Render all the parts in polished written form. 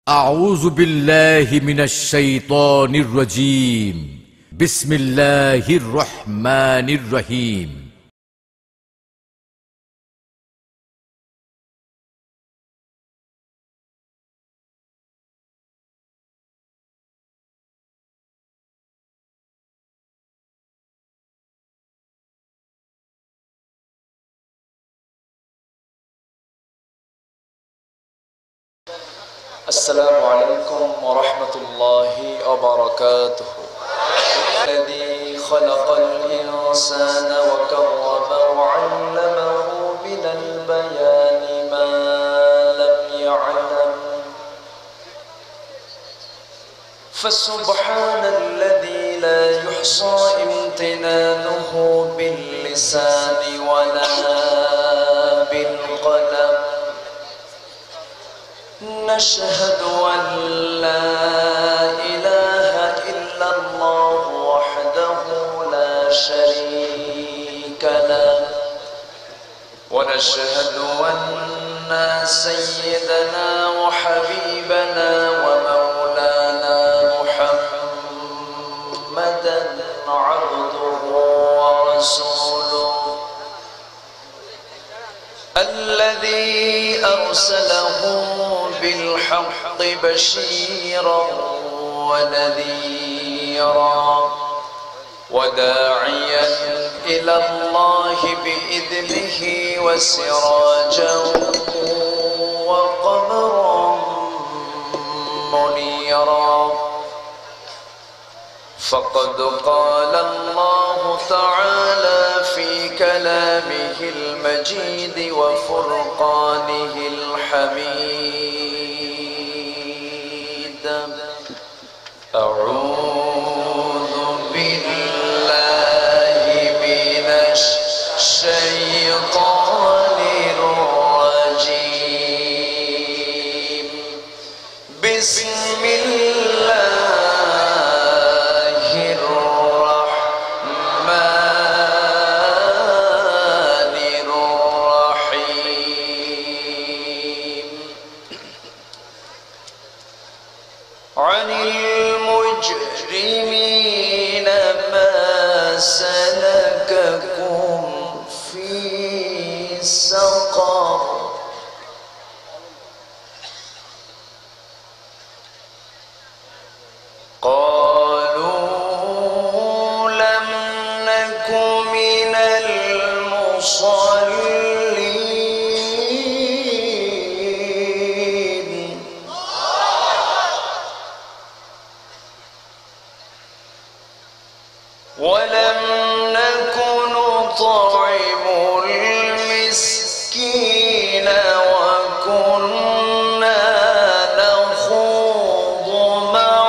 أعوذ بالله من الشيطان الرجيم. بسم الله الرحمن الرحيم. السلام عليكم ورحمة الله وبركاته. الذي خلق الإنسان وكرمه وعلمه من البيان ما لم يعلم، فسبحان الذي لا يحصى امتنانه باللسان ولا بالقلم. نشهد أن لا إله إلا الله وحده لا شريك له، ونشهد أن سيدنا وحبيبنا ومولانا محمدا عبده ورسوله الذي أرسله بالحق بشيرا ونذيرا وداعيا إلى الله بإذنه وسراجا وقمرا منيرا. فقد قال الله تعالى في كلامه المجيد وفرقانه الحميد: أعوذ بالله من الشيطان الرجيم. بسم الله عن المجرمين ما سلككم في سقر. قالوا لم نك من المصلين ولم نك نطعم المسكين وكنا نخوض مع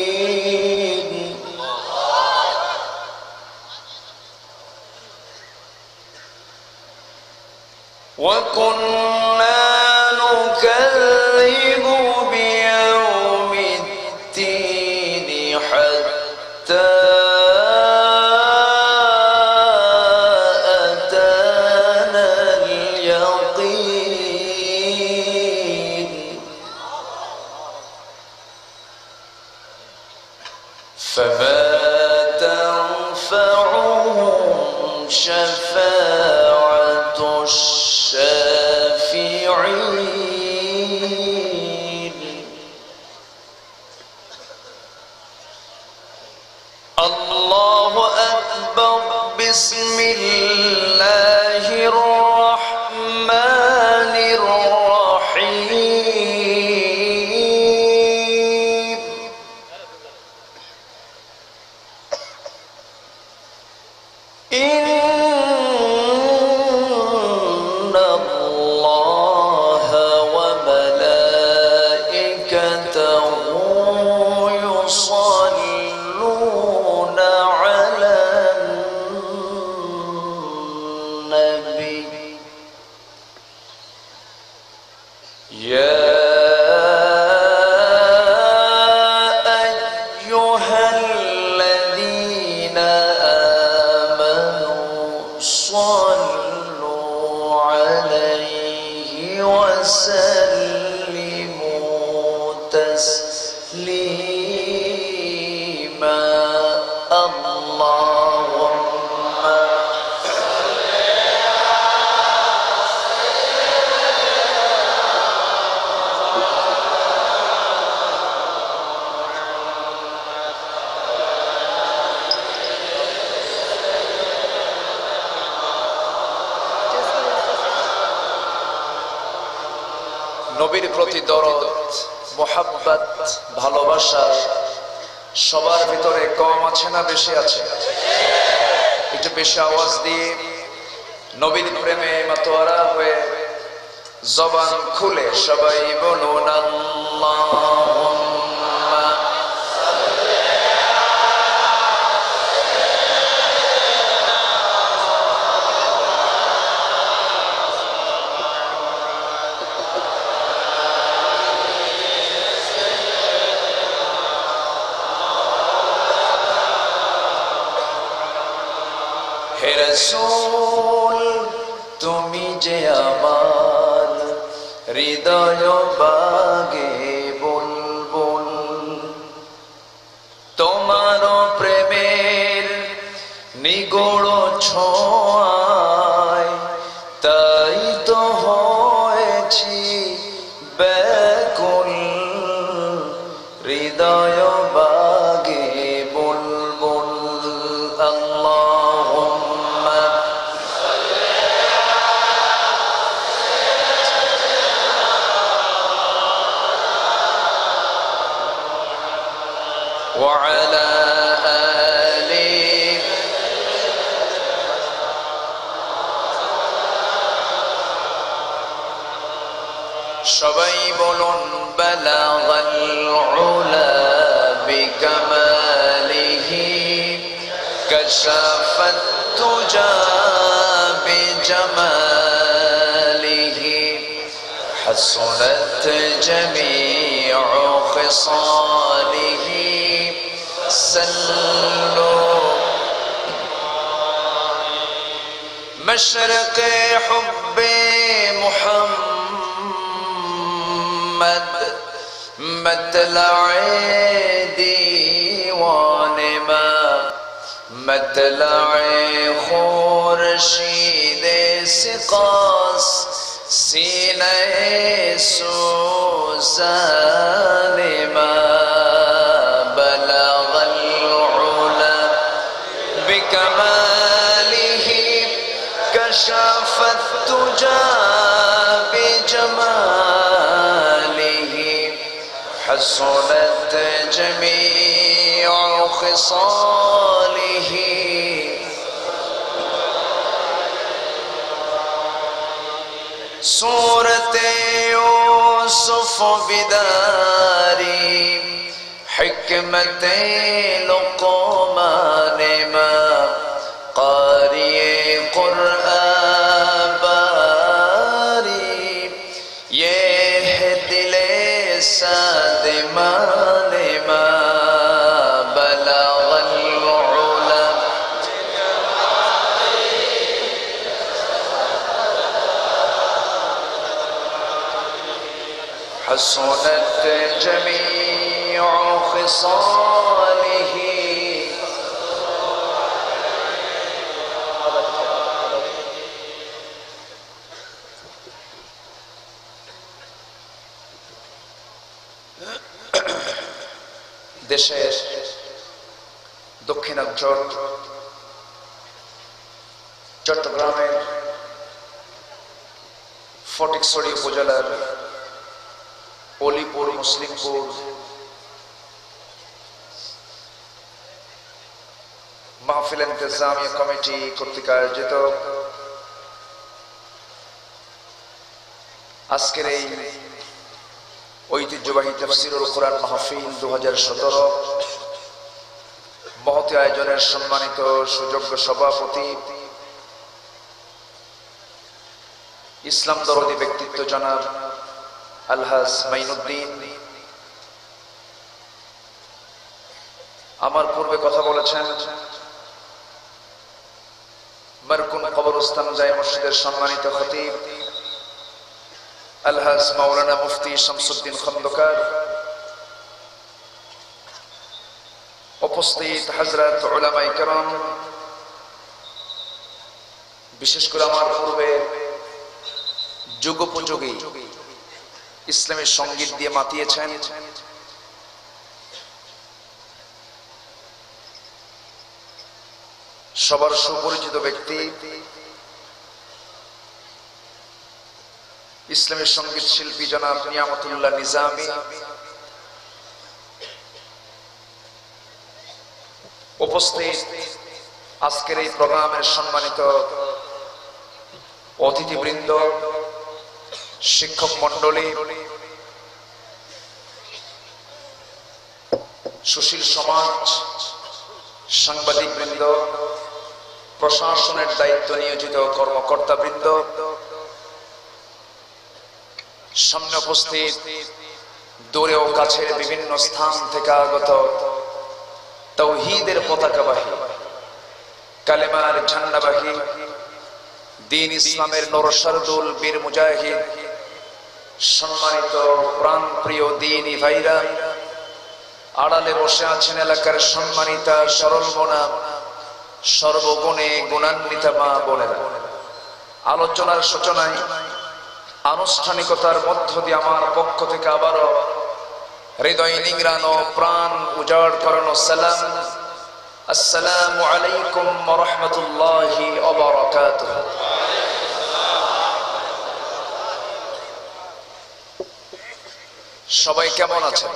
الخائضين وكنا نكذب بيوم الدين حتى أتانا اليقين. فما تنفعهم شفاعة الشافعين. الله أكبر. بسم الله الرحمن الرحيم. إن الله وملائكته يصلون على النبي. يا أيها الذين آمنوا صلوا عليه وسلموا تسليما اللهم নবীর প্রতি দরদ মোহাব্বত ভালোবাসা সবার ভিতরে কম আছে না বেশি আছে? একটু বেশি আওয়াজ দিয়ে নবীর প্রেমে মাতোয়ারা হয়ে জবান খুলে সবাই বলুন আল্লাহুম্মা হে রাসূল তুমি যে আমার হৃদয় বাগে বুলবুল তোমার প্রেমের নিগূঢ় ছোঁয়ায় তাই তো হয়েছি ব্যাকুল হৃদয় বাগে বুলবুল আল্লাহুম্মা وعلى آله সবাই বলুন বালাগাল উলা বিকামালিহি কাশাফাত তুজা বিজামালিহি হাসনাত জামিউ খিসালিহি سلوا مشرق حب محمد مطلع ديوان ما مطلع خورشید سقاس سینہ سوزان ما بكماله كشف الدجى بجماله حسنت جميع خصاله صورت يوسف بداري حکمت لقمان ما قاری قرآن باری یہ ہے دل سادمان ما بلغ العلا حسنت جميع خصاله দেশের দক্ষিণাঞ্চল চট্টগ্রামের ফটিকছড়ি উপজেলার অলিপুর মুসলিমপুর মাহফিল ইন্তেজামিয়া কমিটি কর্তৃক আয়োজিত আজকের এই ঐতিহ্যবাহী তাফসীরুল কোরআন মাহফিল 2017 মহতী আয়োজনের সম্মানিত সুযোগ্য সভাপতি ইসলাম দরদি ব্যক্তিত্ব জনাব আলহাজ মাইনুদ্দিন আমার পূর্বে কথা বলেছেন মারকুন কবর কবরস্থান জায় মসজিদের সম্মানিত খতিব আলহাজ মাওলানা মুফতি শামসুদ্দিন খন্দকার, উপস্থিত হযরত উলামায়ে কেরাম, বিশেষ করে আমার পূর্বে যুগোপযোগী ইসলামের সঙ্গীত দিয়ে মাতিয়েছেন সবার সুপরিচিত ব্যক্তি, ইসলামের সঙ্গীত শিল্পী জনাব নিয়ামতুল্লাহ নিজামী, উপস্থিত আজকের এই প্রোগ্রামের সম্মানিত অতিথিবৃন্দ, শিক্ষক মন্ডলী, সুশীল সমাজ, সাংবাদিক বৃন্দ, প্রশাসনের দায়িত্ব নিয়োজিত কর্মকর্তা বৃন্দ, সামনে উপস্থিত দূরে ও কাছের বিভিন্ন স্থান থেকে আগত তাওহীদের পতাকাবাহী, কালেমার ঝান্ডাবাহী, দ্বীন ইসলামের নরসারদুল বীর মুজাহিদ, সম্মানিত প্রাণপ্রিয় দ্বীনী ভাইরা, আড়ালে বসে আছেন এলাকার সম্মানিতা সরলমনা সর্বগুণে গুণান্বিতা মা বোনেরা, আলোচনার সূচনায় আনুষ্ঠানিকতার মধ্য দিয়ে আমার পক্ষ থেকে আবারও হৃদয় নিংড়ানো, প্রাণ উজাড় করানো সালাম, আসসালামু আলাইকুম ওয়া রাহমাতুল্লাহি ওয়া বারাকাতুহু। সবাই কেমন আছেন?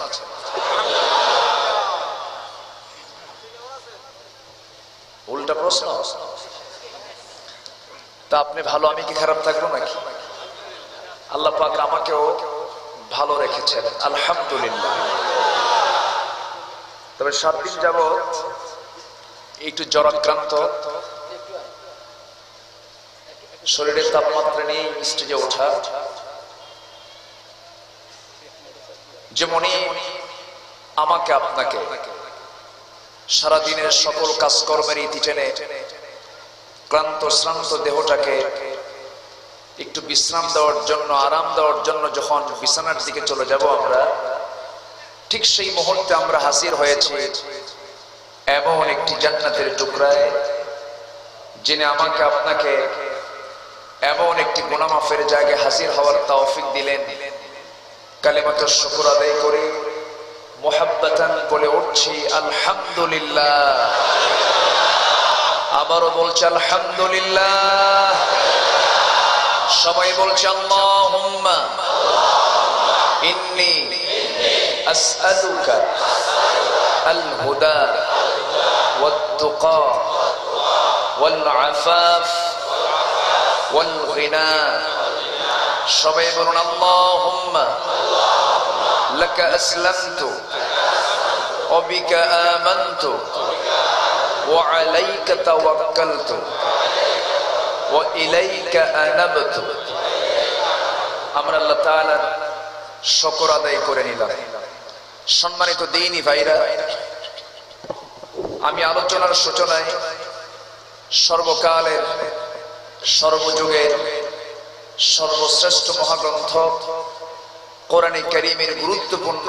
উল্টা প্রশ্ন, তা আপনি ভালো, আমি কি খারাপ থাকবো নাকি? আল্লাহ পাক আমাকেও ভালো রেখেছেন, আলহামদুলিল্লাহ। তবে 7 দিন যাবত একটু জ্বরাক্রান্ত, শরীরের তাপমাত্রা নিয়ে স্টেজে ওঠা, যেমনই আমাকে আপনাকে সারাদিনের সকল কাজকর্মের ইতি টেনে ক্লান্ত শ্রান্ত দেহটাকে একটু বিশ্রাম দেওয়ার জন্য, আরাম দেওয়ার জন্য যখন বিছানার দিকে চলে যাব আমরা, ঠিক সেই মুহূর্তে আমরা হাজির হয়েছি এমন একটি জান্নাতের টুকরায়, যিনি আমাকে আপনাকে এমন একটি গুনাহ মাফের জায়গায় হাজির হওয়ার তৌফিক দিলেন। কালিমাতুর শুকর আদায় করে মুহাব্বাতান বলে উঠছি আলহামদুলিল্লাহ। আবারও বলছি আলহামদুলিল্লাহ। সবাই বলছে আল্লাহুম্মা ইন্নী আসআলুকা আল হুদা ওয়াত তুকা ওয়াল আফাফ ওয়াল গিনা। সবাই বলুন আল্লাহুম্মা লাকা আসলামতু ওয়া বিকা আমানতু ওয়া আলাইকা তাওয়াক্কালতু ওয়া ইলাইকা আনাবতু। আমরা আল্লাহ তাআলার শুকর আদায় করে নিলাম। সম্মানিত দ্বীনী ভাইরা, আমি আলোচনার সূচনায় সর্বকালের, সর্বযুগের সর্বশ্রেষ্ঠ মহাগ্রন্থ কোরআনে কারীমের গুরুত্বপূর্ণ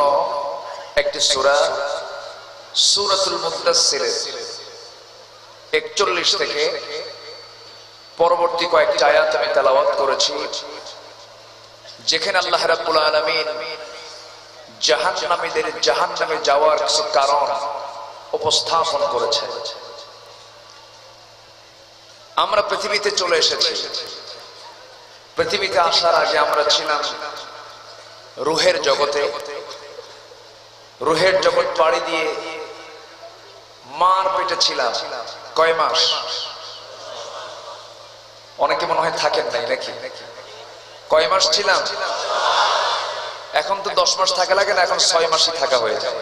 একটি সূরা, সূরাতুল মুদ্দাসসির 41 থেকে পরবর্তী কয়েকটি আয়াত আমি তেলাওয়াত করেছি, যেখানে আল্লাহ রাব্বুল আলামিন জাহান্নামীদের জাহান্নামে যাওয়ার কিছু কারণ উপস্থাপন করেছেন। আমরা পৃথিবীতে চলে এসেছি। পৃথিবীতে আসার আগে আমরা ছিলাম রূহের জগতে। রূহের জগৎ পাড়ি দিয়ে মার পেটে ছিলাম কয় মাস? অনেকে মনে হয় থাকেন নাই নাকি? কয় মাস ছিলাম? এখন তো 10 মাস থাকা লাগে না, এখন 6 মাসই থাকা হয়ে যায়।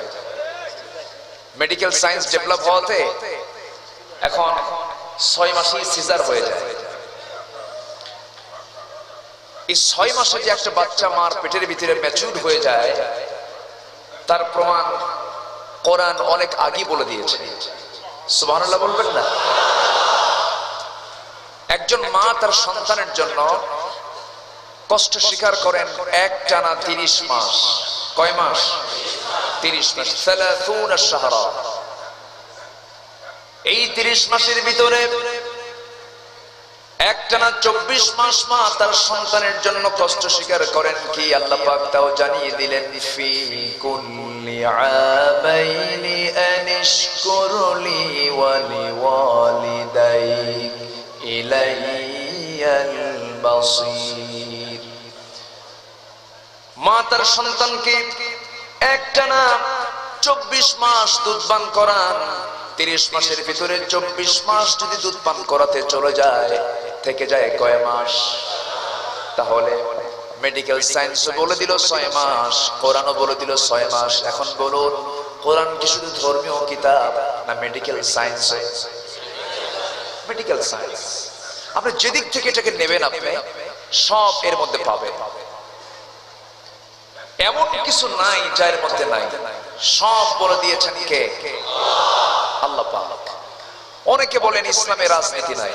মেডিকেল সায়েন্স ডেভেলপ হওয়াতে এখন 6 মাসই সিজার হয়ে যায়। এই 6 মাসে যে একটা বাচ্চা মার পেটের ভিতরে ম্যাচিউর হয়ে যায়, তার প্রমাণ কোরআন অনেক আগে বলে দিয়েছে। সুবহানাল্লাহ বলবেন না? একজন মা তার সন্তানের জন্য কষ্ট স্বীকার করেন একটানা 30 মাস। কয় মাস? 30 মাস। 30 শাহরা। এই 30 মাসের ভিতরে একটানা 24 মাস মা তার সন্তানের জন্য কষ্ট স্বীকার করেন। কি আল্লাহ পাক তাও জানিয়ে দিলেন, ফি কুল্লি আমাইনি আনিশকুর লি ওয়া লিওয়ালিদাইক ইলাইয়াল বাসীর। মা তার সন্তানকে একটানা 24 মাস দুধ পান করান। 30 মাসের ভিতরে 24 মাস যদি দুধ পান করাতে চলে যায়, থেকে যায় কয় মাস? তাহলে মেডিকেল সায়েন্স বলে দিল 6 মাস, কোরআনও বলে দিল 6 মাস। এখন বলুন, কোরআন কি শুধু ধর্মীয় কিতাব না মেডিকেল সায়েন্স? Medical science. আপনি যেদিক থেকে এটাকে নেবেন আপনি সব এর মধ্যে পাবেন। এমন কিছু নাই যার মধ্যে নাই, সব বলে দিয়েছেন কে? আল্লাহ পাক। অনেকে বলেন ইসলামে রাজনীতি নাই,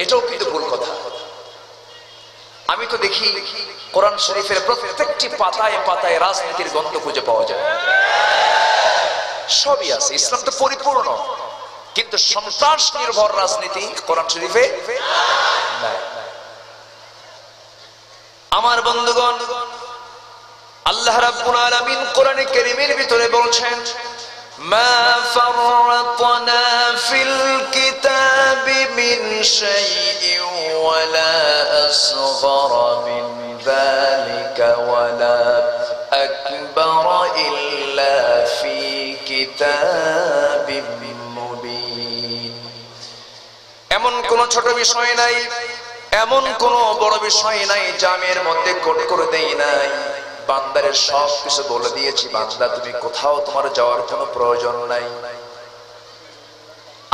এটাও কিন্তু ভুল কথা। আমি তো দেখি কোরআন শরীফের প্রত্যেকটি পাতায় পাতায় রাজনীতির গন্ধ খুঁজে পাওয়া যায়। সবই আছে, ইসলাম তো পরিপূর্ণ, কিন্তু সন্ত্রাস নির্ভর রাজনীতি কোরআন শরীফে নাই। আমার বন্ধুগণ, আল্লাহ রাব্বুল আলামিন কোরআনে কারীমের ভিতরে বলছেন, মা ফাররাতনা ফিল কিতাবি মিন শাইইন ওয়ালা আসগরা মিন যালিকা ওয়ালা আকবারা ইল্লা ফি কিতাবিম মুবিন। এমন কোন ছোট বিষয় নাই, এমন কোন বড় বিষয় নাই যা আমি এর মধ্যে কোট করে দেই নাই। বান্দারের সব কিছু বলে দিয়েছি, বান্দা তুমি কোথাও তোমার যাওয়ার কোনো প্রয়োজন নাই।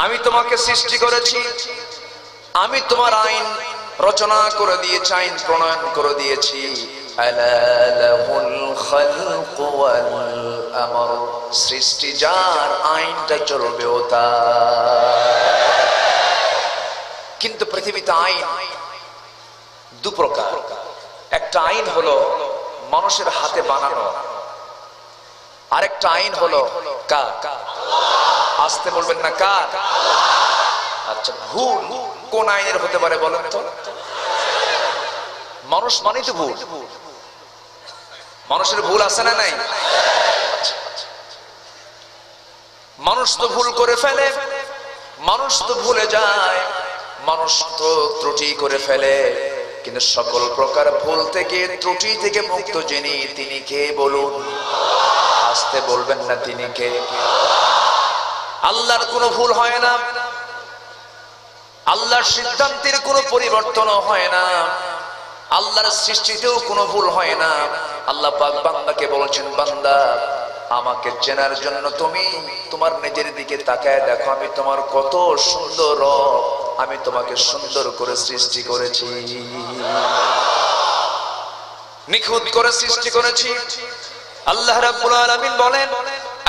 আমি তোমাকে সৃষ্টি করেছি, আমি তোমার আইন রচনা করে দিয়েছি, আইন প্রণয়ন করে দিয়েছি। আলা লাহুল খালকু ওয়াল আমর, সৃষ্টি যার, আইনটা চলবে ও তার। কিন্তু পৃথিবীতে আইন দু প্রকার। একটা আইন হলো মানুষের হাতে বানানো, আরেকটা আইন হলো কার? আসতে বলবেন না, কার? আচ্ছা, ভুল কোন আইনের হতে পারে বলেন তো? মানুষ মানেই তো ভুল। মানুষের ভুল আছে না নাই? মানুষ তো ভুল করে ফেলে, মানুষ তো ভুলে যায়, মানুষ তো ত্রুটি করে ফেলে। কিন্তু সকল প্রকার ভুল থেকে, ত্রুটি থেকে মুক্ত যিনি, তিনি কে বলুন? আসতে বলবেন না, তিনি কে? আল্লাহর কোনো ভুল হয় না, আল্লাহর সিদ্ধান্তের কোনো পরিবর্তন হয় না, আল্লাহর সৃষ্টিতেও কোনো ভুল হয় না। আল্লাহ পাক বান্দাকে বলেছেন, বান্দা আমাকে চেনার জন্য তুমি তোমার নিজের দিকে তাকায় দেখো, আমি তোমার কত সুন্দর, আমি তোমাকে সুন্দর করে সৃষ্টি করেছি, নিখুঁত করে সৃষ্টি করেছি। আল্লাহ রাব্বুল আলামিন বলেন,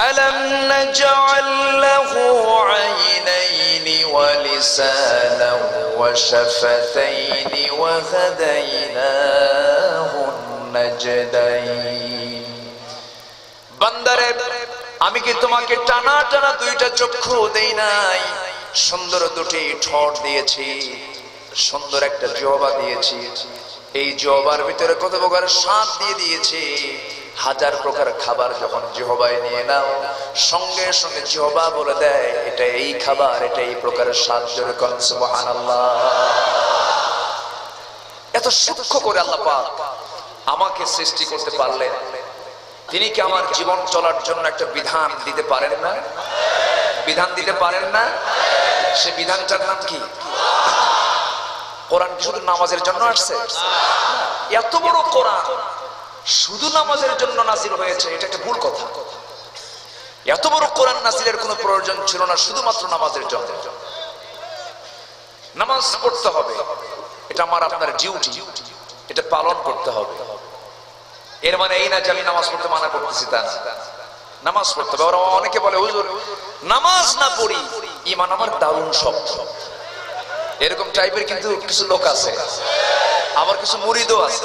আলাম নাজআল লাহু আইনাইনি ওয়া লিসানান ওয়া শাফাতাইনি ওয়া হাদাইনাহু নাজদাইন। বান্দারে, আমি কি তোমাকে টানা টানা দুইটা চক্ষু দেই নাই? সুন্দর দুটি ঠোঁট দিয়েছি, সুন্দর একটা জিহ্বা দিয়েছি। এই জিহ্বার ভিতরে কত প্রকার স্বাদ দিয়ে দিয়েছি। হাজার প্রকার খাবার যখন জিহ্বায় নিয়ে নাও, সঙ্গে সঙ্গে জিহ্বা বলে দেয় এটা এই খাবার, এটা এই প্রকারের স্বাদ। জোরে বলেন সুবহানাল্লাহ। এত সূক্ষ্ম করে আল্লাহ পাক আমাকে সৃষ্টি করতে পারলেন। তিনি কি আমার জীবন চলার জন্য একটা বিধান দিতে পারেন না? বিধান দিতে পারেন না? সে বিধানটার নাম কি? কোরআন কি শুধু নামাজের জন্য আসছে? এত বড় কোরআন শুধু নামাজের জন্য নাজিল হয়েছে, এটা একটা ভুল কথা। এত বড় কোরআন নাজিলের কোনো প্রয়োজন ছিল না, শুধুমাত্র নামাজের জন্য। নামাজ পড়তে হবে, এটা আমার আপনার ডিউটি, এটা পালন করতে হবে। এর মানে এই না যে আমি নামাজ পড়তে মানা করতেছি, তা না। নামাজ পড়তে হবে। ওরা অনেকে বলে, হুজুর নামাজ না পড়ি ঈমান আমার দারুণ শব্দ। এরকম টাইপের কিন্তু কিছু লোক আছে, আবার কিছু মুরিদও আছে,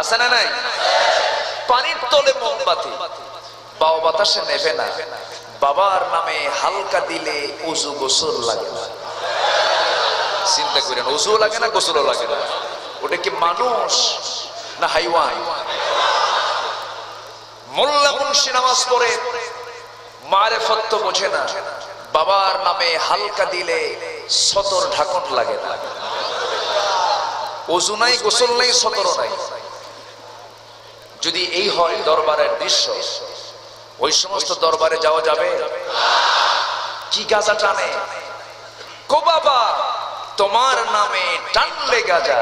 আছে না নাই? পানির তলে মোমবাতি, বাবা বাতাসে নেভে না, বাবার নামে হালকা দিলে ওযু গোসল লাগে না। চিন্তা করেন, ওযু লাগে না, গোসলও লাগে না, ওটা কি মানুষ না হাইওয়ান? মোল্লা মুন্সি নামাজ পড়ে মারেফত তো বোঝে না, বাবার নামে হালকা দিলে সতর ঢাকন লাগে না। ওযু নাই, গোসল নাই, সতর নাই। যদি এই হয় দরবারের দৃশ্য, ওই সমস্ত দরবারে যাওয়া যাবে? কি গাজা টানে, কো বাবা তোমার নামে টানলে গাজা,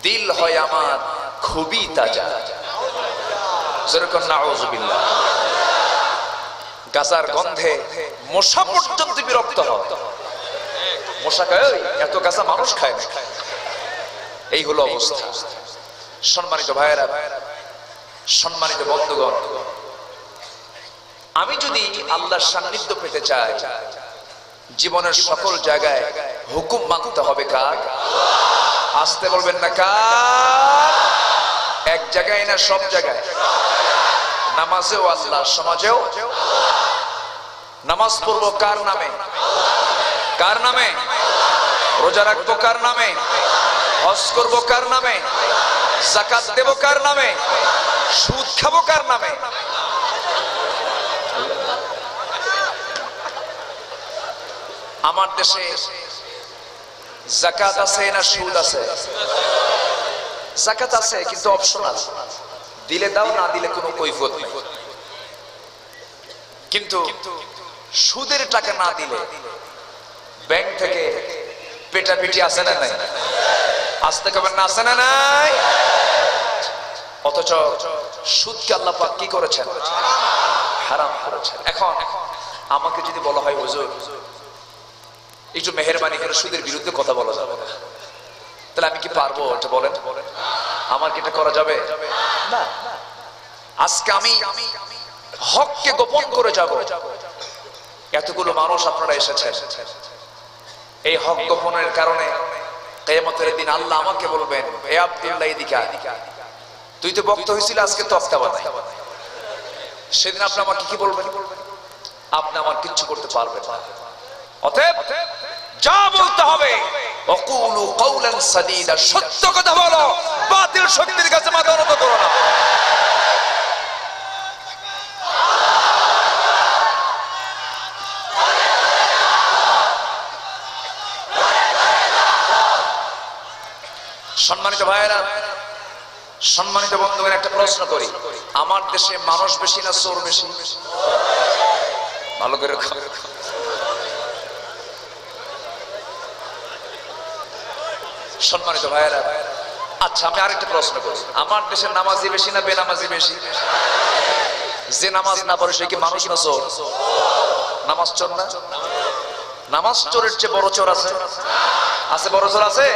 দিল হয় আমার খুবই তাজা। যেরকম নাউযুবিল্লাহ। গাজার গন্ধে মশা পর্যন্ত বিরক্ত হয়। মশা খায়, এত গাজা মানুষ খায় না। এই হলো অবস্থা। সম্মানিত ভাইয়েরা, সম্মানিত বন্ধুগণ, আমি যদি আল্লাহর সান্নিধ্য পেতে চাই, জীবনের সকল জায়গায় হুকুম মানতে হবে কার? আসতে বলবেন না কার? এক জায়গায় না সব জায়গায়? নামাজেও আল্লাহ, সমাজেও। নামাজ পড়বো কার নামে? কার নামে? রোজা রাখবো কার নামে? হজ করবো কার নামে? যাকাত দেব কার নামে? সুদ খাবো কার নামে? আমার দেশে যাকাত আছে না সুদ আছে? যাকাত আছে, কিন্তু অপশনাল, দিলে দাও, না দিলে কোনো কৈফিয়ত নেই। কিন্তু সুদের টাকা না দিলে ব্যাংক থেকে পেটাপিটি আছে না নাই? আসতে কবেন না, আছে না নাই? অথচ সুদকে আল্লাহ পাক কি করেছেন? হারাম করেছেন। এখন আমাকে যদি বলা হয় হুজুর একটু মেহেরবানি করে সুদের বিরুদ্ধে কথা বলা যাবে না, তাহলে আমি কি পারবো? এটা বলেন, আমার কি এটা করা যাবে? না। আজকে আমি হককে গোপন করে যাব। এতগুলো মানুষ আপনারা এসেছেন, এই হক গোপনের কারণে কিয়ামতের দিন আল্লাহ আমাকে বলবেন, এ আব্দুল্লাহ এদিকে আয়, তুই তো বক্তা হয়েছিল, আজকে তফতা বানাই। সেদিন আপনি আমাকে কি বলবেন? আপনি আমার কিচ্ছু করতে পারবেন না। অতএব যা বলতে হবে ওয়াকুলু কাওলান সাদীদা, সত্য কথা বলো, বাতিল শক্তির কাছে মাথা নত করো না। সম্মানিত ভাইয়েরা, সম্মানিত বন্ধুগণ, একটা প্রশ্ন করি, আমার দেশে মানুষ বেশি না চোর বেশি? ভালো করে সম্মানিত ভাইয়েরা, আচ্ছা আমি আরেকটা প্রশ্ন করি, আমার দেশের নামাজি বেশি না বেনামাজি বেশি? যে নামাজ না পড়ে সে কি মানুষ না চোর? নামাজ চোর না? নামাজ চোরের চেয়ে বড় চোর আছে? আছে, বড় চোর আছে?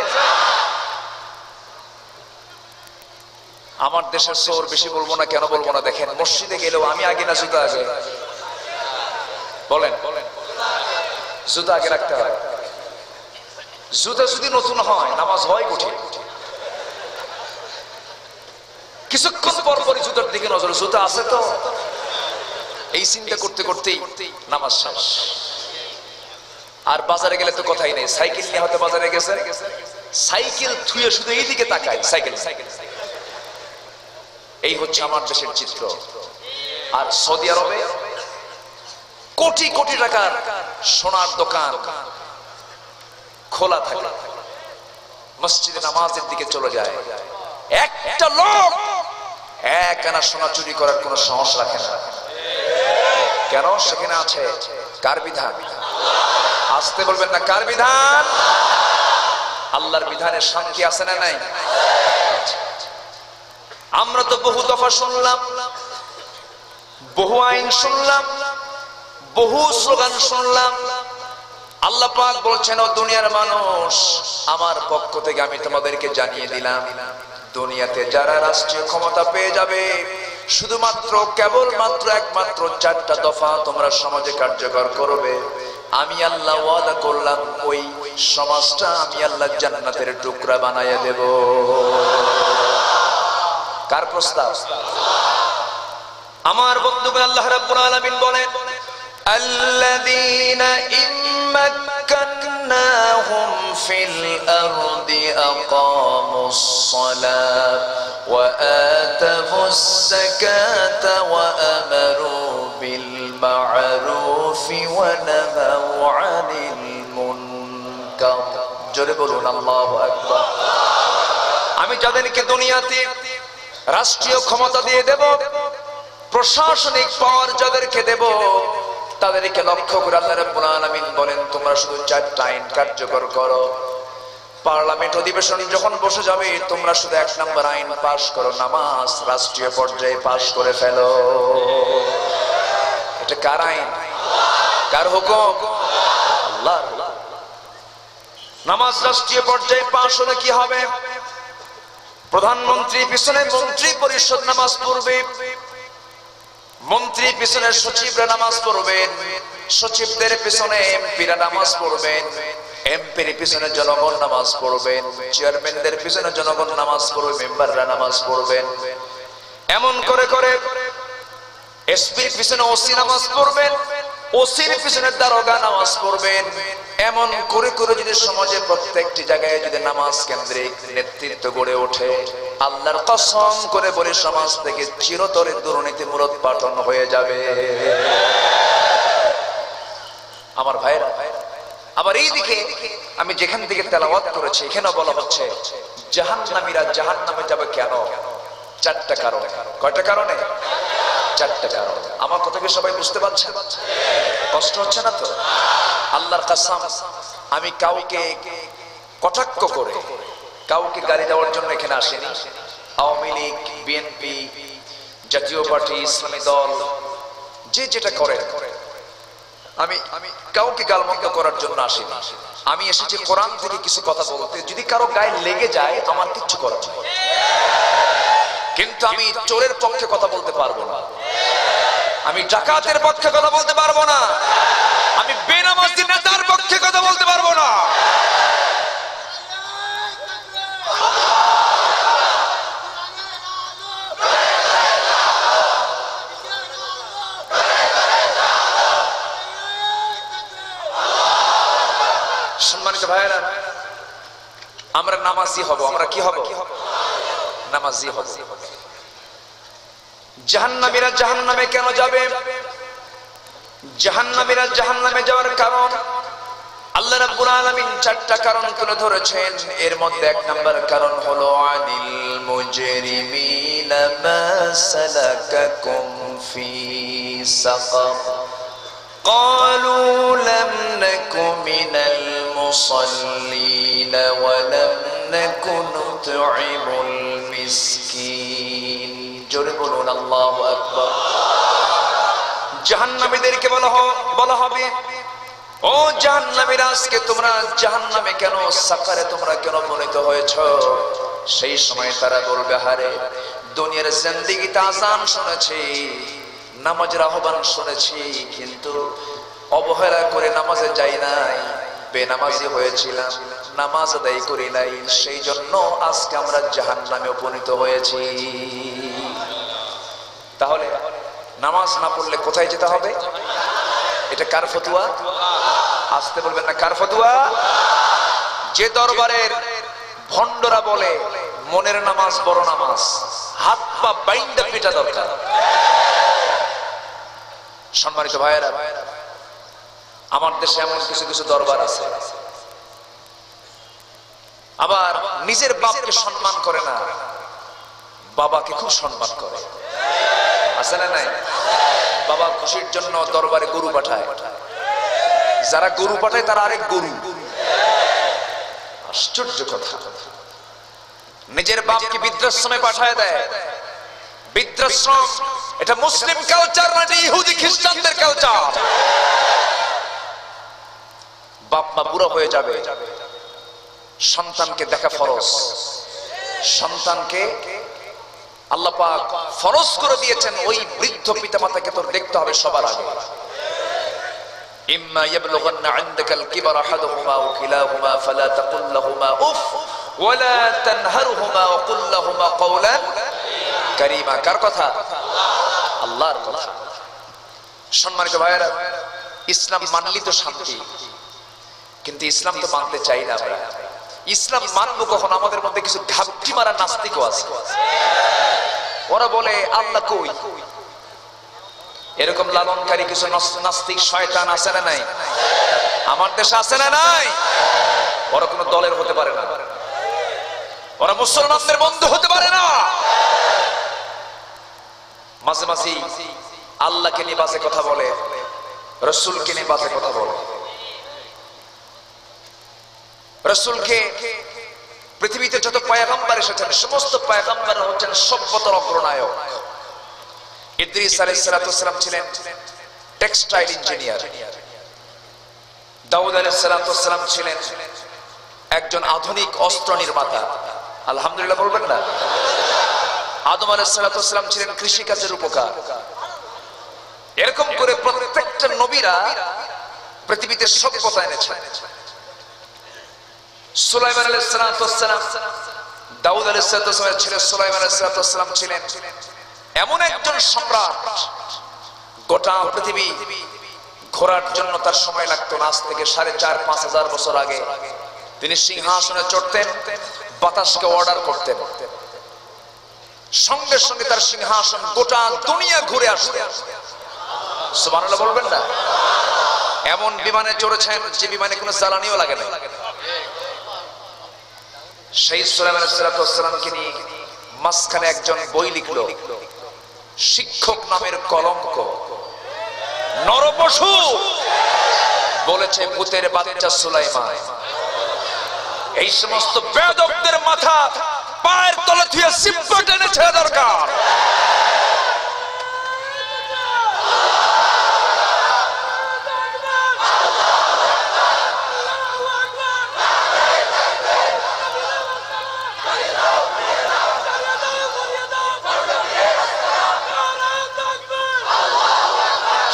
আমার দেশের চোর বেশি বলবো না, কেন বলবো না? দেখেন, মসজিদে গেলেও আমি আগে না জুতা আগে? বলেন, জুতা আগে রাখতে হয়। জুতা যদি নতুন হয় নামাজ হয় কঠিন। কিছুক্ষণ পর পরই জুতার দিকে নজর, জুতা আছে তো? এই চিন্তা করতে করতেই নামাজ শেষ। আর বাজারে গেলে তো কথাই নেই, সাইকেল নিয়ে হয়তো বাজারে গেছে, সাইকেল থুয়ে শুধু এই দিকে তাকায়, সাইকেল। এই হচ্ছে আমার দেশের চিত্র। আর সৌদি আরবে কোটি কোটি টাকার সোনার দোকান খোলা থাকে, মসজিদে নামাজের দিকে চলে যায়, একটা লোক এক আনা সোনা চুরি করার কোনো সাহস রাখে না। কেন? সেখানে আছে কার বিধান? আসতে বলবেন না, কার বিধান? আল্লাহর বিধানের শান্তি আছে না নাই? আমরা তো বহু দফা শুনলাম, বহু আইন শুনলাম, বহু স্লোগান শুনলাম। আল্লাহ পাক বলছেন, ও দুনিয়ার মানুষ, আমার পক্ষ থেকে আমি তোমাদেরকে জানিয়ে দিলাম, দুনিয়াতে যারা রাষ্ট্রীয় ক্ষমতা পেয়ে যাবে, শুধুমাত্র কেবলমাত্র একমাত্র 4টা দফা তোমরা সমাজে কার্যকর করবে। আমি আল্লাহ ওয়াদা করলাম ওই সমাজটা আমি আল্লাহ জান্নাতের টুকরা বানায়া দেব। কার প্রস্তাব? আমার বন্ধুগণ, আল্লাহ রাব্বুল আলামিন বলেন, আল্লাযীনা ইম্মাক্কান্নাহুম ফিল আরদি আকামুস সালাত ওয়া আতাবুস যাকাতা ওয়া আমারু বিল মা'রুফি ওয়া নাহাউ আনিল মুনকার। জোরে বলুন আল্লাহু আকবার। আমি যাদেরকে দুনিয়াতে রাষ্ট্রীয় ক্ষমতা দিয়ে দেব, প্রশাসনিক পাওয়ার যাদেরকে দেব, তাদেরকে লক্ষ্য করে আল্লাহ রাব্বুল আলামিন বলেন, তোমরা শুধু 4টা আইন কার্যকর করো। পার্লামেন্ট অধিবেশন যখন বসে যাবে, তোমরা শুধু 1 নম্বর আইন পাশ করো, নামাজ রাষ্ট্রীয় পর্যায়ে পাশ করে ফেলো। এটা কার আইন? কার হুকুম? আল্লাহর হুকুম। নামাজ রাষ্ট্রীয় পর্যায়ে পাশ হলে কি হবে? প্রধানমন্ত্রী পিছনে মন্ত্রী পরিষদ নামাজ পড়বে, মন্ত্রী পিছনে সচিবরা নামাজ পড়বেন, সচিবদের পিছনে এমপিরা নামাজ পড়বেন, এমপির পিছনে জনগণ নামাজ পড়বেন, চেয়ারম্যানদের পিছনে জনগণ নামাজ পড়বে, মেম্বাররা নামাজ পড়বেন। এমন করে করে এসপির পিছনে ওসি নামাজ পড়বেন, ওসির পিছনে দারোগা নামাজ পড়বেন। এমন করে করে যদি সমাজে প্রত্যেকটি জায়গায় যদি নামাজ কেন্দ্রিক নেতৃত্ব গড়ে ওঠে, আল্লাহর কসম করে বলে সমাজ থেকে চিরতরে দুর্নীতি মূলোৎপাটন হয়ে যাবে। আমার ভাইরা, আবার এই দিকে আমি যেখান থেকে তেলাওয়াত করেছি, এখানে বলা হচ্ছে জাহান্নামীরা জাহান্নামে যাবে কেন? 4টা কারণ। কয়টা কারণে? 4টা কারণ। আমার কথা কি সবাই বুঝতে পারছেন? কষ্ট হচ্ছে না তো? আল্লাহর কসম, আমি কাউকে কটাক্ষ করে কাউকে গালি দেওয়ার জন্য এখানে আসেনি। আওয়ামী লীগ, বিএনপি, জাতীয় পার্টি, ইসলামী দল, যে যেটা করে, আমি কাউকে গালমন্দ করার জন্য আসিনি। আমি এসেছি কোরআন থেকে কিছু কথা বলতে। যদি কারো গায়ে লেগে যায়, আমার কিচ্ছু করার নেই, কিন্তু আমি চোরের পক্ষে কথা বলতে পারবো না, আমি ডাকাতের পক্ষে কথা বলতে পারবো না, আমি বেনামাজি নেতার পক্ষে কথা বলতে পারবো না। সম্মানিত ভাইয়েরা, আমরা নামাজি হব। আমরা কি হব? নামাজি হব। জাহান্নামীরা জাহান্নামে কেন যাবে? জাহান্নামীরা জাহান্নামে যাওয়ার কারণ আল্লাহ রাব্বুল আলামিন 4টা কারণ তুলে ধরেছেন। এর মধ্যে 1 নম্বর কারণ হলো আনিল মুজরিমিনা মা সালাকাকুম ফি সাকার قالوا لم نك من المصلين ولم نك نطعم المسكين। জোরে বলুন আল্লাহু আকবার। জাহান্নামীদেরকে বলা হবে, ও জাহান্নামীরা, আজকে তোমরা জাহান্নামে কেন, সাকারে তোমরা কেন পতিত হয়েছো? সেই সময় তারা বলবে, হারে দুনিয়ার জিন্দেগিতে আযান শুনেছি, নামাজের আহ্বান শুনেছি, কিন্তু অবহেলা করে নামাজে যাই নাই, বেনামাজি হয়েছিলাম, নামাজ আদায় করি নাই, সেই জন্য আজকে আমরা জাহান্নামে উপনীত হয়েছি। তাহলে নামাজ না পড়লে কোথায় যেতে হবে? এটা কার ফতোয়া? আসতে বলবেন না, কার ফতোয়া? যে দরবারের ভণ্ডরা বলে মনের নামাজ বড় নামাজ, হাত পা বাইন্দা পিটা দরকার। সম্মানিত ভাইয়েরা, আমার দেশে এমন কিছু কিছু দরবার আছে, আবার নিজের বাপকে সম্মান করে না, বাবাকে খুব সম্মান করে। আছে না নাই? বাবা খুশির জন্য দরবারে গরু পাঠায়, যারা গরু পাঠায় তারা আরেক গরু। আশ্চর্য কথা। নিজের বাপকে বৃদ্ধাশ্রমে পাঠায় দেয়। বৃদ্ধাশ্রম এটা মুসলিম কালচার না, ইহুদি খ্রিস্টানদের কালচার। বাপ মা বুড়া হয়ে যাবে, সন্তানকে দেখা ফরজ। সন্তানকে আল্লাহ পাক ফরজ করে দিয়েছেন, ওই বৃদ্ধ পিতামাতাকে তোর দেখতে হবে সবার আগে। ইম্মা ইয়াবলুগান্না ইনদাকাল কিবারা আহাদুহুমা আও কিলাহুমা ফালা তাকুল লাহুমা উফ ওয়ালা তানহারহুমা ওয়া কুল লাহুমা কওলান কারীমা। কার কথা? আল্লাহর কথা। সম্মানিত ভাইরা, ইসলাম মানলি তো শান্তি, কিন্তু ইসলাম তো মানতে চাই না আমরা। ইসলাম মানবো কখন? আমাদের মধ্যে কিছু ঘাপটি মারা নাস্তিকও আছে। ওরা বলে আল্লাহ কই। এরকম লালনকারী কিছু নাস্তিক শয়তান আছে না নাই? আমার দেশে আছে না নাই? ওরা কোনো দলের হতে পারে না, ওরা মুসলমানদের বন্ধু হতে পারে না। মাঝে মাঝে আল্লাহকে নিয়ে বাজে কথা বলে, রাসূলকে নিয়ে বাজে কথা বলে। রাসূলকে পৃথিবীতে যত পয়গম্বর এসেছেন সমস্ত পয়গম্বর হচ্ছেন সভ্যতার অগ্রনায়ক। ইদ্রিস আলাইহিস সালাম ছিলেন টেক্সটাইল ইঞ্জিনিয়ার। দাউদ আলাইহিস সালাম ছিলেন একজন আধুনিক অস্ত্র নির্মাতা। আলহামদুলিল্লাহ বলবেন না? আদম আলাইহিস সালাম ছিলেন কৃষিকাজের উপকার। এরকম করে প্রত্যেকটা নবীরা পৃথিবীতে সভ্যতা এনেছেন। সুলাইমান আলাইহিস সালাম, দাউদ আলাইহিস সালামের ছেলে সুলাইমান আলাইহিস সালাম ছিলেন এমন একজন সম্রাট, গোটা পৃথিবী ঘোরার জন্য তার সময় লাগতো না। আজ থেকে ৪,৫০০ বছর আগে তিনি সিংহাসনে চড়তেন, বাতাসকে অর্ডার করতেন, সঙ্গে সঙ্গে তার সিংহাসন গোটা দুনিয়া ঘুরে আসতেন। সুবহানাল্লাহ বলবেন না? এমন বিমানে চড়েছেন যে বিমানে কোনো জ্বালানিও লাগে না। সেই সুলাইমান আলাইহিস সালামকে নিয়ে মাঝখানে একজন বই লিখলো, শিক্ষক নামের কলঙ্ক, নরপশু বলেছে ভূতের বাচ্চা সুলাইমান। এই সমস্ত বেয়াদবদের মাথা পায়ের তলে ধুয়ে সিম্পা টেনে ছেড়ে দরকার।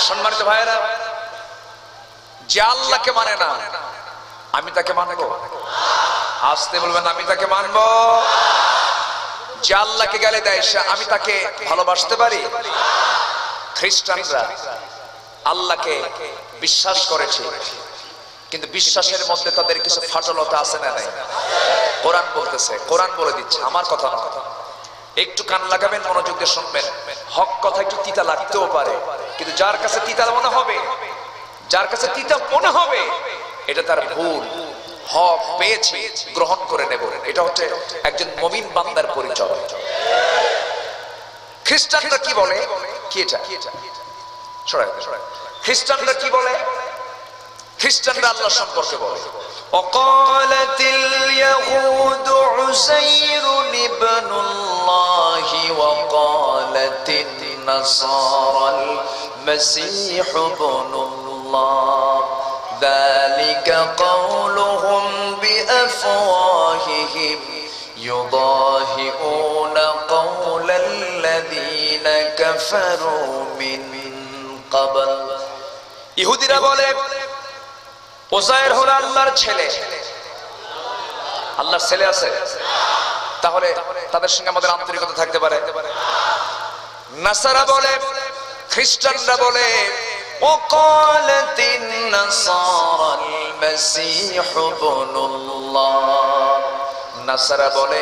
সম্মানিত ভাইরা, যে আল্লাহকে মানে না আমি তাকে মানবো? আসতে বলবেন, আমি তাকে মানবো। যে আল্লাহকে গালি দেয় আমি তাকে ভালোবাসতে পারি? খ্রিস্টানরা আল্লাহকে বিশ্বাস করেছে, কিন্তু বিশ্বাসের মধ্যে তাদের কিছু ফাটলতা আছে না নাই? কোরআন বলতেছে, কোরআন বলে দিচ্ছে, আমার কথা নয়। একটু কান লাগাবেন, মনোযোগ দিয়ে শুনবেন। হক কথা একটু তিতা লাগতেও পারে, কিন্তু যার কাছে তিতা মনে হবে, যার কাছে তিতা মনে হবে এটা তার ভুল। হক পেয়েছি, গ্রহণ করে নেব, এটা হচ্ছে একজন মুমিন বান্দার পরিচয়। খ্রিস্টানরা কি বলে? কি এটা? খ্রিস্টানরা কি বলে? খ্রিস্টানরা আল্লাহ সম্পর্কে বলে وقالت اليهود عزير ابن الله وقالت النصارى المسيح ابن الله ذلك قولهم بأفواههم يضاهئون قول الذين كفروا من قبل। ইহুদিরা বলে উযায়ের হলো আল্লাহর ছেলে। আল্লাহর ছেলে আছে, তাহলে তাদের সঙ্গে আমাদের আন্তরিকতা থাকতে পারে। নাসারা বলে, খ্রিস্টানরা বলে وقالت النصارى المسيح ابن الله। নাসারা বলে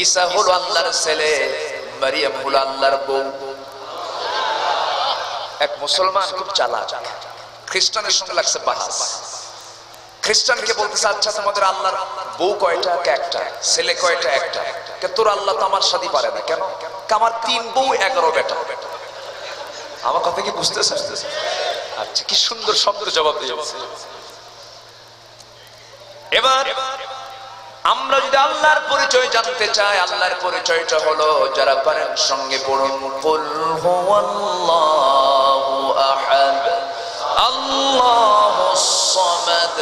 ঈসা হলো আল্লাহর ছেলে, মারিয়াম হলো আল্লাহর বউ। এক মুসলমান খুব চালাক, খ্রিস্টানের সঙ্গে লাগছে বাহাস। খ্রিস্টানকে বলতেছে, আচ্ছা তোমাদের আল্লাহর বউ কয়টা? একটা। ছেলে কয়টা? একটা। তোর আল্লাহ তো আমার সাথে পারে না কেন? আমার 3 বউ 11 বেটা। আমার কথা কি বুঝতেছেন? আচ্ছা, কি সুন্দর শব্দের জবাব দিয়েছে। এবার আমরা যদি আল্লাহর পরিচয় জানতে চাই, আল্লাহর পরিচয়টা হলো, যারা পারেন সঙ্গে পড়ুন, কুল হুয়াল্লাহু আহাদ আল্লাহুস সামাদ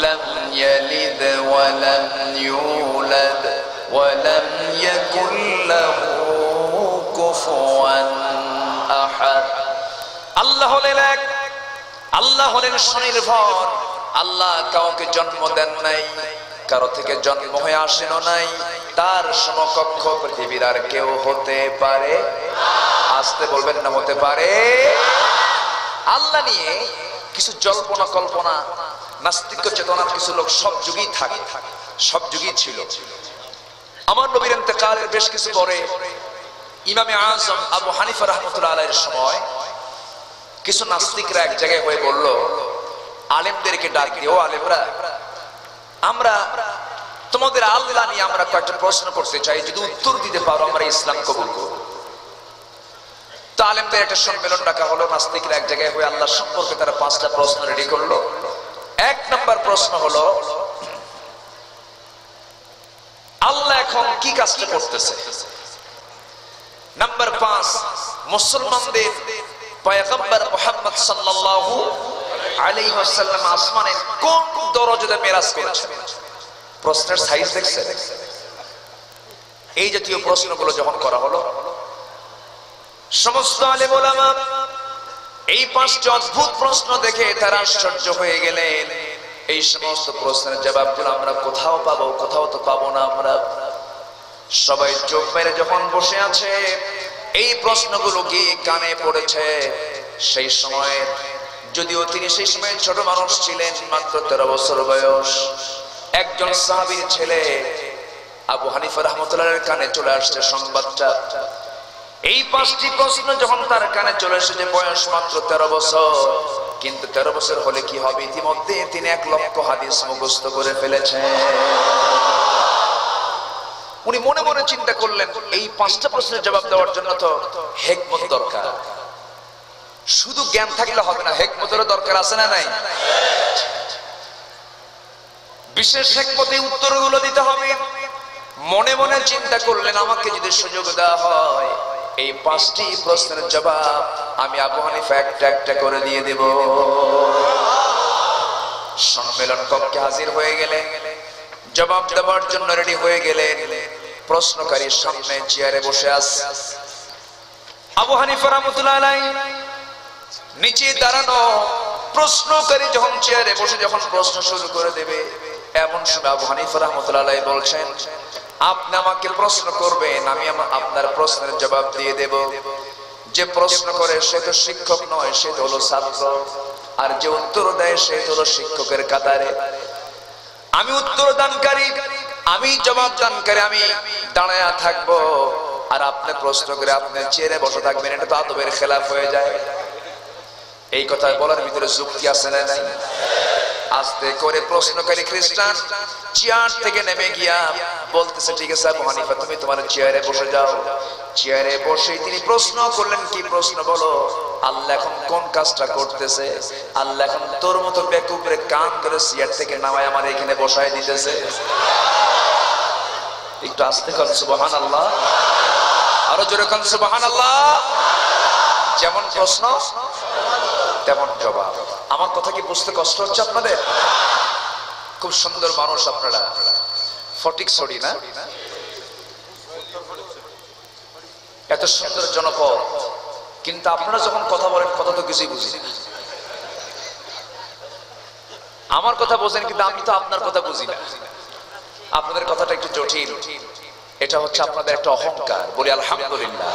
লাম ইয়ালিদ ওয়া লাম ইউলাদ ওয়া লাম ইয়াকুল লাহু কুফুয়ান আহাদ। আল্লাহ হলেন এক, আল্লাহ হলেন স্বনির্ভর। আল্লাহ কাউকে জন্ম দেন নাই, কারো থেকে জন্ম হয়ে আসেন নাই, তার সমকক্ষ পৃথিবীর আর কেউ হতে পারে? আসতে বলবেন না, হতে পারে। আল্লাহ নিয়ে কিছু জল্পনা কল্পনা, নাস্তিক চেতনার কিছু লোক সব যুগেই থাকে, সব যুগেই ছিল। আমার নবীর ইন্তেকালের বেশ কিছু পরে ইমামে আজম আবু হানিফা রাহমাতুল্লাহ আলাইহির সময় কিছু নাস্তিকরা এক জায়গায় হয়ে বলল, আলেমদেরকে ডাক দিয়ে, ও আলেমরা, আমরা তোমাদের আল্লাহ নিয়ে আমরা কয়েকটা প্রশ্ন করতে চাই, যদি উত্তর দিতে পারো আমরা ইসলাম কবুল করব। তো আলেমদের একটা সম্মেলন ডাকা হলো, নাস্তিকরা এক জায়গায় হয়ে আল্লাহ সম্পর্কে তারা 5টা প্রশ্ন রেডি করলো। 1 নম্বর প্রশ্ন হলো, আল্লাহ এখন কি কাজটা করতেছে? নাম্বার 5, মুসলমানদের পয়গম্বর মুহাম্মদ সাল্লাল্লাহু আলাইহি ওয়াসাল্লাম আসমানে কোন দরজাতে মেরাজ করেছেন? প্রশ্নের সাইজ দেখছেন? এই জাতীয় প্রশ্নগুলো যখন করা হলো, সমস্ত আলেম ওলামা এই 5টি অদ্ভুত প্রশ্ন দেখে তারা আশ্চর্য হয়ে গেলেন। এই সমস্ত প্রশ্নের জবাবগুলো আমরা কোথাও পাবো? কোথাও তো পাবো না। আমরা সবাই চোখ মেরে যখন বসে আছে, এই প্রশ্নগুলো কি কানে পড়েছে? সেই সময়, যদিও তিনি সেই সময় ছোট মানুষ ছিলেন, মাত্র 13 বছর বয়স, একজন সাহাবীর ছেলে আবু হানিফা রাহমাতুল্লাহর কানে চলে আসছে সংবাদটা। এই 5টি প্রশ্ন যখন তার কানে চলে এসেছে, বয়স মাত্র 13 বছর, কিন্তু 13 বছর হলে কি হবে? ইতিমধ্যে তিনি 1 লক্ষ হাদিস মুখস্থ করে ফেলেছেন। উনি মনে মনে চিন্তা করলেন, এই 5টা প্রশ্নের জবাব দেওয়ার জন্য তো হিকমত দরকার, শুধু জ্ঞান থাকলে হবে না, হিকমতেরও দরকার আছে না নাই? বিশেষ হিকমতে উত্তরগুলো দিতে হবে। মনে মনে চিন্তা করলেন, আমাকে যদি সুযোগ দেওয়া হয়, এই 5টি প্রশ্নের জবাব আমি আবু হানিফা একটা একটা করে দিয়ে দেব। সম্মেলন কক্ষে হাজির হয়ে গেলেন, জবাব দেওয়ার জন্য রেডি হয়ে গেলেন। প্রশ্নকারীর সামনে চেয়ারে বসে আছে আবু হানিফা রাহমাতুল্লাহ আলাইহি, নিচে দাঁড়ানো। প্রশ্নকারী যখন চেয়ারে বসে যখন প্রশ্ন শুরু করে দেবে, এমন সময় আবু হানিফা রাহমাতুল্লাহ আলাইহি বলছেন, আপনি আমাকে প্রশ্ন করবেন, আমি আপনার প্রশ্নের জবাব দিয়ে দেব। যে প্রশ্ন করে সে তো শিক্ষক নয়, সে তো হলো ছাত্র, আর যে উত্তর দেয় সে তো হলো শিক্ষকের কাতারে। আমি উত্তর দানকারী, আমি জবাব দানকারী, আমি দাঁড়ায়া থাকবো, আর আপনি প্রশ্ন করে আপনি চেয়ারে বসে থাকবেন। এটা তো আদবের খেলাফ হয়ে যায়। এই কথা বলার ভিতরে যুক্তি আছে না নাই? আস্তে করে প্রশ্নকারী খ্রিস্টান চেয়ার থেকে নেমে গিয়া বলতেছে, ঠিক আছে আবু হানিফা, তুমি তোমার চেয়ারে বসে যাও। চেয়ারে বসে তিনি প্রশ্ন করলেন, কি প্রশ্ন বলো? আল্লাহ এখন কোন কাজটা করতেছে? আল্লাহ এখন তোর মতো বেকুবরে কান ধরে চেয়ার থেকে নামায় আমার এখানে বসায় দিতেছে। একটু আস্তে করেন সুবহানাল্লাহ, আরো জোরে করেন সুবহানাল্লাহ। যেমন প্রশ্ন তেমন জবাব। আমার কথা কি বুঝতে কষ্ট হচ্ছে আপনাদের? খুব সুন্দর মানুষ আপনারা, ফটিক ছড়ি না? এত সুন্দর জনপদ, কিন্তু আপনারা যখন কথা বলেন কথা তো কিছুই বুঝি না। আমার কথা বোঝেন, কিন্তু আমি তো আপনার কথা বুঝি না। আপনাদের কথাটা একটু জটিল। এটা হচ্ছে আপনাদের একটা অহংকার। বলি আলহামদুলিল্লাহ।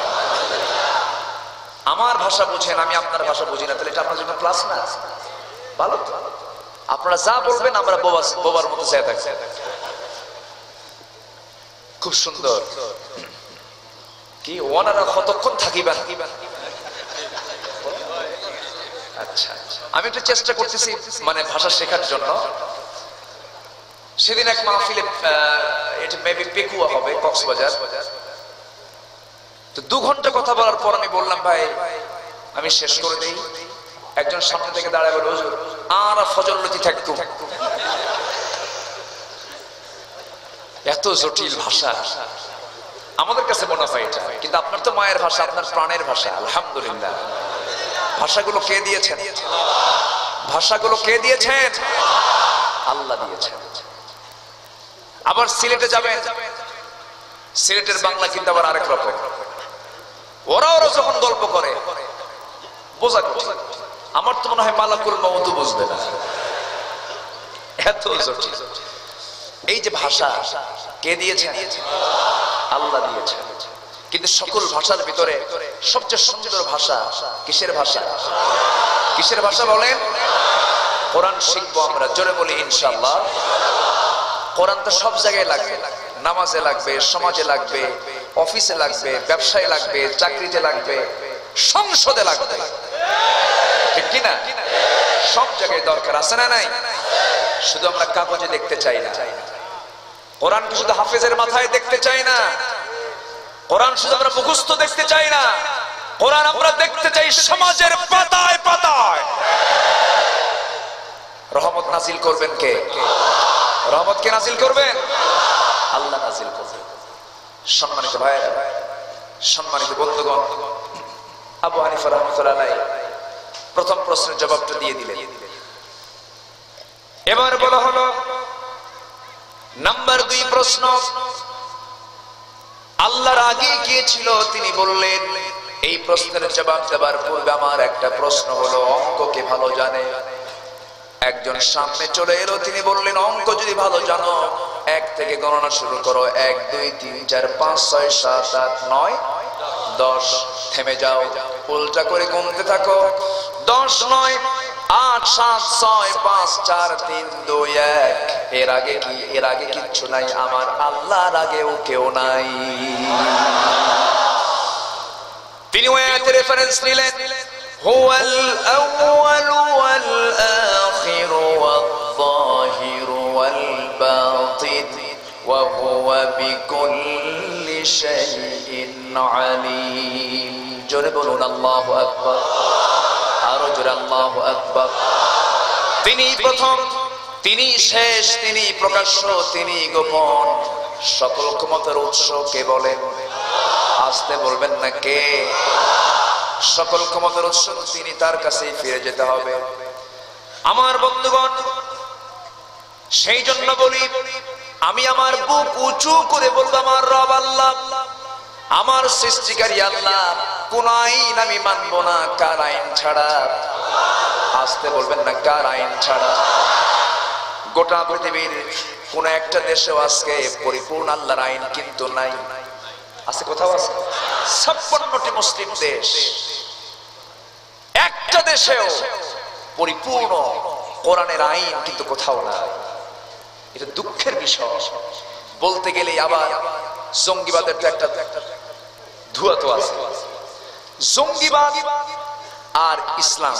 আমার ভাষা বুঝেন, আমি আপনার ভাষা বুঝি না, তাহলে এটা আপনার জন্য প্লাস না? ভালো তো। আপনারা যা বলবেন আমরা বোবার মতো চেয়ে থাকছি। খুব সুন্দর। কি ওনারা কতক্ষণ থাকিবেন? আচ্ছা, আমি একটু চেষ্টা করতেছি মানে ভাষা শেখার জন্য। সেদিন এক মাহফিলে, এটা মেবি পেকুয়া হবে, কক্সবাজার। তো 2 ঘন্টা কথা বলার পর আমি বললাম, ভাই আমি শেষ করে দেই। একজন সামনে থেকে দাঁড়ায় বলে, হুজুর আর ফজলতি থাকতো। এত জটিল ভাষা আমাদের কাছে মনে হয় এটা, কিন্তু আপনার তো মায়ের ভাষা, আপনার প্রাণের ভাষা। আলহামদুলিল্লাহ। ভাষাগুলো কে দিয়েছেন? ভাষাগুলো কে দিয়েছেন? আল্লাহ দিয়েছেন। আবার সিলেটে যাবেন, সিলেটের বাংলা কিন্তু আবার আরেক রকম। ওরা যখন গল্প করে বোঝা কঠিন। আমার তো মনে হয় মালাকুল মউত বুঝবে না, এত জটিল। এই যে ভাষা কে দিয়েছেন? আল্লাহ দিয়েছেন। কিন্তু সকল ভাষার ভিতরে সবচেয়ে সুন্দর ভাষা কিসের ভাষা? কিসের ভাষা বলেন? কোরআন শিখবো আমরা, জোরে বলি ইনশাআল্লাহ। কোরআন তো সব জায়গায় লাগবে, নামাজে লাগবে, সমাজে লাগবে, অফিসে লাগবে, ব্যবসায় লাগবে, চাকরিতে লাগবে, সংসদে লাগবে, ঠিক কিনা? সব জায়গায় দরকার আছে না নাই? শুধু আমরা কাগজে দেখতে চাই না কোরআনকে, শুধু হাফেজের মাথায় দেখতে চাই না কোরআন, শুধু আমরা মুখস্থ দেখতে চাই না কোরআন, আমরা দেখতে চাই সমাজের পাতায় পাতায়। রহমত নাজিল করবেন কে? রহমত কে নাজিল করবেন? আল্লাহ নাজিল করবেন। সম্মানিত ভাইয়েরা, সম্মানিত বন্ধুগণ, আবু হানিফা রাহমাতুল্লাহ আলাইহি প্রথম প্রশ্নের জবাবটা দিয়ে দিলেন। এবার বলা হলো নাম্বার 2 প্রশ্ন, আল্লাহর আগে কে ছিল? তিনি বললেন, এই প্রশ্নের জবাব দেবার পূর্বে আমার একটা প্রশ্ন হলো, অঙ্ক কে ভালো জানে? একজন সামনে চলে এলো, তিনি বললেন, অঙ্ক যদি ভালো জানো 1 থেকে গণনা শুরু করো, 1 2 3 4 5 6 7 8 9 10। থেমে যাও, উল্টা করে গুনতে থাকো, 10 9 8 7 6 5 4 3 2 1। এর আগে কি? এর আগে কিচ্ছু নাই, আমার আল্লাহর আগেও কেউ নাই। তিনি ওই আয়াতের রেফারেন্স নিলেন, হুয়াল আউয়ালু ওয়াল আখিরু ওয়াল যাহিরু ওয়াল বাতিন ওয়া হুয়া বিকুল্লি শাইইন আলীম। জোরে বলুন আল্লাহু আকবার, আরো জোরে আল্লাহু আকবার। তিনি প্রথম, তিনি শেষ, তিনি প্রকাশ্য, তিনি গোপন। সকল ক্ষমতার উৎস কে বলেন? আসতে বলবেন না কে? সকল ক্ষমতার উৎস তিনি, তার কাছেই ফিরে যেতে হবে আমার বন্ধুগণ। সেই জন্য বলি, আমি আমার বুক উঁচু করে বলবো, আমার রব আল্লাহ, আমার সৃষ্টিকারী আল্লাহ, কোন আইন আমি মানব না কার আইন ছাড়া। আসতে বলবেন না কার আইন ছাড়া। গোটা পৃথিবীর কোন একটা দেশেও আজকে পরিপূর্ণ আল্লাহর আইন কিন্তু নাই। আছে কোথাও? আছে 56টি মুসলিম দেশ, একটা দেশেও পরিপূর্ণ কোরআনের আইন কিন্তু কোথাও নাই। এটা দুঃখের বিষয়। বলতে গেলে আবার জঙ্গিবাদের তো একটা ধোঁয়া তো আছে। জঙ্গিবাদ আর ইসলাম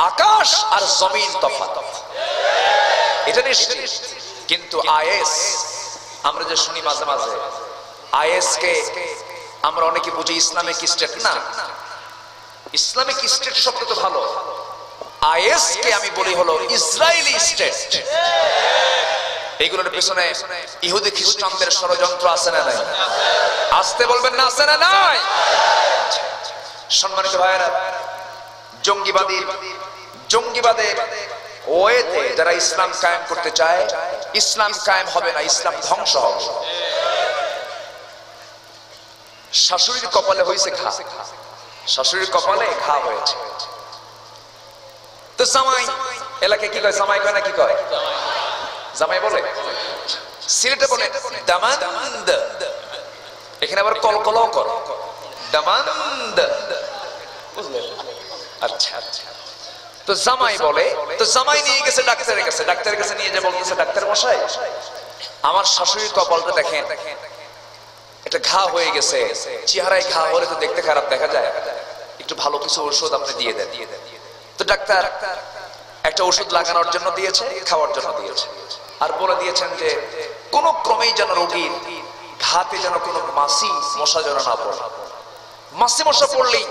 আকাশ আর জমিন তফাৎ, এটা নিশ্চিত। কিন্তু আইএস আমরা যে শুনি মাঝে মাঝে, আইএস কে আমরা অনেকে বুঝি ইসলামিক স্টেট। না, ইসলামিক স্টেট শব্দ তো ভালো, আইএস কে আমি বলি হলো ইসরায়েলি স্টেট। এইগুলোর পেছনে ইহুদি খ্রিস্টানদের ষড়যন্ত্র আছে না নাই? আসতে বলবেন না আছে না নাই? সম্মানিত ভাইয়েরা, জঙ্গিবাদের ওয়েতে যারা ইসলাম কায়েম করতে চায়, ইসলাম কায়েম হবে না, ইসলাম ধ্বংস হবে। শাশুড়ির কপালে হয়েছে ঘা, শাশুড়ির কপালে ঘা হয়েছে। তো জামাই এলাকায় কি কয়? জামাই কয় না কি কয়? জামাই বলে, সিলেটে বলে দামান্দ, এখানে আবার কলকলাও কর, দামান্দ, বুঝলেন? আচ্ছা আচ্ছা। তো জামাই বলে, তো জামাই নিয়ে গেছে ডাক্তারের কাছে, ডাক্তারের কাছে নিয়ে যে বলতেছে, ডাক্তার মশাই, আমার শাশুড়ির কপালটা দেখেন, এটা ঘা হয়ে গেছে, চেহারায় ঘা হলে তো দেখতে খারাপ দেখা যায়, একটু ভালো কিছু ঔষধ আপনি দিয়ে দেন। তো ডাক্তার একটা ওষুধ লাগানোর জন্য দিয়েছে, খাওয়ার জন্য দিয়েছে, আর বলে দিয়েছেন যে কোন ক্রমেই যেন রোগীর ঘাতে যেন কোনো মাছি মশা যেন না পড়ে। মাছি মশা পড়লেই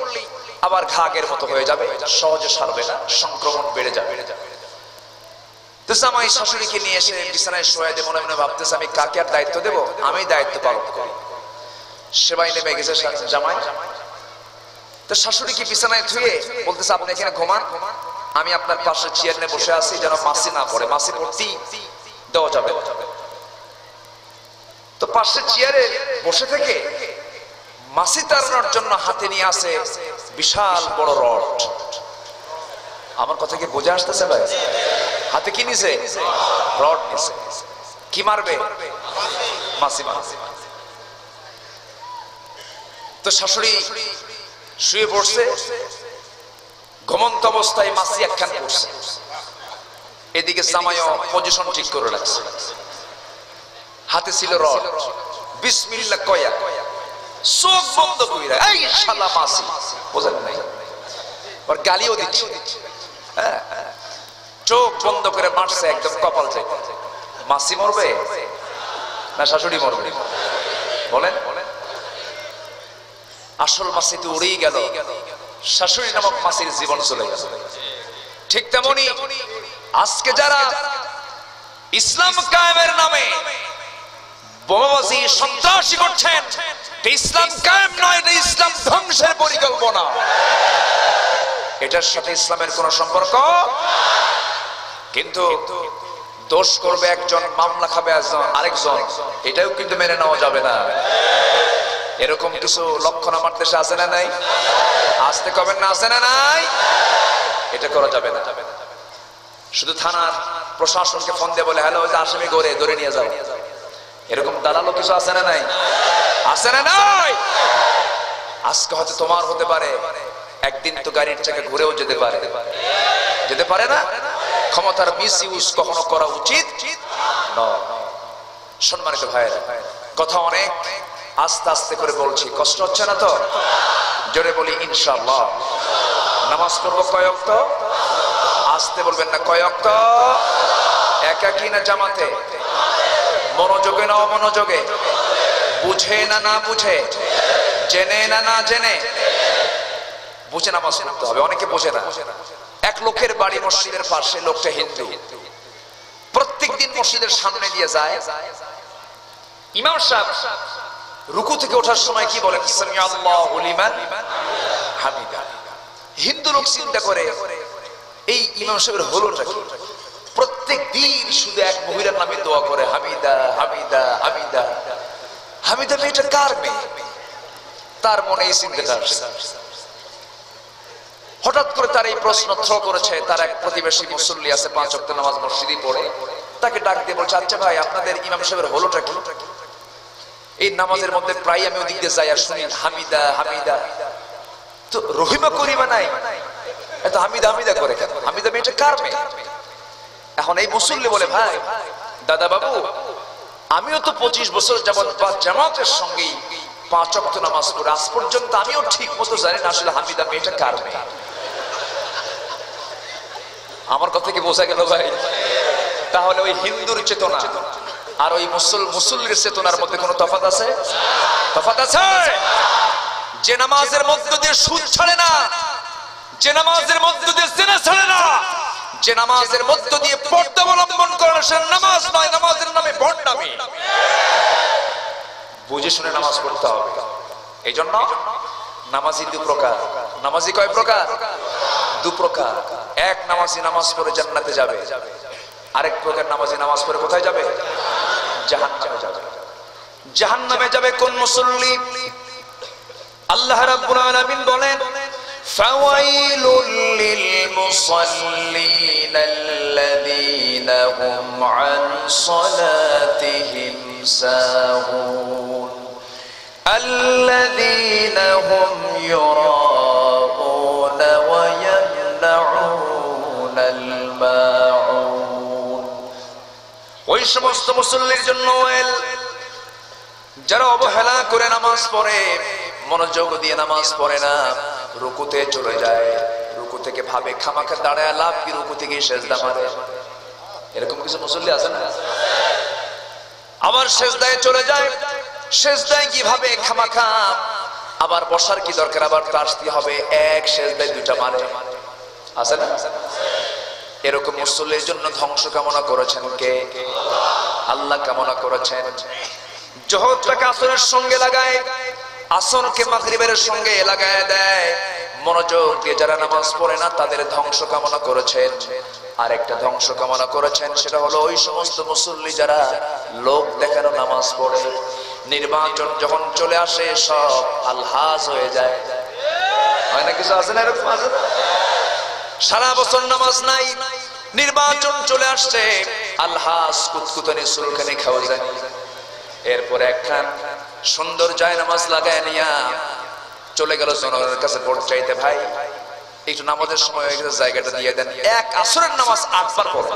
আবার ঘাগের মতো হয়ে যাবে, সহজে সারবে না, সংক্রমণ বেড়ে যাবে। তো জামাই শাশুড়িকে নিয়ে এসে বিছানায় শোয়া দিয়ে মনে মনে ভাবতেছে, আমি কাকে আর দায়িত্ব দেব, আমি দায়িত্ব পালন করি। সেবাই নেমে গেছে জামাই। তো শাশুড়িকে বিছানায় ধুয়ে বলতেছে, আপনি এখানে ঘুমান, আমি আপনার পাশে চেয়ার নিয়ে বসে আছি, যেন মাছি না পড়ে, মাছি পড়তেই দেওয়া যাবে। তো পাশে চেয়ারে বসে থেকে মাছি তাড়ানোর জন্য হাতে নিয়ে আসে বিশাল বড় রড। আমার কথা কি বোঝা আসতেছে ভাই? হাতে কি নিছে? রড নিছে। কি মারবে? মাসি মারবে। তো শাশুড়ি শুয়ে পড়ছে, ঘুমন্ত অবস্থায় মাসি একখান করছে, এদিকে জামাইও পজিশন ঠিক করে রাখছে, হাতে ছিল রড। বিসমিল্লাহ কয়া চোখ বন্ধ কইরা এই শালা মাসি, বোঝেন নাই? আর গালিও দিচ্ছে, চোখ বন্ধ করে মারছে একদম কপাল থেকে। মাসি মরবে না শাশুড়ি মরবে? বলেন। আসল মাসি তো উড়েই গেল, শাশুড়ি নামক মাসির জীবন চলে গেল। ঠিক তেমনি আজকে যারা ইসলাম কায়েমের নামে বোমাবাজি সন্ত্রাসী করছেন, ইসলাম কায়েম নয়, এটা ইসলাম ধ্বংসের পরিকল্পনা। এটার সাথে ইসলামের কোন সম্পর্ক। কিন্তু দোষ করবে একজন, মামলা খাবে আরেকজন, এটাও কিন্তু মেনে নেওয়া যাবে না। এরকম কিছু লক্ষণ আমার দেশে আছে না নাই? আসতে কবেন না, আছে না নাই? এটা করা যাবে না। শুধু থানার প্রশাসনকে ফোন দিয়ে বলে হ্যালো, আসামি ধরে নিয়ে যাও, এরকম দালালো কিছু আছে না নাই? আছে না নাই? আজকে হয়তো তোমার হতে পারে, একদিন তো গাড়ির চাকা ঘুরেও যেতে পারে, যেতে পারে না? ক্ষমতার মিস ইউজ কখনো করা উচিত নয়। সম্মানিত ভাইয়েরা, কথা অনেক আস্তে আস্তে করে বলছি, কষ্ট হচ্ছে না তো? জোরে বলি ইনশাআল্লাহ। নামাজ পড়বো কয় ওয়াক্ত? আস্তে বলবেন না, কয় ওয়াক্ত? একাকী না জামাতে? মনোযোগে না অমনোযোগে? বুঝে না না বুঝে? জেনে না না জেনে? বুঝে নামাজ পড়তে হবে। অনেকে বোঝে না। এক লোকের বাড়ি মসজিদের পাশে, লোকটা হিন্দু, প্রত্যেকদিন মসজিদের সামনে দিয়ে যায়। ইমাম সাহেব রুকু থেকে ওঠার সময় কি বলেন? সামিআল্লাহু লিমান হামিদা। হিন্দু লোক চিন্তা করে এই ইমাম সাহেবের হলোটা কি? প্রত্যেক দিন শুধু এক মহিলার নামে দোয়া করে, হামিদা হামিদা হামিদা হামিদা। মেয়েটা কার মেয়ে? তার মনে এই চিন্তাটা আসছে। হঠাৎ করে তার এই প্রশ্ন থ্রো করেছে তার এক প্রতিবেশী মুসল্লি আছে, 5 ওয়াক্ত নামাজ মসজিদে পড়ে। তাকে ডাক দিয়ে বলছে, আচ্ছা ভাই, আপনাদের ইমাম সাহেবের হলোটা কি? এই নামাজের মধ্যে প্রায় আমি ওদিক দিয়ে যাই আর শুনি হামিদা হামিদা, তো রহিমা করিমা নাই, এত হামিদা হামিদা করে কেন? হামিদা মেয়েটা কার মেয়ে? এখন এই মুসল্লি বলে, ভাই দাদা বাবু, আমিও তো 25 বছর যাবত জামাতের সঙ্গে 5 ওয়াক্ত নামাজ পড়ে, আজ পর্যন্ত আমিও ঠিক মতো জানি না আসলে হামিদা মেয়েটা কার মেয়ে। আমার কথা কি বোঝা গেল ভাই? তাহলে ওই হিন্দুর চেতনা আর ওই মুসল্লির চেতনার মধ্যে কোনো তফাৎ আছে? তফাৎ আছে। যে নামাজের মধ্য দিয়ে সুদ ছাড়ে না, যে নামাজের মধ্য দিয়ে জিনা ছাড়ে না, যে নামাজের মধ্য দিয়ে পর্দা অবলম্বন করে না, সে নামাজ নয়, নামাজের নামে ভণ্ডামি। বুঝে শুনে নামাজ পড়তে হবে। এই জন্য নামাজি 2 প্রকার। নামাজি কয় প্রকার? 2 প্রকার। এক নামাজি নামাজ পড়ে জান্নাতে যাবে, আরেক প্রকার নামাজি নামাজ পড়ে কোথায় যাবে? জাহান্নামে যাবে। জাহান্নামে যাবে কোন মুসল্লি? আল্লাহ রাব্বুল আলামিন বলেন, ফাওয়াইলুল লিল মুসাল্লিন আল্লাযীনা হুম আন সালাতিহিম সাহুন আল্লাযীনা হুম ইউরাউনা ওয়া ইয়ামনাউনাল মাউন। ওই সমস্ত মুসল্লির জন্য যারা অবহেলা করে নামাজ পড়ে, মনোযোগ দিয়ে নামাজ পড়ে না, রুকুতে চলে যায়, রুকু থেকে ভাবে খামাখা দাঁড়ায় লাভ কি, রুকু থেকে সেজদা মারে। এরকম কিছু মুসল্লি আছে না? আবার সেজদায় চলে যায়, সেজদায় কি ভাবে খামাখা, আবার বসার কি দরকার, আবার তাসতি হবে, এক সেজদায় 2টা মারে। আছে না? এরকম মুসল্লির জন্য ধ্বংস কামনা করেছেন কে? আল্লাহ কামনা করেছেন। জোহরটাকে আসরের সঙ্গে লাগায়, আসরকে মাগরিবের সঙ্গে লাগায় দেয়। মনোযোগ দিয়ে যারা নামাজ পড়ে না তাদের ধ্বংস কামনা করেছেন। আর একটা ধ্বংস কামনা করেছেন, সেটা হলো ওই সমস্ত মুসল্লি যারা লোক দেখানো নামাজ পড়ে। নির্বাচন যখন চলে আসে সব আলহাজ হয়ে যায়, হয় না? কিছু আছে না এরকম? আছে। সারা বছর নামাজ নাই, নির্বাচন চলে আসছে, আলহাস কুতকুতানি সুলখানি খাওয়া যায়, এরপর একখান সুন্দর যায় নামাজ লাগায় নিয়া চলে গেল জনগণের কাছে ভোট চাইতে। ভাই একটু নামাজের সময় হয়ে গেছে, জায়গাটা দিয়ে দেন, এক আসরের নামাজ 8 বার পড়ো,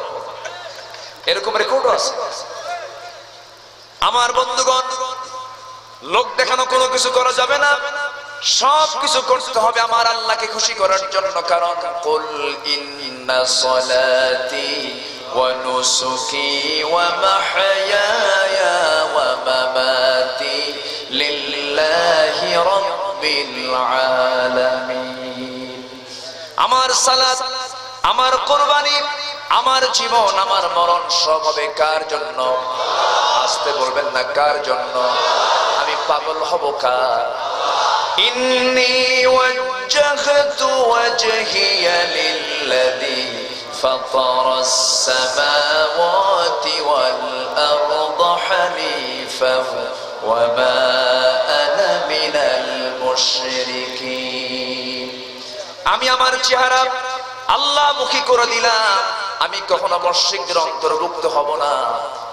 এরকম রেকর্ডও আছে। আমার বন্ধুগণ, লোক দেখানো কোনো কিছু করা যাবে না, সব কিছু করতে হবে আমার আল্লাহকে খুশি করার জন্য। কারণ কুল ইন্না সলাতি ওয়া নুসুকি ওয়া মাহইয়ায়া ওয়া মামাতি লিল্লাহি রাব্বিল আলামিন। আমার সালাত, আমার কুরবানি, আমার জীবন, আমার মরণ সব হবে কার জন্য? আসতে বলবেন না, কার জন্য? আমি পাগল হব কার? ইন্নী ওয়াজ্জাহতু ওয়াজহিয়া লিল্লাযী ফাতারাস সামাওয়াতি ওয়াল আরদা হানিফান ওয়া মা আনা মিনাল মুশরিকিন। আমি আমার চেহারা আল্লাহমুখী করে দিলাম, আমি কখনো মুশরিকদের অন্তর্ভুক্ত হব না।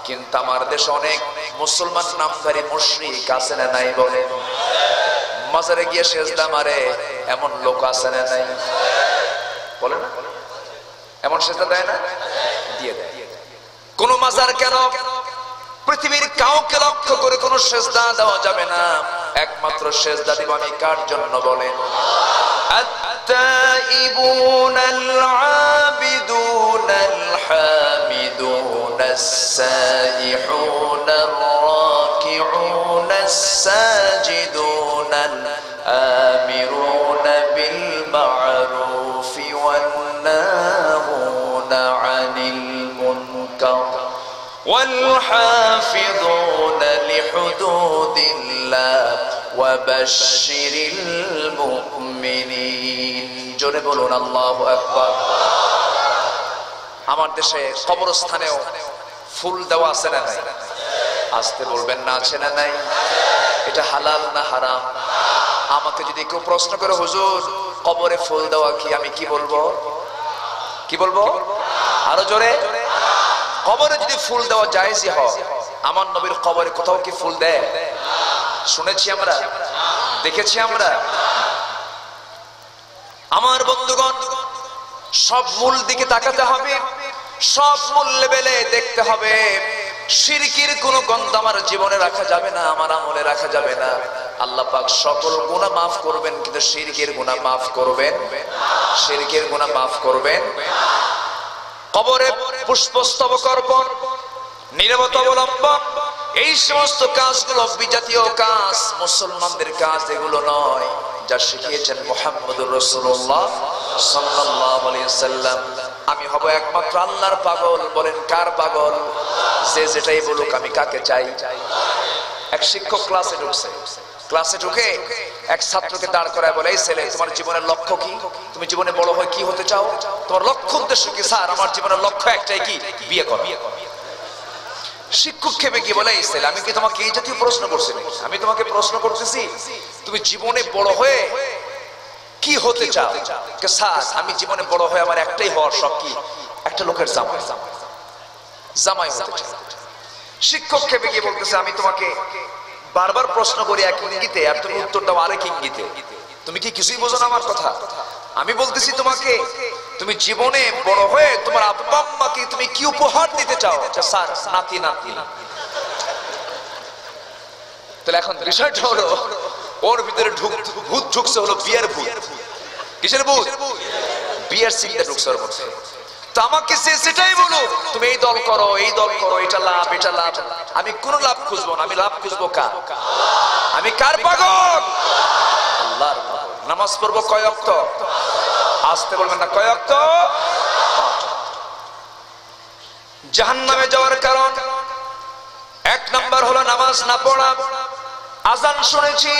কিন্তু আমার দেশে অনেক মুসলমান নামধারী মুশরিক আছে না নাই? বলে মাজারে গিয়ে সেজদা মারে এমন লোক আছে না নাই? বলে না, এমন সেজদা দেয় না? দিয়ে দেয়। কোন মাজার কেন, পৃথিবীর কাউকে লক্ষ্য করে কোন সেজদা দেওয়া যাবে না। একমাত্র সেজদা দিব আমি কার জন্য? বলেন التائبون العابدون الحامدون السائحون الراكعون الساجدون الآمرون بالمعروف والناهون عن المنكر والحافظون لحدود الله وبشر المؤمنين। জোরে বলুন আল্লাহু আকবার। আমার দেশে কবরস্থানেও ফুল দেওয়া আছে না নাই? আসতে বলবেন না, আছে না নাই? এটা হালাল না হারাম? আমাকে যদি কেউ প্রশ্ন করে হুজুর কবরে ফুল দেওয়া কি, আমি কি বলবো? কি বলবো? আরো জোরে। কবরে যদি ফুল দেওয়া জায়েজই হয়, আমার নবীর কবরে কোথাও কি ফুল দেয়? শুনেছি আমরা, দেখেছি আমরা। আমার বন্ধুগণ, সব মূল দিকে তাকাতে হবে, সব মূল লেভেলে দেখতে হবে। শিরকির কোন গন্ধ আমার জীবনে রাখা যাবে না, আমার আমলে রাখা যাবে না। আল্লাহ পাক সকল গুনাহ মাফ করবেন, কিন্তু শিরকের গুনাহ মাফ করবেন, শিরকের গুনাহ মাফ করবেন। কবরে পুষ্পস্তবক অর্পণ, নীরবতা অবলম্বন, এই সমস্ত কাজগুলো বিজাতীয় কাজ, মুসলমানদের কাজ এগুলো নয়, যা শিখিয়েছেন মুহাম্মদুর রাসূলুল্লাহ সাল্লাল্লাহু আলাইহি ওয়াসাল্লাম। আমি হব একমাত্র আল্লাহর পাগল। বলেন কার পাগল? যে যেটাই বলুক আমি কাকে চাই? এক শিক্ষক ক্লাসে ঢুকছে, ক্লাসে ঢুকে এক ছাত্রকে দাঁড় করায় বলে, এই ছেলে তোমার জীবনের লক্ষ্য কি? তুমি জীবনে বড় হয়ে কি হতে চাও? তোমার লক্ষ্য উদ্দেশ্য কি? স্যার আমার জীবনের লক্ষ্য একটাই, কি? বিয়ে করা। শিক্ষক খেপে গিয়ে বলে, এই ছেলে আমি কি তোমাকে এই জাতীয় প্রশ্ন করছি নাকি? আমি তোমাকে প্রশ্ন করতেছি তুমি জীবনে বড় হয়ে কি হতে চাও? স্যার আমি জীবনে বড় হয়ে আমার একটাই হওয়ার শখ, কি? একটা লোকের জামাই, জামাই হতে চাই। শিক্ষক খেপে গিয়ে বলতেছে, আমি তোমাকে বারবার প্রশ্ন করি এক ইঙ্গিতে, আর তুমি উত্তর দাও আরেক ইঙ্গিতে, তুমি কি কিছুই বোঝো না আমার কথা? আমি বলতেছি তোমাকে, তুমি জীবনে বড় হয়ে তোমার আব্বা আম্মাকে তুমি কি উপহার দিতে চাও? স্যার নাতি নাতনি। তাহলে এখন বিষয়টা হলো, ওর ভিতরে ভূত ঢুকছে, হলো বিয়ের ভূত। কিসের ভূত? বিয়ের চিন্তা ঢুকছে ওর মধ্যে। তো আমাকে সেটাই বলো, তুমি এই দল করো, এই দল করো, এটা লাভ, এটা লাভ। আমি কোন লাভ খুঁজবো না, আমি লাভ খুঁজবো কার? আমি কার পাগল? আল্লাহর পাগল। নামাজ পড়বো কয় ওয়াক্ত? আসতে বলবেন না, কয় ওয়াক্ত? জাহান্নামে যাওয়ার কারণ এক নাম্বার হলো নামাজ না পড়া। আজান শুনেছি,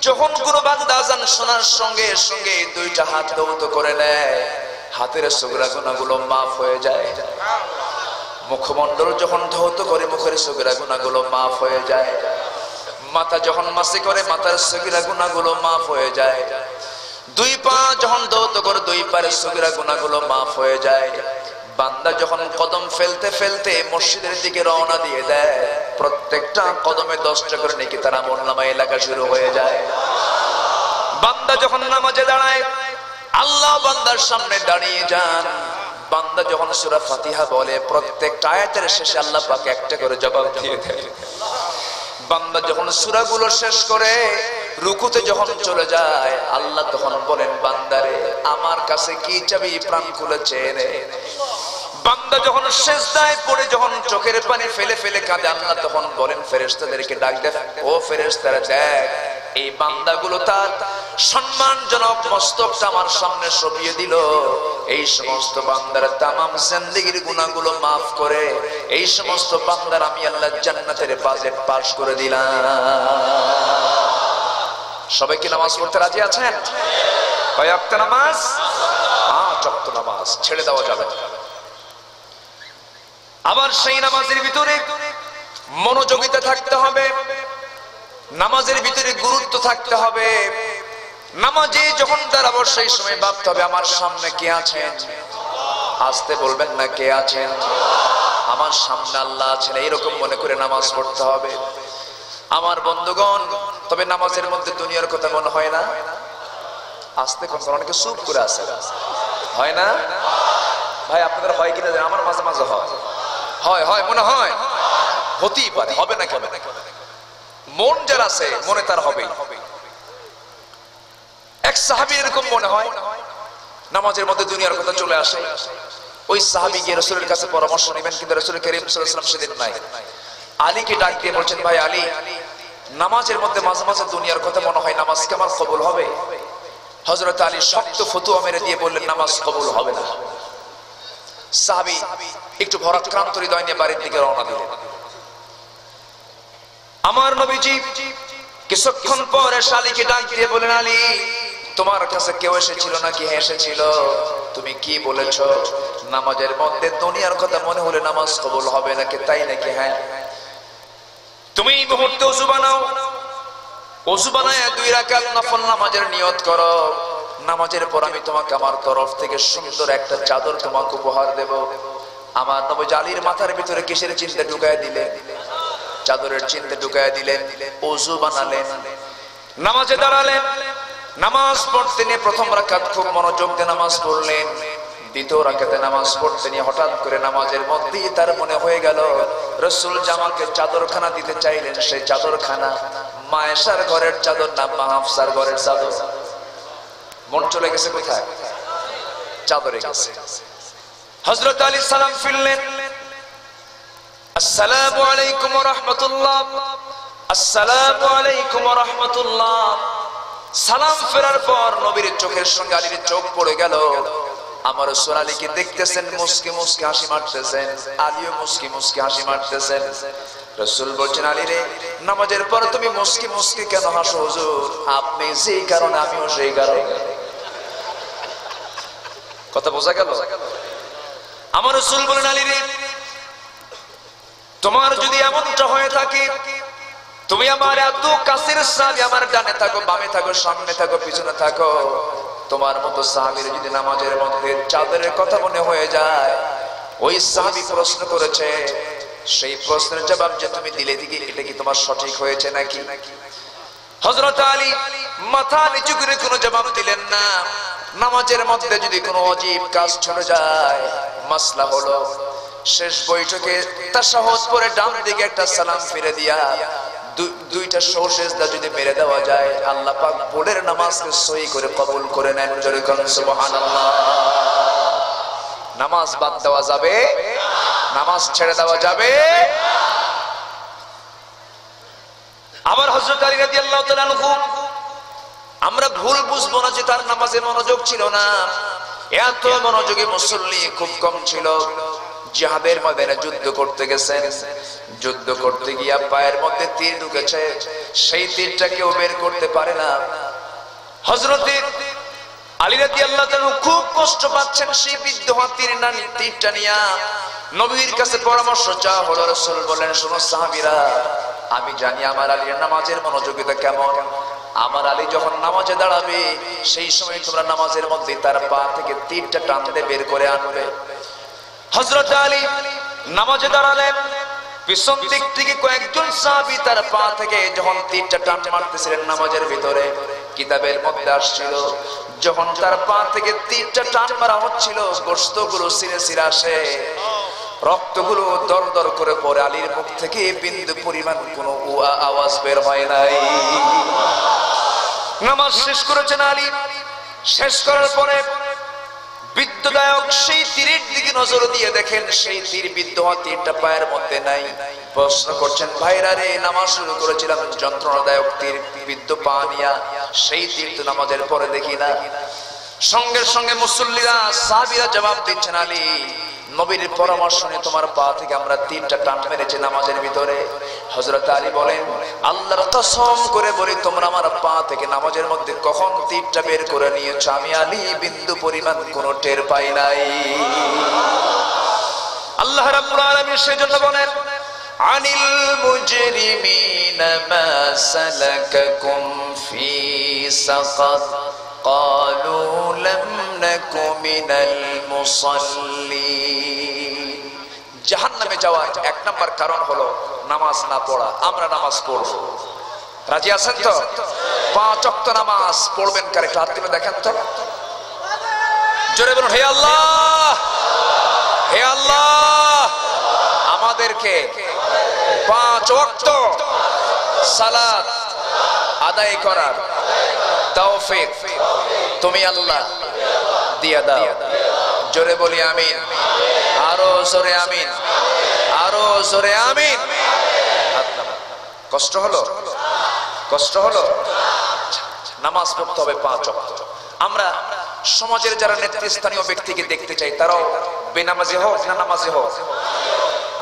যখন কোন বান্দা আজান শোনার সঙ্গে সঙ্গে দুইটা হাত দৌত করে নেয়, হাতের সগরা গুনাহগুলো মাফ হয়ে যায়। মুখমণ্ডল যখন ধৌত করে, মুখের সগরা গুনাহগুলো মাফ হয়ে যায়। মাথা যখন মাসি করে, মাথার সগরা গুনাহগুলো মাফ হয়ে যায়। দুই পা যখন দৌত করে দুই পায়ের সগীরা গুনাহগুলো মাফ হয়ে যায়। বান্দা যখন কদম ফেলতে ফেলতে মসজিদের দিকে রওনা দিয়ে দেয়, প্রত্যেকটা কদমে 10টা করে নেকি তার আমলনামায় লেখা শুরু হয়ে যায়। বান্দা যখন নামাজে দাঁড়ায়, আল্লাহ বান্দার সামনে দাঁড়িয়ে যান। বান্দা যখন সূরা ফাতিহা বলে, প্রত্যেকটা আয়াতের শেষে আল্লাহ পাক একটা করে জবাব দিয়ে দেয়। বান্দা যখন সূরাগুলো শেষ করে রুকুতে যখন চলে যায়, আল্লাহ তখন বলেন, বান্দারে আমার কাছে কি চাবি, প্রাণ খুলে চেয়ে নে। বান্দা যখন সিজদায় পড়ে যখন চোখের পানি ফেলে ফেলে কাঁদে, আল্লাহ তখন বলেন ফেরেশতাদেরকে ডাক দেন, ও ফেরেশতারা দেখ এই বান্দাগুলো তার সম্মানজনক মস্তকটা আমার সামনে সঁপিয়ে দিল। এই সমস্ত বান্দার তামাম জিন্দেগীর গুনাহগুলো মাফ করে এই সমস্ত বান্দার আমি আল্লাহ জান্নাতের বাজেট পাস করে দিলাম। সবাই কি নামাজ পড়তে রাজি আছেন? কয় ওয়াক্ত নামাজ? 5 ওয়াক্ত নামাজ ছেড়ে দেওয়া যাবে না। আবার সেই নামাজের ভিতরে মনোযোগিতা থাকতে হবে, নামাজের ভিতরে গুরুত্ব থাকতে হবে। নামাজে যখন দাঁড়াবো সেই সময় ভাবতে হবে আমার সামনে কে আছেন। আসতে বলবেন না, কে আছেন? আমার সামনে আল্লাহ আছেন, এইরকম মনে করে নামাজ পড়তে হবে। আমার বন্ধুগণ, তবে নামাজের মধ্যে দুনিয়ার কথা মনে হয় না। আসতে কোন অনেকে চুপ করে আছে, হয় না ভাই? আপনাদের হয় কিনা? আমার মাঝে মাঝে হয় হয় মনে হয়, হতেই পারে, হবে না কেন? মন যার আছে মনে তার হবে। এক সাহাবী এরকম মনে হয় নামাজের মধ্যে দুনিয়ার কথা চলে আসে। ওই সাহাবী গিয়ে রাসূলের কাছে পরামর্শ নেবেন, কিন্তু রাসূল করিম সাল্লাল্লাহু আলাইহি ওয়াসাল্লাম সেদিন নাই। আলীকে ডাক দিয়ে বলছেন, ভাই আলী, নামাজের মধ্যে মাঝে মাঝে দুনিয়ার কথা মনে হয়, নামাজ কি আমার কবুল হবে? হযরত আলী শক্ত ফতোয়া মেরে দিয়ে বললেন, নামাজ কবুল হবে না। সাহাবী একটু ভরাক্রান্ত হৃদয় নিয়ে বাড়ির দিকে রওনা দিলেন। আমার নবীজি কিছুক্ষণ পরে আলীকে ডাক দিয়ে বলেন, আলী, তোমার কাছে কেউ এসেছিল নাকি? হ্যাঁ এসেছিল। তুমি কি বলেছো? নামাজের মধ্যে দুনিয়ার কথা মনে হলে নামাজ কবুল হবে নাকি, তাই নাকি? হ্যাঁ। তুমি এই মুহূর্তে ওযু বানাও, ওযু বানায় 2 রাকাত নফল নামাজের নিয়ত করো। নামাজের পর আমি তোমাকে আমার তরফ থেকে সুন্দর একটা চাদর তোমাকে উপহার দেব। আমার নবী আলীর মাথার ভিতরে কিসের চিন্তা ঢুকায় দিলেন? চাদরের চিন্তা ঢুকায় দিলেন। ওযু বানালেন, নামাজে দাঁড়ালেন। নামাজ পড়তে নিয়ে প্রথম রাকাত খুব মনোযোগ দিয়ে নামাজ পড়লেন। দ্বিতীয় রাকাতে নামাজ পড়তে নিয়ে হঠাৎ করে নামাজের মধ্যেই তার মনে হয়ে গেল রাসূল জামাকে চাদরখানা দিতে চাইলেন। সেই চাদরখানা মায়েশার ঘরের চাদর না মা হাফসার ঘরের চাদর। মন চলে গেছে কোথায়? চাদরে গেছে। হযরত আলী সালাম ফিরলেন, আসসালামু আলাইকুম ওয়া রাহমাতুল্লাহ, আসসালামু আলাইকুম ওয়া রাহমাতুল্লাহ। সালাম ফেরার পর নবীর চোখের সঙ্গে আলীর চোখ পড়ে গেল। আমার রাসূল আলীকে দেখতেছেন, মুস্কি মুস্কি হাসি মারতেছেন, আলীও মুস্কি মুস্কি হাসি মারতেছেন। রাসূল বলছেন, আলী রে, নামাজের পর তুমি মুস্কি মুস্কি কেন হাসো? হুজুর, আপনি যেই কারণে আমিও সেই কারণে। কথা বোঝা গেল? আমার রাসূল বলেন, আলী রে, তোমার যদি এমনটা হয়ে থাকে, তুমি আমার এত কাছের সাহাবী, আমার ডানে থাকো, বামে থাকো, সামনে থাকো, পিছনে থাকো, তোমার মতো সাহাবীর যদি নামাজের মধ্যে চাদরের কথা মনে হয়ে যায়, ওই সাহাবী প্রশ্ন করেছে, সেই প্রশ্নের জবাব যে তুমি দিলে দিকে, এটা কি তোমার সঠিক হয়েছে নাকি? হযরত আলী মাথা নিচু করে কোনো জবাব দিলেন না। নামাজের মধ্যে যদি কোনো অজীব কাজ চলে যায়, মাসলা হলো শেষ বৈঠকে তাশাহুদ পরে ডান দিকে একটা সালাম ফিরে দিয়া দুইটা সেজদা যদি মেরে দেওয়া যায়, আল্লাহ পাক ভোরের নামাজকে সহি করে কবুল করে নেন। জোরে বলুন সুবহানাল্লাহ। নামাজ বাদ দেওয়া যাবে? নামাজ ছেড়ে দেওয়া যাবে? আবার হযরত আলী রাদিয়াল্লাহু তাআলা আনহু, আমরা ভুল বুঝবো না যে তার নামাজে মনোযোগ ছিল না। এত মনোযোগী মুসল্লি খুব কম ছিল। জিহাদের ময়দানে যুদ্ধ করতে গেছেন, যুদ্ধ করতে গিয়া পায়ের মধ্যে তীর ঢুকেছে, সেই তীরটা কেউ বের করতে পারে না। হযরত আলী রাদিয়াল্লাহু তাআলা খুব কষ্ট পাচ্ছেন, সেই বিদ্ধ তীরটা নিয়া নবীর কাছে পরামর্শ চাওয়া হলো। রাসূল বলেন, শোনো সাহাবীরা, আমি জানি আমার আলীর নামাজের মনোযোগিতা কেমন। আমার আলী যখন নামাজে দাঁড়াবে সেই সময় তোমরা নামাজের মধ্যে তার পা থেকে তীরটা টানতে বের করে আনবে। হযরত আলী নামাজে দাঁড়ালেন, পিছন দিক থেকে কয়েকজন সাহাবী তার পা থেকে যখন তীরটা টান মারতেছিলেন নামাজের ভিতরে, কিতাবের মধ্যে আসছিল যখন তার পা থেকে তীরটা টান মারা হচ্ছিল গোশতগুলো ছিঁড়ে ছিঁড়ে আসে, রক্তগুলো দর দর করে পড়ে, আলীর মুখ থেকে বিন্দু পরিমাণ কোনো আওয়াজ বের হয় নাই। নামাজ শেষ করেছেন আলী। শেষ করার পরে বিদ্যুদায়ক সেই তীরের দিকে নজর দিয়ে দেখেন সেই তীর বিদ্ধ হওয়া তীরটা পায়ের মধ্যে নাই। প্রশ্ন করছেন, ভাইরা রে, নামাজ শুরু করেছিলাম যন্ত্রণাদায়ক তীর বিদ্ধ পা নিয়া, সেই তীর তো নামাজের পরে দেখি না। সঙ্গে সঙ্গে মুসল্লিরা সাহাবীরা জবাব দিচ্ছেন, আলী নবীর পরামর্শ নিয়ে তোমার পা থেকে আমরা তীরটা টান মেরেছি নামাজের ভিতরে। হযরত আলী বলেন, আল্লাহর কসম করে বলি তোমরা আমার পা থেকে নামাজের মধ্যে কখন তীরটা বের করে নিয়েছো আমি আলী বিন্দু পরিমাণ কোনো টের পাই নাই। আল্লাহ রাব্বুল আলামিন সেজন্য বলেন, আনিল মুজরিমিনা মা সালাকাকুম ফি সাকার ক্বালু লাম নাকু মিনাল মুসাল্লিন। জাহান্নামে যাওয়ার এক নাম্বার কারণ হলো নামাজ না পড়া। আমরা নামাজ পড়ব, রাজি আছেন তো? 5 ওয়াক্ত নামাজ পড়বেন কার? একটু হাত তুলে দেখেন তো, জোরে বলুন, হে আল্লাহ, হে আল্লাহ, আমাদেরকে 5 ওয়াক্ত সালাত আদায় করার তৌফিক তুমি আল্লাহ দিয়ে দাও। জোরে বলি আমিন, আরো জোরে আমিন, আরো জোরে আমিন। কষ্ট হলো? কষ্ট হলো? নামাজ পড়তে হবে 5 ওয়াক্ত। আমরা সমাজের যারা নেতৃস্থানীয় ব্যক্তিকে দেখতে চাই, তারাও বেনামাজি হোক না নামাজি হোক,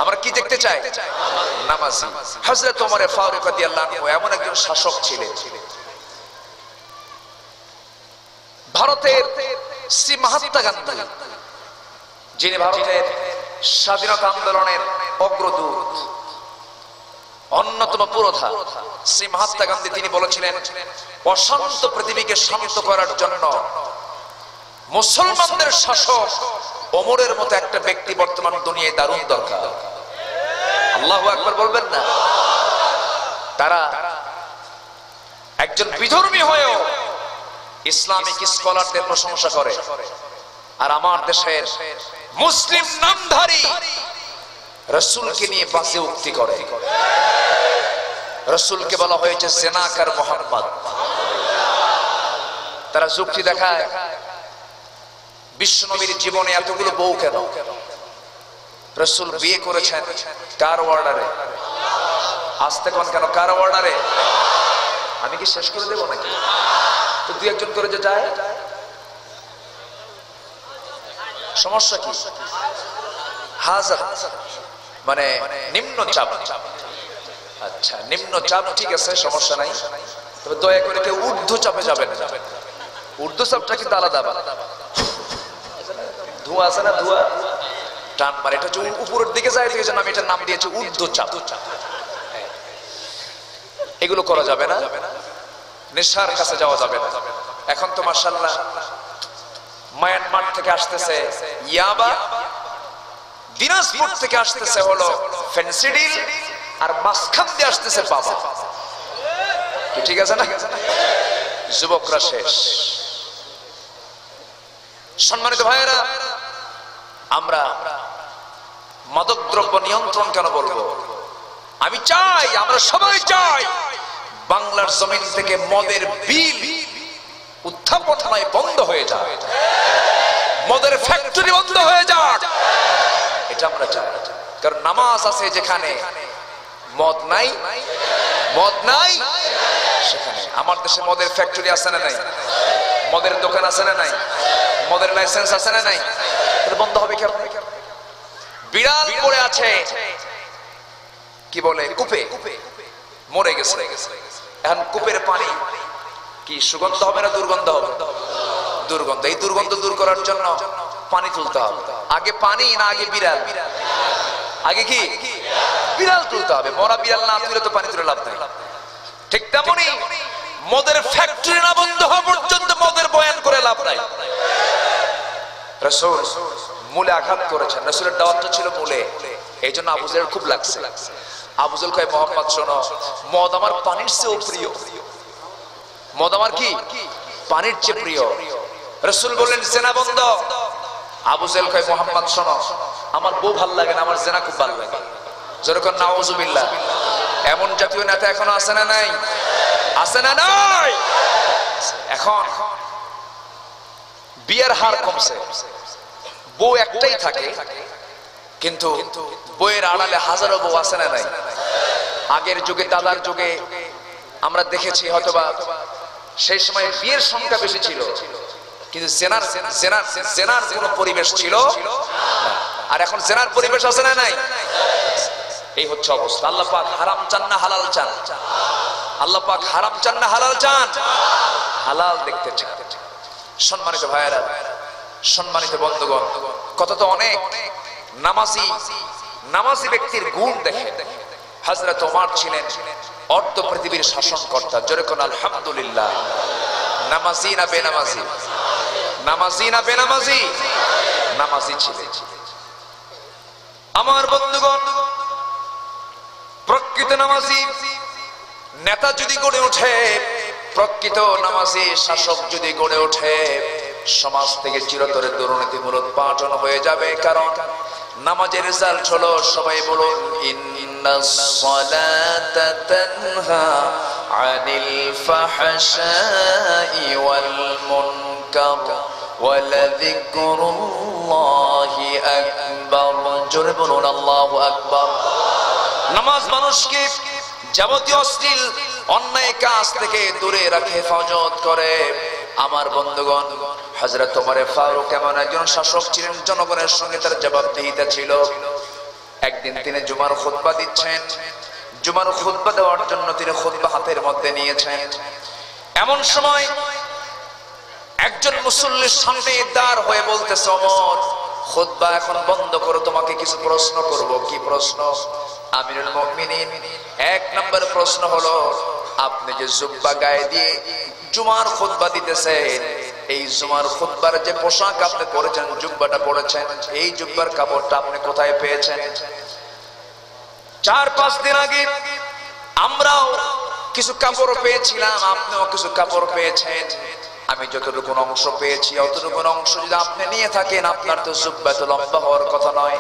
আমরা কি দেখতে চাই? নামাজি। হযরত ওমর ফারুক রাদিয়াল্লাহু আনহু এমন একজন শাসক ছিলেন, ভারতের শ্রী মহাত্মা গান্ধী, যিনি ভারতের স্বাধীনতা আন্দোলনের অগ্রদূত, অন্যতম পুরোধা শ্রী মহাত্মা গান্ধী, তিনি বলেছিলেন অশান্ত পৃথিবীকে শান্ত করার জন্য মুসলমানদের শাসক ওমরের মতো একটা ব্যক্তি বর্তমান দুনিয়ায় দারুণ দরকার। আল্লাহু আকবার বলবেন না? তারা একজন বিধর্মী হয়েও ইসলামিক স্কলারদের প্রশংসা করে, আর আমার দেশের মুসলিম নামধারী রাসূলকে নিয়ে বাজে উক্তি করে। রাসূলকে বলা হয়েছে জেনাকার মুহাম্মদ। তারা যুক্তি দেখায় বিশ্বনবীর জীবনে এতগুলো বউ কেন? রাসূল বিয়ে করেছেন কার অর্ডারে? আসতে কোন কেন? কার অর্ডারে? আমি কি শেষ করে দেব নাকি? তো 2-1 করে যে যায়, সমস্যা কি? হাজার মানে নিম্ন চাপ। আচ্ছা, নিম্ন চাপ ঠিক আছে, সমস্যা নাই। তবে দয়া করে কেউ ঊর্ধ্ব চাপে যাবেন না। ঊর্ধ্ব চাপটা কিন্তু আলাদা। ধোঁয়া আছে না, ধোঁয়া টান মারে, এটা হচ্ছে উপরের দিকে যায়, এই জন্য আমি এটার নাম দিয়েছি ঊর্ধ্ব চাপ। এগুলো করা যাবে না, নেশার কাছে যাওয়া যাবে না। এখন তো মাশাআল্লাহ মায়ানমার থেকে আসতেছে ইয়াবা, দিনাজপুর থেকে আসতেছে হলো ফেন্সিডিল, আর মাঝখান দিয়ে আসতেছে বাবা। ঠিক আছে না? যুবকরা শেষ। সম্মানিত ভাইয়েরা, আমরা মাদকদ্রব্য নিয়ন্ত্রণ কেন বলবো? আমি চাই, আমরা সবাই চাই বাংলার জমিন থেকে মদের বিল উত্থাপনায় বন্ধ হয়ে যায়, মদের ফ্যাক্টরি বন্ধ হয়ে যায়। এটা আমরা চাই, কারণ নামাজ আছে যেখানে মদ নাই, মদ নাই সেখানে। আমার দেশে মদের ফ্যাক্টরি আছে না নাই? মদের দোকান আছে না নাই? মদের লাইসেন্স আছে না নাই? এটা বন্ধ হবে কেমন? বিড়াল পড়ে আছে কি বলে কূপে, মরে গেছে। এখন কূপের পানি কি সুগন্ধ হবে না দুর্গন্ধ হবে? দুর্গন্ধ। এই দুর্গন্ধ দূর করার জন্য পানি তুলতে হবে। আগে পানি না আগে বিড়াল? আগে কি বিড়াল তুলতে হবে। মরা বিড়াল না তুলে তো পানি তুলে লাভ নাই। ঠিক তেমনি মদের ফ্যাক্টরি না বন্ধ হওয়া পর্যন্ত মদের বয়ান করে লাভ নাই। রাসূল মূলে আঘাত করেছেন, রাসূলের দাওয়াতটা ছিল মূলে, এই জন্য আবু জাহেল খুব লাগছে। আবু জাহেল কয় মোহাম্মদ শোনো, মদ আমার পানির চেয়েও প্রিয়। মদ আমার কি পানির চেয়ে প্রিয়। রাসূল বললেন জেনা বন্ধ। আবু জাহেল কয় মোহাম্মদ শোনো, আমার বউ ভাল লাগে না, আমার জেনা খুব ভালো লাগে। যেরকম নাউজুবিল্লাহ, এমন জাতীয় নেতা এখনো আছে না নাই? আছে না নাই? এখন বিয়ের হার কমছে, বউ একটাই থাকে, কিন্তু বউয়ের আড়ালে হাজারো বউ আছে না নাই? আগের যুগে, দাদার যুগে আমরা দেখেছি, হয়তোবা সেই সময় বিয়ের সংখ্যা বেশি ছিল, কিন্তু জেনার জেনার জেনার কোন পরিবেশ ছিল না। আর এখন জেনার পরিবেশ আছে না নাই? এই হচ্ছে অবস্থা। আল্লাহ পাক হারাম চান না হালাল চান? আল্লাহ পাক হারাম চান না হালাল চান? হালাল দেখতে চান। সম্মানিত ভাইয়েরা, সম্মানিত বন্ধুগণ, কত তো অনেক নামাজি ব্যক্তির গুণ দেখে। হযরত ওমর ছিলেন অর্ধ পৃথিবীর শাসনকর্তা। যেরকম আলহামদুলিল্লাহ, নামাজি না বেনামাজি? নামাজি না বেনামাজি? নামাজি ছিলেন। আমার বন্ধুগণ, প্রকৃত নামাজি নেতা যদি গড়ে ওঠে, প্রকৃত নামাজি শাসক যদি গড়ে ওঠে, সমাজ থেকে চিরতরে দুর্নীতিমূলক পাঠন হয়ে যাবে। কারণ নামাজের রেজাল্ট হলো, সবাই বলুন, ইন্নাস সালাতা তানহা আনিল ফাহশাই ওয়াল মুনকার ওয়ালাযিকরুল্লাহি আকবার। জোরে বলুন আল্লাহু আকবার। নামাজ মানুষকে যাবতীয় অশ্লীল অন্যায় কাজ থেকে দূরে রাখে, হেফাজত করে। আমার বন্ধুগণ, হযরত ওমর ফারুক এমন একজন শাসক ছিলেন, জনগণের সঙ্গে তার জবাবদিহিতা ছিল। একদিন তিনি জুমার খুতবা দিচ্ছেন। জুমার খুতবা দেওয়ার জন্য তিনি খুতবা হাতের মধ্যে নিয়েছেন। এমন সময় একজন মুসল্লির সামনে দাঁড় হয়ে বলতেছে, ওমর, খুতবা এখন বন্ধ করো, তোমাকে কিছু প্রশ্ন করব। কি প্রশ্ন? আমিরুল মুমিনিন, এক নম্বর প্রশ্ন হলো, আপনি যে জুব্বা গায়ে দিয়ে জুমার খুতবা দিতেছেন, এই জুমার খুতবার যে পোশাক আপনি পরেছেন, জুব্বাটা পরেছেন, এই জুব্বার কাপড়টা আপনি কোথায় পেয়েছেন? 4-5 দিন আগে আমরাও কিছু কাপড় পেয়েছিলাম, আপনিও কিছু কাপড় পেয়েছেন। আমি যতটুকু অংশ পেয়েছি, অতটুকু অংশ যদি আপনি নিয়ে থাকেন, আপনার তো জুব্বা তো লম্বা হওয়ার কথা নয়।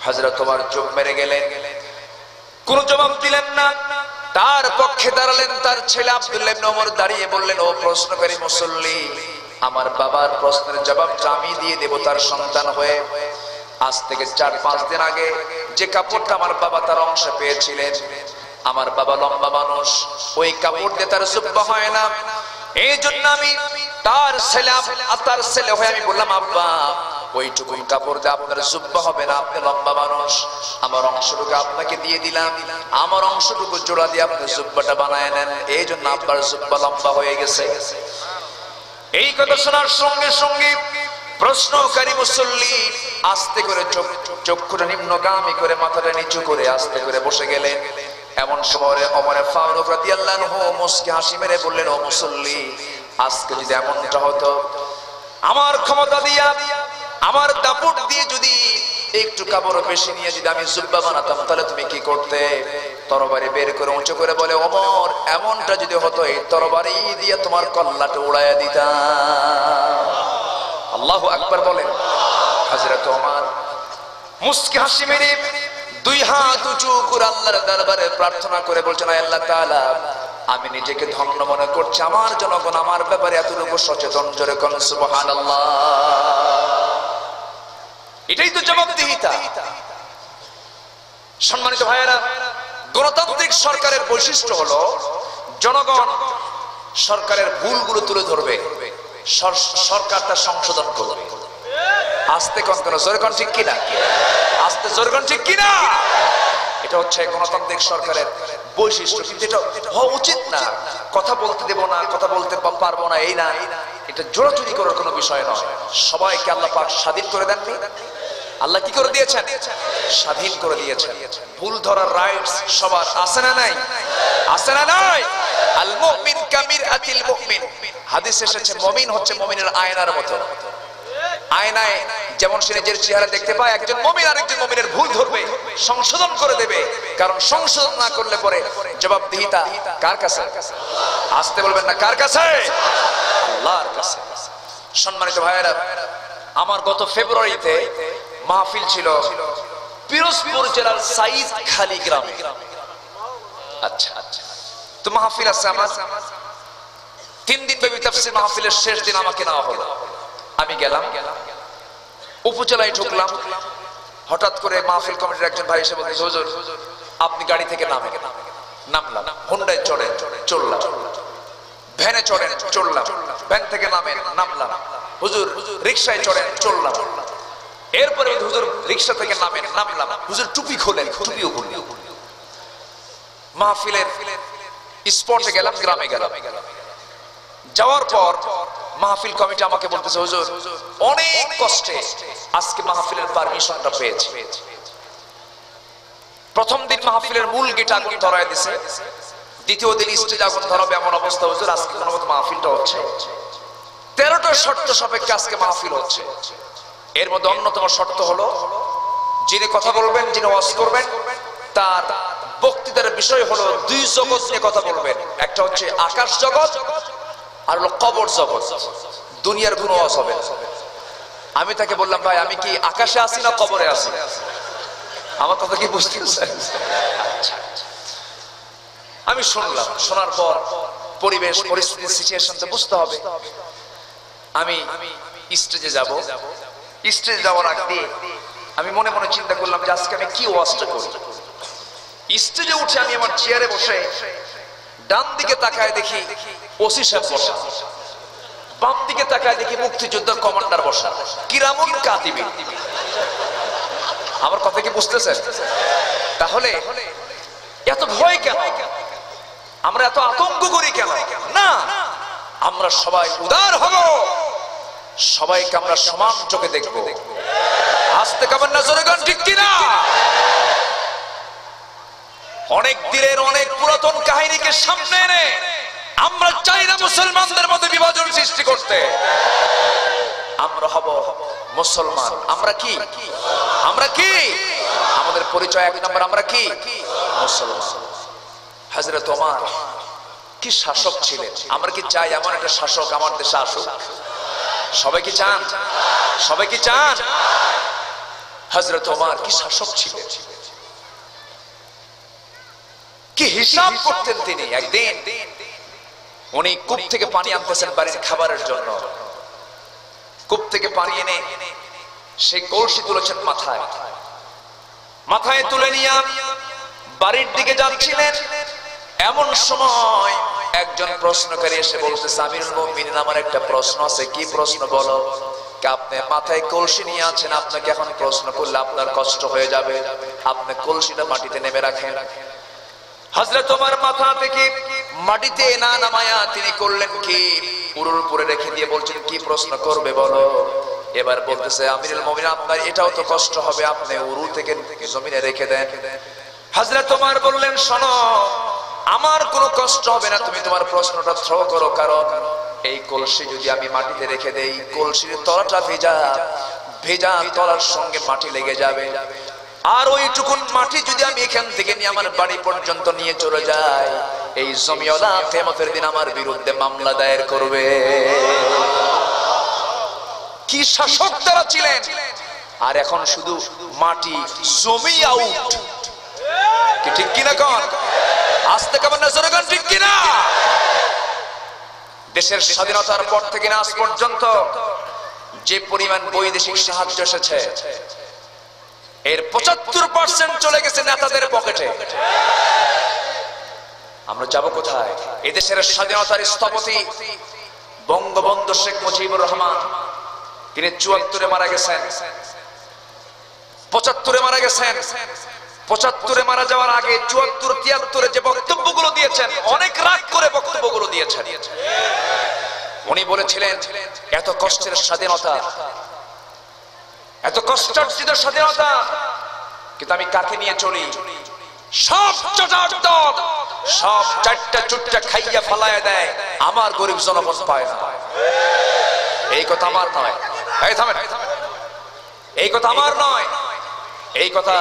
হযরত ওমর চুপ মেরে গেলেন, কোন জবাব দিলেন না। তার পক্ষে দাঁড়ালেন তার ছেলে আব্দুল্লাহ ইবনে ওমর, দাঁড়িয়ে বললেন, ও প্রশ্নকারী মুসল্লি, আমার বাবার প্রশ্নের জবাবটা আমি দিয়ে দেব তার সন্তান হয়ে। আজ থেকে 4-5 দিন আগে যে কাপড়টা আমার বাবা তার অংশে পেয়েছিলেন, আমার বাবা লম্বা মানুষ, ওই কাপড় দিয়ে তার জুব্বা হয় না। এই জন্য আমি তার ছেলে হয়ে আমি বললাম, আব্বা, ওইটুকু কাপড় দিয়ে আপনার জুব্বা হবে না, আপনি লম্বা মানুষ, আমার অংশটুকু আপনাকে দিয়ে দিলাম, আমার অংশটুকু জোড়া দিয়ে আপনি জুব্বাটা বানায় নেন। এই জন্য আপনার জুব্বা লম্বা হয়ে গেছে। এই কথা শোনার সঙ্গে সঙ্গে প্রশ্নকারী মুসল্লি আস্তে করে চক্ষুটা নিম্নগামী করে, মাথাটা নিচু করে আস্তে করে বসে গেলেন। এমন সময় ওমর ফারুক রাদিয়াল্লাহু আনহু মুস্কি হাসি মেরে বললেন, ও মুসল্লি, আজকে যদি এমনটা হতো, আমার ক্ষমতা দিয়া, আমার দাপট দিয়ে যদি একটু কাপড় বেশি নিয়ে যদি আমি জুব্বা বানাতাম, তাহলে তুমি কি করতে? তরবারি বের করে উঁচু করে বলে, ওমর, এমনটা যদি হতো, এই তরবারি দিয়ে তোমার কল্লাটা উড়াইয়া দিতাম। আল্লাহু আকবার বলেন। হযরত ওমর মুস্কি হাসি মেরে 2 হাত উঁচু করে আল্লাহর দরবারে প্রার্থনা করে বলছেন, আল্লাহ তাআলা, আমি নিজেকে ধন্য মনে করছি, আমার জনগণ আমার ব্যাপারে এতটুকু সচেতন। জোরে কোন সুবহানাল্লাহ। এটাই তো জবাবদিহিতা। সম্মানিত ভাইয়েরা, গণতান্ত্রিক সরকারের বৈশিষ্ট্য হলো, জনগণ সরকারের ভুলগুলো তুলে ধরবে, সরকার তা সংশোধন করবে। আস্তে কোন জোরে কোন ঠিক কিনা? আস্তে জোরে কোন ঠিক কিনা? এটা হচ্ছে গণতান্ত্রিক সরকারের বৈশিষ্ট্য। কিন্তু এটা হওয়া উচিত না। কথা বলতে দেব না, কথা বলতে পারবো না, এই না, এটা জোরাজুরি করার কোনো বিষয় নয়। সবাইকে আল্লাহ পাক স্বাধীন করে দেননি? আল্লাহ কি করে দিয়েছেন? স্বাধীন করে দিয়েছেন। ভুল ধরার রাইটস সবার আছে না নাই? আছে না নাই? আল মুমিন কামিরআতিল মুমিন, হাদিসে এসেছে মুমিন হচ্ছে মুমিনের আয়নার মতো। আয়নায় যেমন সে নিজের চেহারা দেখতে পায়, একজন মুমিন আরেকজন মুমিনের ভুল ধরবে, সংশোধন করে দেবে। কারণ সংশোধন না করলে পরে জবাবদিহিতা কার কাছে? আসতে বলবেন না, কার কাছে? আল্লাহর কাছে। সম্মানিত ভাইয়েরা, আমার গত ফেব্রুয়ারিতে মাহফিল ছিল পিরোজপুর জেলার সাইদ খালি গ্রামে। আচ্ছা আচ্ছা, তো মাহফিল আছে আমার 3 দিন ব্যাপী তাফসীর মাহফিলের শেষ দিন আমাকে নেওয়া হলো। আমি গেলাম, উপজেলায় ঢুকলাম। হঠাৎ করে মাহফিল কমিটির একজন ভাই এসে বলছে, হুজুর আপনি গাড়ি থেকে নামেন। নামলাম, হুন্ডায় চড়েন, চললাম। ভ্যানে চড়েন, চললাম। ভ্যান থেকে নামেন, নামলাম। হুজুর রিকশায় চড়েন, চললাম। এরপরে হুজুর রিকশা থেকে নামেন, নামলাম। হুজুর টুপি খোলেন, টুপিও খুললাম। মাহফিলের স্পটে গেলাম, গ্রামে গেলাম। যাওয়ার পর মাহফিল কমিটি আমাকে বলতেছে, হুজুর অনেক কষ্টে আজকে মাহফিলের পারমিশনটা পেয়েছি। প্রথম দিন মাহফিলের মূল গেট আগুন ধরায় দিছে, দ্বিতীয় দিন স্টেজ আগুন ধরাবে এমন অবস্থা। হুজুর আজকে কোনো মতো মাহফিলটা হচ্ছে। 13টা শর্ত সাপেক্ষে আজকে মাহফিল হচ্ছে। এর মধ্যে অন্যতম শর্ত হলো, যিনি কথা বলবেন, যিনি ওয়াজ করবেন, তার বক্তৃতার বিষয় হলো 2 জগৎ নিয়ে কথা বলবেন। একটা হচ্ছে আকাশ জগৎ, আর হলো কবর জগৎ। দুনিয়ার কোনো ওয়াজ হবে না। আমি তাকে বললাম, ভাই আমি কি আকাশে আছি না কবরে আছি? আমার কথা কি বুঝতে পারছেন? আমি শুনলাম, শোনার পর পরিবেশ পরিস্থিতি সিচুয়েশন তো বুঝতে হবে। আমি স্টেজে যাব। স্টেজে যাওয়ার আগে আমি মনে মনে চিন্তা করলাম যে আজকে আমি কি ওয়াজটা করি। স্টেজে উঠে আমি আমার চেয়ারে বসে ডান দিকে তাকায় দেখি ওসি সাহেব বসা, বাম দিকে তাকায় দেখি মুক্তিযোদ্ধার কমান্ডার বসা, কিরামুন কাতিবিন। আমার কথা কি বুঝতেছেন? তাহলে এত ভয় কেন? আমরা এত আতঙ্ক করি কেন? না, আমরা সবাই উদার হব, সবাইকে আমরা সমান চোখে দেখব। আস্তে কামান না, জোরে গান, ঠিক কিনা? অনেক দিনের অনেক পুরাতন কাহিনীকে সামনে এনে আমরা চাই না মুসলমানদের মধ্যে বিভাজন সৃষ্টি করতে। আমরা হব মুসলমান। আমরা কি? আমরা কি? আমাদের পরিচয় 1 নম্বর, আমরা কি? মুসলমান। হযরত ওমর কি শাসক ছিলেন। আমরা কি চাই এমন একটা শাসক আমার দেশে আসুক? সবাই কি চান? সবাই কি চান? হযরত ওমর কি শাসক ছিলেন, কি হিসাব করতেন তিনি। একদিন উনি কূপ থেকে পানি আনতেছেন বাড়ির খাবারের জন্য। কূপ থেকে পানি এনে সেই কলসি তুলেছেন মাথায়। মাথায় তুলে নিয়ে বাড়ির দিকে যাচ্ছিলেন। এমন সময় একজন প্রশ্নকারী এসে বলতেছে, আমিরুল মুমিনিন আমার একটা প্রশ্ন আছে। কি প্রশ্ন বলো? আপনি মাথায় কলসি নিয়ে আছেন, আপনাকে এখন প্রশ্ন করলে আপনার কষ্ট হয়ে যাবে, আপনি কলসিটা মাটিতে নেমে রাখেন। হযরত ওমর মাথা থেকে মাটিতে না নামায়া তিনি করলেন কি, উরুর উপরে রেখে দিয়ে বলছেন, কি প্রশ্ন করবে বলো? এবার বলতেছে, আমিরুল মুমিনিন আপনার এটাও তো কষ্ট হবে, আপনি উরু থেকে জমিনে রেখে দেন। হযরত ওমর বললেন, শোনো, আমার কোনো কষ্ট হবে না, তুমি তোমার প্রশ্নটা থ্রো করো। কারণ এই কলসি যদি আমি মাটিতে রেখে দেই, কলসির তলাটা ভেজা, ভেজা তলার সঙ্গে মাটি লেগে যাবে। আর ওইটুকুন মাটি যদি আমি এখান থেকে নিয়ে আমার বাড়ি পর্যন্ত নিয়ে চলে যাই, এই জমিওয়ালা কিয়ামতের দিন আমার বিরুদ্ধে মামলা দায়ের করবে। কি শাসক তারা ছিলেন! আর এখন শুধু মাটি, জমি আউট। কি ঠিক কিনা কোন? আস্তে কামান না, জোরে গান, ঠিক কিনা? দেশের স্বাধীনতার পর থেকে আজ পর্যন্ত যে পরিমাণ বৈদেশিক সাহায্য এসেছে, এর 75% চলে গেছে নেতাদের পকেটে। আমরা যাব কোথায়? এদেশের স্বাধীনতার স্থপতি বঙ্গবন্ধু শেখ মুজিবুর রহমান, তিনি 74-এ মারা গেছেন, 75-এ মারা গেছেন। 75-এ মারা যাওয়ার আগে 74-73-এ যে বক্তব্যগুলো দিয়েছেন, অনেক রাগ করে বক্তব্যগুলো দিয়েছেন। উনি বলেছিলেন, এত কষ্টের স্বাধীনতা, এত কষ্টার্জিত স্বাধীনতা, কিন্তু আমি কাকে নিয়ে চলি? সব চটার দল সব চারটা চুটটা খাইয়া ফালায়া দেয়, আমার গরিব জনগণ পায় না। এই কথা আমার নয়, এই থামেন, এই কথা আমার নয়, এই কথা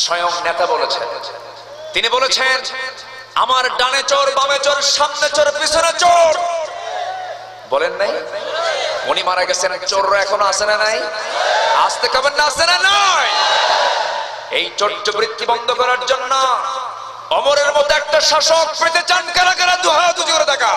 স্বয়ং নেতা বলেছেন। তিনি বলেছেন আমার ডানে চোর, বামে চোর, সামনে চোর, পিছনে চোর। বলেন নাই? উনি মারা গেছেন, চোররা এখনো আছে না নাই? আসতে কবেন না, আছে না নাই? এই চর্যবৃত্তি বন্ধ করার জন্য অমরের মতো একটা শাসক পেতে চান কারা কারা? দু হাত উঁচু করে দেখা।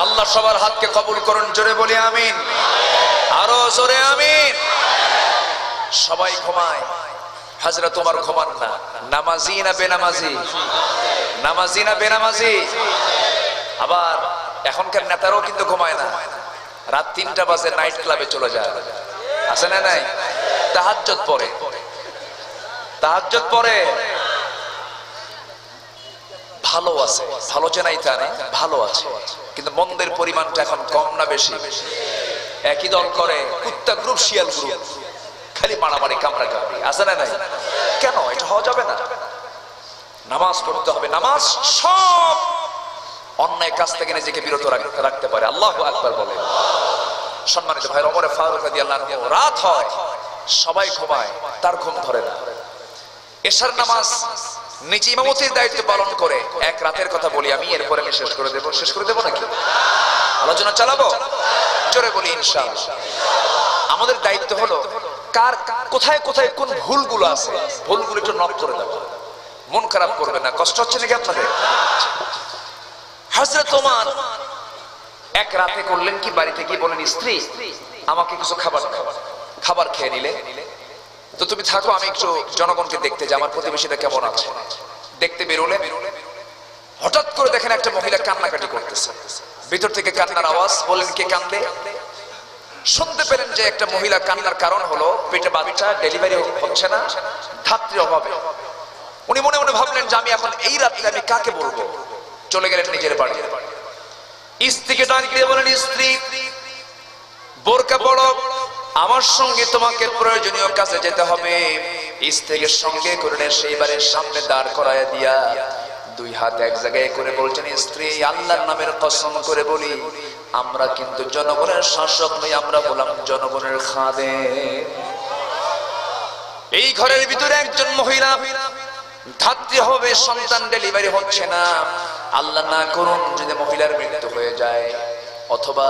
আল্লাহ সবার হাতকে কবুল করুন, জোরে বলি আমিন, আরো জোরে আমিন। সবাই ঘুমায়, হযরত ওমর ঘুমান না। নামাজি না বেনামাজি? নামাজি না বেনামাজি? আবার এখনকার নেতারাও কিন্তু ঘুমায় না, রাত 3টা বাজে নাইট ক্লাবে চলে যায়, আছে না নাই? তাহাজ্জুদ পড়ে, তাহাজ্জুদ পড়ে। ভালো আছে, ভালো যে নাই তা না, ভালো আছে, কিন্তু মন্দের পরিমাণটা এখন কম না বেশি? একই দল করে, কুত্তা গ্রুপ, শিয়াল গ্রুপ, খালি মারামারি, কামড়াকামড়ি, আছে না নাই? কেন এটা হওয়া যাবে না? নামাজ পড়তে হবে, নামাজ সব অন্যায় কাজ থেকে নিজেকে বিরত রাখতে পারে। আল্লাহু আকবার বলে। সম্মানিত ভাই, ওমর ফারুক রাদিয়াল্লাহু আনহু, রাত হয়, সবাই ঘুমায়, তার ঘুম ধরে না। এশার নামাজ নিজে ইমামতির দায়িত্ব পালন করে। এক রাতের কথা বলি আমি, এরপরে আমি শেষ করে দেব। শেষ করে দেব নাকি? আলোচনা চালাবো? জোরে বলি ইনশাআল্লাহ। আমাদের দায়িত্ব হলো কার কোথায় কোথায় কোন ভুলগুলো আছে, ভুলগুলো একটু নক করে দেব। মন খারাপ করবে না, কষ্ট হচ্ছে নাকি আপনাদের? হযরত ওমর এক রাতে করলেন কি, বাড়িতে গিয়ে বলেন, স্ত্রী আমাকে কিছু খাবার দাও। খাবার খেয়ে নিলে তো তুমি থাকো, আমি একটু জনগণকে দেখতে যাই, আমার প্রতিবেশীরা কেমন আছে। দেখতে বেরোলে হঠাৎ করে দেখেন একটা মহিলা কান্নাকাটি করতেছে, ভিতর থেকে কান্নার আওয়াজ। বলেন কে কান্দে? শুনতে পেলেন যে একটা মহিলা কান্নার কারণ হলো পেটে বাচ্চা, ডেলিভারি হচ্ছে না, ধাত্রীর অভাবে। উনি মনে মনে ভাবলেন যে আমি এখন এই রাতে আমি কাকে বলবো। চলে গেলেন নিজের বাড়ি, স্ত্রীকে ডাক দিয়ে বলেন, স্ত্রী বোরকা পড়ো, আমার সঙ্গে তোমাকে প্রয়োজনীয় কাজে যেতে হবে। স্ত্রীকে সঙ্গে করে সেই বাড়ির সামনে দাঁড় করায় দিয়া দুই হাত এক জায়গায় করে বলছেন, স্ত্রী আল্লাহর নামের কসম করে বলি, আমরা কিন্তু জনগণের শাসক নই, আমরা হলাম জনগণের খাদেম। এই ঘরের ভিতরে একজন মহিলা ধাত্রী হবে, সন্তান ডেলিভারি হচ্ছে না। আল্লাহ না করুন যদি মহিলার মৃত্যু হয়ে যায়, অথবা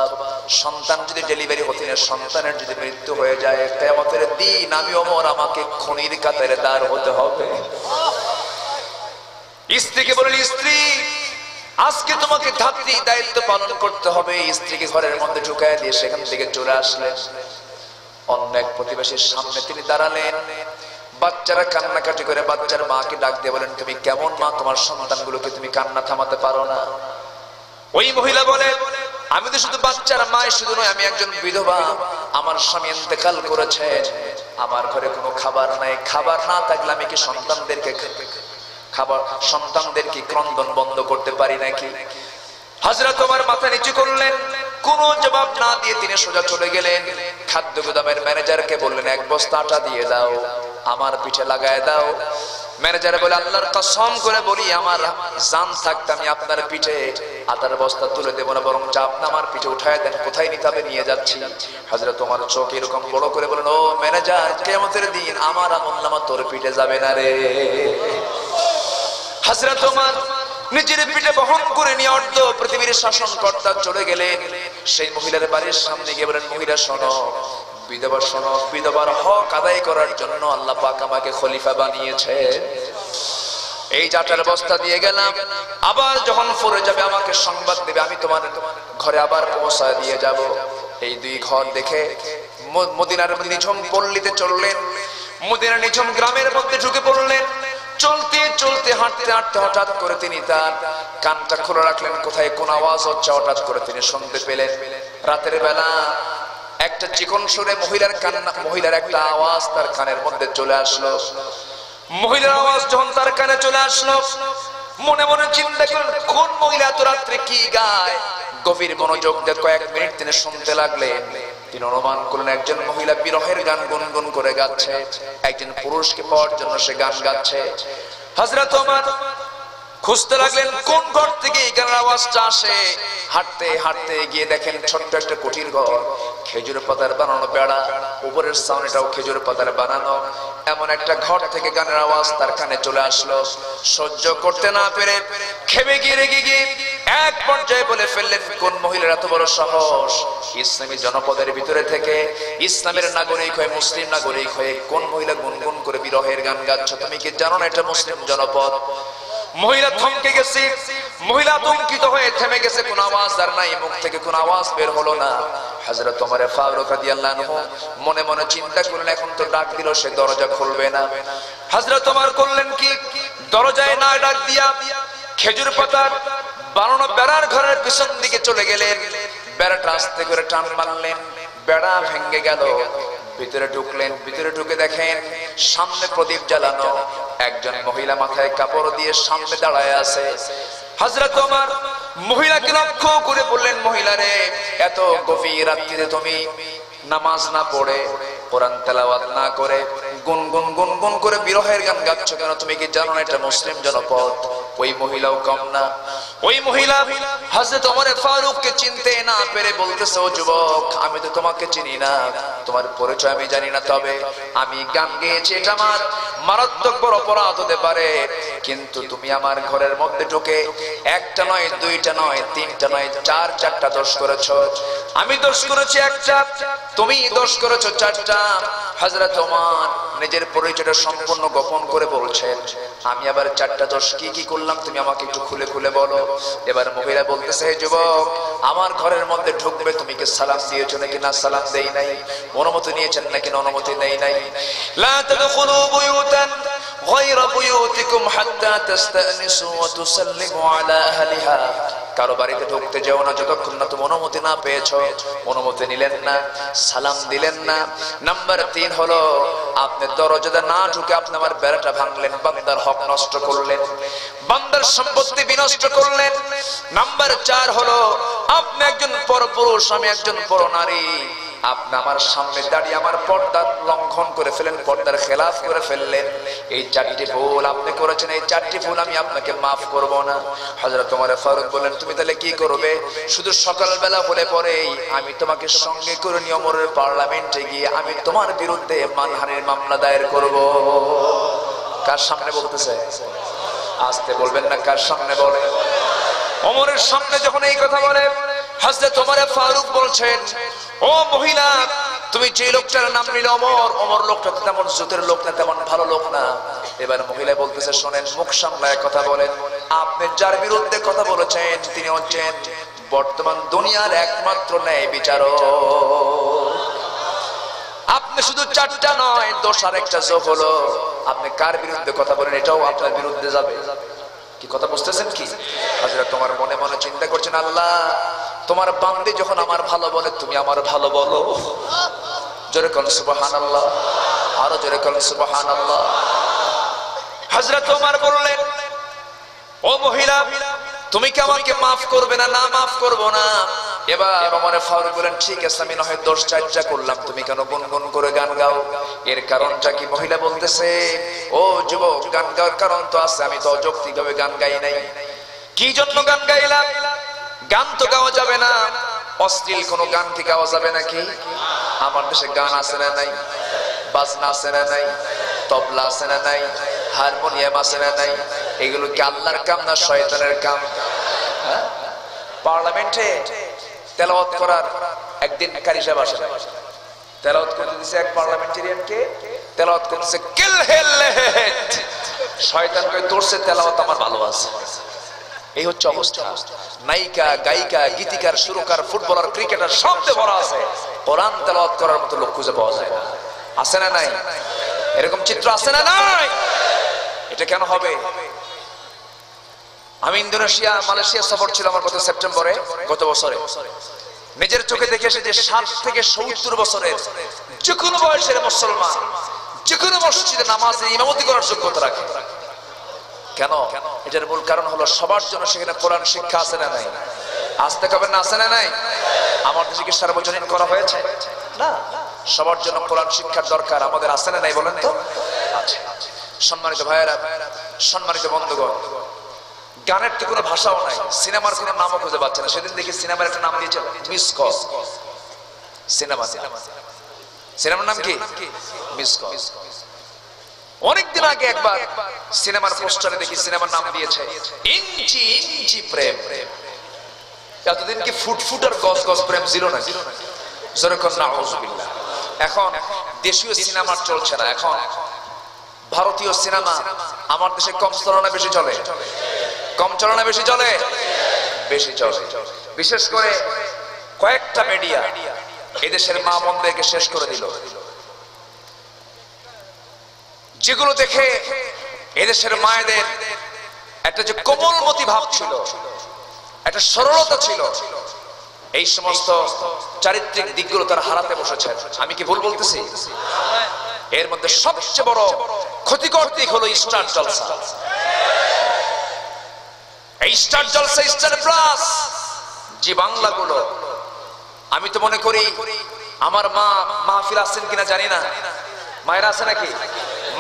সন্তান যদি ডেলিভারি হতে না, সন্তানের যদি মৃত্যু হয়ে যায়, কিয়ামতের দিন আমি ওমর আমাকে খুনির কাতারে দাঁড় হতে হবে। স্ত্রীকে বলেন, স্ত্রী আজকে তোমাকে ধাত্রী দায়িত্ব পালন করতে হবে। স্ত্রীকে ঘরের মধ্যে ঢুকায় দিয়ে সেখান থেকে চলে আসলেন। অন্য এক প্রতিবেশীর সামনে তিনি দাঁড়ালেন। বাচ্চারা কান্নাকাটি করে বাচ্চার মাকে ডাক দিয়ে বলেন, তুমি কেমন মা, তোমার সন্তানগুলোকে তুমি কান্না থামাতে পারো না? ওই মহিলা বলে, আমি তো শুধু বাচ্চার মা শুধু নয়, আমি একজন বিধবা, আমার স্বামী ইন্তেকাল করেছে, আমার ঘরে কোনো খাবার নাই। খাবার না থাকলে আমি কি সন্তানদেরকে ক্রন্দন বন্ধ করতে পারি নাকি? হযরত ওমর মাথা নিচু করলেন, কোনো জবাব না দিয়ে তিনি সোজা চলে গেলেন। খাদ্য গুদামের ম্যানেজারকে বললেন, এক বস্তা আটা দিয়ে দাও, আমার পিঠে লাগায় দাও। ম্যানেজার বলে, আল্লাহর কসম করে বলি, আমার জান থাকতে আমি আপনার পিঠে আটার বস্তা তুলে দেব না, বরং চাপ না আমার পিঠে উঠায় দেন, কোথায় নিতে হবে নিয়ে যাচ্ছি। হযরত ওমর চোখ এরকম বড় করে বলেন, ও ম্যানেজার, কিয়ামতের দিন আমার আমলনামা তোর পিঠে যাবে না রে। হযরত ওমর নিজের পিঠে বহন করে নিয়ে অর্ধ পৃথিবীর শাসনকর্তা চলে গেলেন। সেই মহিলার বাড়ির সামনে গিয়ে বলেন, মহিলা শোনো, বিধবা শোনো, বিধবার হক আদায় করার জন্য আল্লাহ পাক আমাকে খলিফা বানিয়েছে। এই জাটার বস্তা দিয়ে গেলাম, আবার যখন ফিরে যাবে আমাকে সংবাদ দেবে, আমি তোমার ঘরে আবার পৌঁছায় দিয়ে যাব। এই দুই ঘর দেখে মদিনার নিঝুম পল্লীতে চললেন। মদিনার নিঝুম গ্রামের মধ্যে ঢুকে পড়লেন। চলতে চলতে হাঁটতে হাঁটতে হঠাৎ করে তিনি তার কানটা খুলে রাখলেন, কোথায় কোন আওয়াজ হচ্ছে। হঠাৎ করে তিনি শুনতে পেলেন রাতের বেলা একটা চিকন সুরে মহিলার কান্না, মহিলার একটা আওয়াজ তার কানের মধ্যে চলে আসলো। মহিলার আওয়াজ যখন তার কানে চলে আসলো, মনে মনে চিন্তা করলেন কোন মহিলা তো রাত্রে কি গায়। গভীর মনোযোগ দিয়ে কয়েক মিনিট তিনি শুনতে লাগলেন। তিনি অনুমান করলেন একজন মহিলা বিরহের গান গুনগুন করে গাচ্ছে, একজন পুরুষকে পাওয়ার জন্য সে গান গাচ্ছে। হযরত ওমর খুঁজতে লাগলেন কোন ঘর থেকে এই গানের আওয়াজটা আসে। হাঁটতে হাঁটতে গিয়ে দেখেন ছোট্ট একটা কুটির ঘর, খেজুর পাতার বানানো বেড়া, উপরের সামনেটাও খেজুর পাতার বানানো। এমন একটা ঘর থেকে গানের আওয়াজ তার কানে চলে আসলো। সহ্য করতে না পেরে খেপে গিয়ে রেগে গিয়ে এক পর্যায়ে বলে ফেললেন, কোন মহিলার এত বড় সাহস ইসলামী জনপদের ভিতরে থেকে ইসলামের নাগরিক হয়ে, মুসলিম নাগরিক হয়ে কোন মহিলা গুনগুন করে বিরহের গান গাচ্ছ? তুমি কি জানো না এটা মুসলিম জনপদ? মহিলা থমকে গেছে, মহিলা আতঙ্কিত হয়ে থেমে গেছে, কোন আওয়াজ আর নাই, মুখ থেকে কোন আওয়াজ বের হলো না। হযরত ওমর ফারুক রাদিয়াল্লাহু আনহু মনে মনে চিন্তা করলেন এখন তো ডাক দিল সে দরজা খুলবে না। হযরত ওমর করলেন কি, দরজায় না ডাক দিয়া খেজুর পাতার বানানো বেড়ার ঘরের পিছন দিকে চলে গেলেন। বেড়াটা আস্তে করে টান মারলেন, বেড়া ভেঙে গেল। ভিতরে ঢুকলেন, ভিতরে ঢুকে দেখেন সামনে প্রদীপ জ্বালানো, একজন মহিলা মাথায় কাপড় দিয়ে সামনে দাঁড়ায় আছে। হযরত ওমর মহিলাকে লক্ষ্য করে বললেন, মহিলা রে, এত গভীর রাত্রিতে তুমি নামাজ না পড়ে, কোরআন তেলাওয়াত না করে গুনগুন গুনগুন করে বিরহের গান গাচ্ছ কেন? তুমি কি জানো না এটা মুসলিম জনপদ? ওই মহিলাও কম না। ওই মহিলা হযরত ওমর ফারুককে চিনতে না পেরে বলতেছে, ও যুবক, আমি তো তোমাকে চিনি না, তোমার পরিচয় আমি জানি না, তবে আমি গান গেয়েছি, এটা আমার মারাত্মক বড় অপরাধ হতে পারে, কিন্তু তুমি আমার ঘরের মধ্যে ঢুকে একটা নয়, দুইটা নয়, তিনটা নয়, চারটা দোষ করেছো। আমি দোষ করেছি একটা, তুমি দোষ করেছো চারটা। হযরত ওমর নিজের পরিচয়টা সম্পূর্ণ গোপন করে বলছেন, আমি আবার চারটা দোষ কি কি করলাম তুমি আমাকে একটু খুলে খুলে বলো। এবার মহিলা বলতেছে, হে যুবক, আমার ঘরের মধ্যে ঢুকবে, তুমি কি সালাম দিয়েছো নাকি না সালাম দেই নাই? অনুমতি নিয়েছেন নাকি না অনুমতি নেই নাই? লা তাদখুলু বুয়ুতান গায়রা বুয়ুতিকুম হাত্তা তাস্তানিসু ওয়া তুসাল্লিমু আলা আহলিহা। কারো বাড়িতে ঢুকতে যাও না যতক্ষণ না তুমি অনুমতি না পেয়েছো। অনুমতি নিলেন না, সালাম দিলেন না। নাম্বার 3 হলো আপনি দরজাতে না ঢুকে আপনি আমার বেড়াটা ভাঙলেন, বান্দার হক নষ্ট করলেন, বান্দার সম্পত্তি বিনষ্ট করলেন। নাম্বার 4 হলো আপনি একজন পরপুরুষ, আমি একজন পরনারী, আপনি আমার সামনে দাঁড়িয়ে আমার পর্দা লঙ্ঘন করে ফেলেন, পর্দার খেলাফ করে ফেললেন। এই 4টি ভুল আপনি করেছেন, এই 4টি ভুল আমি আপনাকে মাফ করব না। হযরত ওমর ফারুক বলেন, তুমি তাহলে কি করবে? শুধু সকালবেলা হলে পরেই আমি তোমাকে সঙ্গে করে নিয়ে ওমরের পার্লামেন্টে গিয়ে আমি তোমার বিরুদ্ধে মানহানির মামলা দায়ের করব। কার সামনে বলতেছে? আস্তে বলবেন না, কার সামনে বলে? ওমরের সামনে যখন এই কথা বলে, হযরত ওমর ফারুক বলছেন, ও মহিলা, তুমি যে লোকটার নাম নিলে ওমর, ওমর লোকটা তেমন জুতের লোক না, তেমন ভালো লোক না। এবার মহিলা বলতেছে, শোনেন, মুখ সামলায় কথা বলেন। আপনি যার বিরুদ্ধে কথা বলেছেন তিনি হচ্ছেন বর্তমান দুনিয়ার একমাত্র ন্যায় বিচারক। আপনি শুধু 4টা নয়, দোষ আরেকটা যোগ হলো, আপনি কার বিরুদ্ধে কথা বলেন এটাও আপনার বিরুদ্ধে যাবে। কি কথা বুঝতেছেন কি? হযরত তোমার মনে মনে চিন্তা করছেন, আল্লাহ, তোমার বান্দী যখন আমার ভালো বলে তুমি আমার ভালো বলো। জোরে কোন সুবহানাল্লাহ, আরো জোরে কোন সুবহানাল্লাহ। হযরত ওমর বললেন, ও মহিলা, তুমি কি আমাকে মাফ করবে না? না, মাফ করব না। এবার ওমর ফারুক বলেন, ঠিক আছে, আমি না হয় দোষ 4টা করলাম, তুমি কেন গুনগুন করে গান গাও? এর কারণটা কি? মহিলা বলতেছে, ও যুবক, গান গাওয়ার কারণ তো আছে, আমি তো অযৌক্তিকভাবে গান গাই নাই। কি জন্য গান গাইলাম? গান তো গাওয়া যাবে না, অশ্লীল কোন গান কি গাওয়া যাবে নাকি? আমার দেশে গান আছে না নাই? বাজনা আছে না নাই? তবলা আছে না নাই? হারমোনিয়াম আছে না নাই? এগুলো কি আল্লাহর কাম না শয়তানের কাম? পার্লামেন্টে তেলাওয়াত করার একদিন কারি সাহেব আসে, তেলাওয়াত করতে দিয়েছে এক পার্লামেন্টারিয়ানকে, তেলাওয়াত করতেছে, কিল হেল্লেট, শয়তান কই তোরছে তেলাওয়াত আমার ভালো আছে। এই হচ্ছে অবস্থা। নায়িকা, গায়িকা, গীতিকার, সুরকার, ফুটবলার, ক্রিকেটার সবতে ভরা আছে, কোরআন তেলাওয়াত করার মতো লোক খুঁজে পাওয়া যায় না। আছে না নাই? এরকম চিত্র আছে না নাই? এটা কেন হবে? আমি ইন্দোনেশিয়া, মালয়েশিয়া সফর ছিল আমার গত সেপ্টেম্বরে, গত বছরে। নিজের চোখে দেখে এসে যে 60 থেকে 70 বছরের যে কোনো বয়সের মুসলমান যে কোনো মসজিদে নামাজে ইমামতি করার যোগ্যতা রাখে। কেন? এটার মূল কারণ হলো সবার জন্য সেখানে কোরআন শিক্ষা আছে না নাই? আসতে কবে না, আছে না নাই? আমার দেশে কি সার্বজনীন করা হয়েছে? না। সবার জন্য কোরআন শিক্ষার দরকার, আমাদের আছে না নাই বলেন তো? আছে। সম্মানিত ভাইয়েরা, সম্মানিত বন্ধুগণ, গানের তো কোনো ভাষাও নাই, সিনেমার কোনো নামও খুঁজে পাচ্ছে না। সেদিন দেখি সিনেমার একটা নাম দিয়েছে মিস কল। সিনেমার নাম কি? Miss call. অনেকদিন আগে একবার সিনেমার পোস্টারে দেখি সিনেমার নাম দিয়েছে ইঞ্চি ইঞ্চি প্রেম। এতদিন কি ফুট আর গজ গজ প্রেম ছিল না? যেরকম নাউজুবিল্লাহ। এখন দেশীয় সিনেমা চলছে না, এখন ভারতীয় সিনেমা আমার দেশে কম চলে না বেশি চলে? কম চলে না বেশি চলে? বেশি চলে। বিশেষ করে কয়েকটা মিডিয়া এদেশের মা বোনদেরকে শেষ করে দিল। যেগুলো দেখে এদেশের মায়েদের একটা যে কোমলমতি ভাব ছিল, একটা সরলতা ছিল, এই সমস্ত চারিত্রিক দিকগুলো তারা হারাতে বসেছে। আমি কি ভুল বলতেছি? এর মধ্যে সবচেয়ে বড় ক্ষতিকর দিক হলো স্টার জলসা। এই স্টার জলসা, স্টার প্লাস, যে বাংলাগুলো, আমি তো মনে করি আমার মা মাহফিল আসছেন কিনা জানি না, মায়েরা আছে নাকি?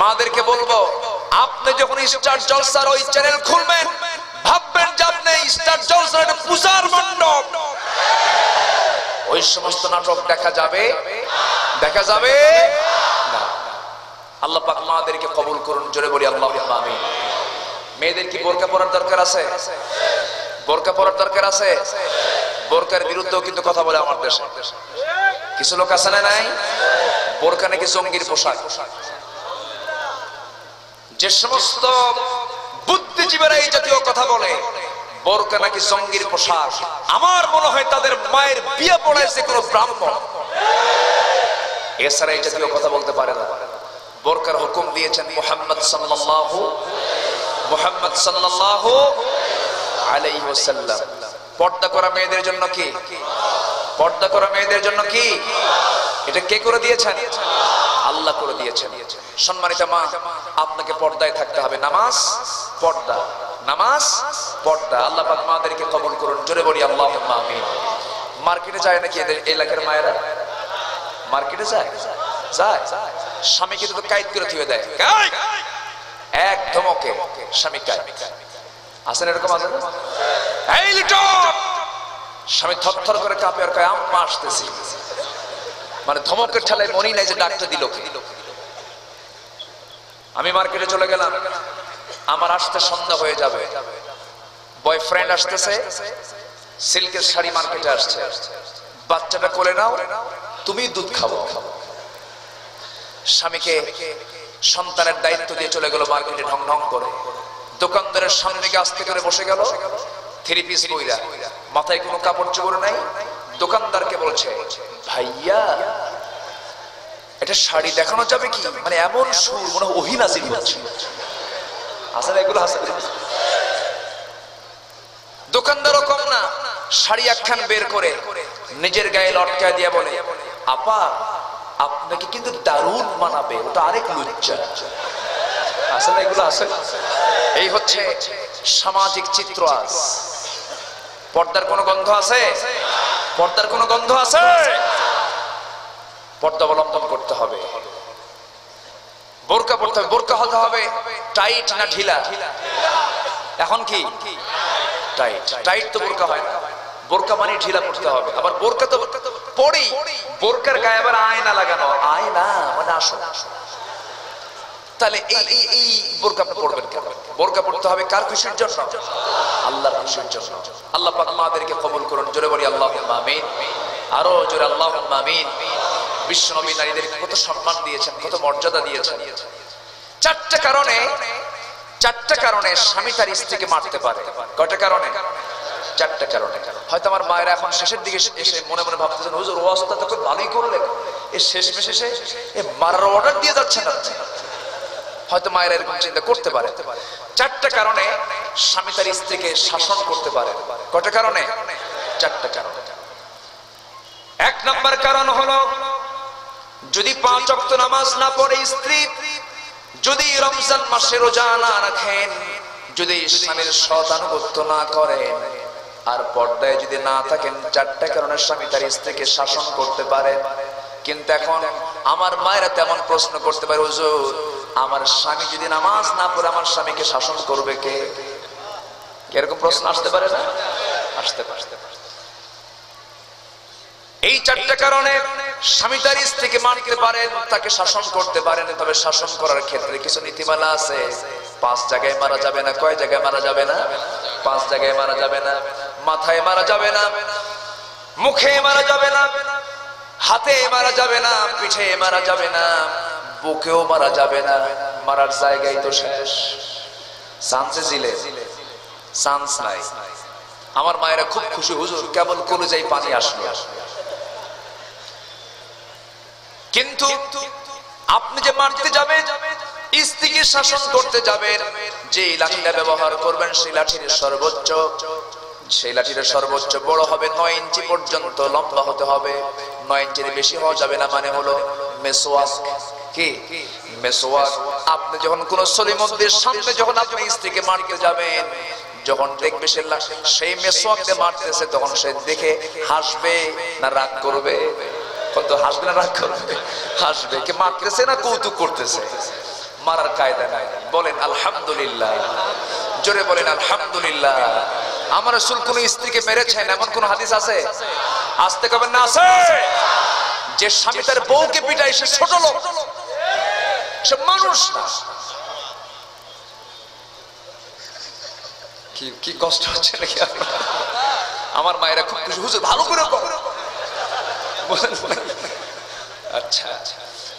মাদেরকে বলবো, আপনি যখন স্টার জলসার ওই চ্যানেল খুলবেন, ভাববেন যে আপনি স্টার জলসার একটা পূজার মণ্ডপ। ওই সমস্ত নাটক দেখা যাবে না। আল্লাহ পাক মাদেরকে কবুল করুন, জোরে বলি আল্লাহুম্মা আমিন। মেয়েদের কি বোরকা পরার দরকার আছে? বোরকা পরার দরকার আছে। বোরকার বিরুদ্ধেও কিন্তু কথা বলে আমার দেশে কিছু লোক আছে না নাই? বোরকা নাকি জঙ্গির পোশাক। যে সমস্ত বুদ্ধিজীবীরা এই জাতীয় কথা বলে বোরকা নাকি জঙ্গির পোশাক, আমার মনে হয় তাদের মায়ের বিয়ে পড়াইছে কোনো ব্রাহ্মণ, এছাড়া এই জাতীয় কথা বলতে পারে না। বোরকার হুকুম দিয়েছেন মুহাম্মদ সাল্লাল্লাহু আলাইহি ওয়াসাল্লাম। পর্দা করা মেয়েদের জন্য কি? পর্দা করা মেয়েদের জন্য কি? এটা কে করে দিয়েছেন? আল্লাহ করে দিয়েছেন। সম্মানিত মা, আপনাকে পর্দায় থাকতে হবে। নামাজ পর্দা, নামাজ পর্দা। আল্লাহ পাক মাদেরকে কবুল করুন, জোরে বলি আল্লাহুম্মা আমিন। মার্কেটে যায় নাকি এদের এলাকার মায়েরা? মার্কেটে যায়? স্বামীকে তো কাইদ করে থুয়ে দেয়, এক ধমকে স্বামী কাইদ। আছেন এরকম? আছে। এই লিটন, স্বামী থরথর করে কাঁপে আর কয় আম্মা আসতেছি। মানে ধমকের ঠেলায় মনি নাই যে ডাকতে দিল কি। আমি মার্কেটে চলে গেলাম, আমার আসতে সন্ধ্যা হয়ে যাবে, বয়ফ্রেন্ড আসতেছে, সিল্কের শাড়ি মার্কেটে আসছে, বাচ্চাটা কোলে নাও, তুমি দুধ খাবো। স্বামীকে সন্তানের দায়িত্ব দিয়ে চলে গেল মার্কেটে ঢং ঢং করে। দোকানদারের সামনে গিয়ে আস্তে করে বসে গেল, থ্রি পিস বইরা, মাথায় কোনো কাপড় চোপড় নাই। দোকানদারকে বলছে, ভাইয়া এটা শাড়ি দেখানো যাবে কি? মানে এমন সুর, মনে হয় ওহী নাযিল হচ্ছে। আসলে এগুলো আছে। দোকানদারও কম না, শাড়ি একখান বের করে নিজের গায়ে লটকায় দিয়ে বলে, আপা আপনাকে কিন্তু দারুণ মানাবে, ওটা আরেক লজ্জা। আসলে এগুলো আছে। এই হচ্ছে সামাজিক চিত্র। আজ পর্দার কোনো গন্ধ আছে? পর্দার কোনো গন্ধ আছে? পর্দা অবলম্বন করতে হবে, বোরকা পড়তে হবে। বোরকা হতে হবে টাইট না ঢিলা? এখন কি টাইট? টাইট তো বোরকা হয় না, বোরকা মানে ঢিলা পড়তে হবে। আবার বোরকা তো পড়ি, বোরকার গায়ে আবার আয়না লাগানো, আয়না মানে আসো। তাহলে এই বোরকা পড়বেন কেন? বোরকা পড়তে হবে কার খুশির জন্য? আল্লাহর খুশির জন্য। আল্লাহ পাক আমাদেরকে কবুল করুন, জোরে বলি আল্লাহুম্মা আমিন। আরো জোরে আল্লাহুম্মা আমিন। বিশ্বনবী নারীদেরকে কত সম্মান দিয়েছেন, কত মর্যাদা দিয়েছেন। চারটা কারণে স্বামী তার স্ত্রীকে মারতে পারে। কয়টা কারণে? চারটা কারণে। হয়তো আমার মায়েরা এখন শেষের দিকে এসে মনে মনে ভাবতেছেন, হুজুর ওয়াজটা তো খুব ভালোই করলেন, এই শেষমেশ এসে মারার অর্ডার দিয়ে যাচ্ছেন আপনি। হয়তো মায়েরা এরকম চিন্তা করতে পারে। চারটা কারণে স্বামী তার স্ত্রীকে শাসন করতে পারে। কয়টা কারণে? চারটা কারণে। এক নাম্বার কারণ হলো যদি 5 ওয়াক্ত নামাজ না পড়ে স্ত্রী, যদি রমজান মাসে রোজা না রাখেন, যদি স্বামীর সৎ আনুগত্য না করেন, আর পর্দায় যদি না থাকেন, 4টা কারণে স্বামী তার স্ত্রীকে শাসন করতে পারে। কিন্তু এখন আমার মায়েরা তেমন প্রশ্ন করতে পারে, হুজুর আমার স্বামী যদি নামাজ না পড়ে আমার স্বামীকে শাসন করবে কে? এরকম প্রশ্ন আসতে পারে না? আসতে পারে। এই 4টা কারণে স্বামী তার স্ত্রীকে মানতে পারেন, তাকে শাসন করতে পারেন। তবে শাসন করার ক্ষেত্রে কিছু নীতিমালা আছে। 5 জায়গায় মারা যাবে না। কয় জায়গায় মারা যাবে না? 5 জায়গায় মারা যাবে না। মাথায় মারা যাবে না, মুখে মারা যাবে না, হাতে মারা যাবে না, পিঠে মারা যাবে না, বুকেও মারা যাবে না। মারার জায়গায় তো শেষ, চান্সে জিলে চান্স নাই। আমার মায়েরা খুব খুশি, হুজুর কেবল কলিজায় পানি আসলো। কিন্তু আপনি যে মারতে যাবেন, স্ত্রীকে শাসন করতে যাবেন, যে লাঠিটা ব্যবহার করবেন সেই লাঠির সর্বোচ্চ বড় হবে 9 ইঞ্চি পর্যন্ত লম্বা হতে হবে। 9 ইঞ্চির বেশি হওয়া যাবে না। মানে হলো মেসওয়াক। কি মেসওয়াক? আপনি যখন কোন সলিমুদ্দির সামনে যখন আপনি স্ত্রীকে মারতে যাবেন, যখন দেখবে সেই মেসওয়াক দিয়ে মারতেছে, তখন সে দেখে হাসবে না রাগ করবে? কত হাসবে না রাগ করবে? হাসবে। কে মারতেছে না কৌতুক করতেছে? মারার কায়দা নাই। বলেন আলহামদুলিল্লাহ, জোরে বলেন আলহামদুলিল্লাহ। আমার রাসূল কোন স্ত্রীকে মেরেছেন এমন কোন হাদিস আছে? আসতে কবেন না আছে? যে স্বামী তার বউকে পিটায় সে ছোট লোক, সে মানুষ না। কি কষ্ট হচ্ছে নাকি? আমার মায়েরা খুব খুশি, হুজুর ভালো করে বল। আচ্ছা,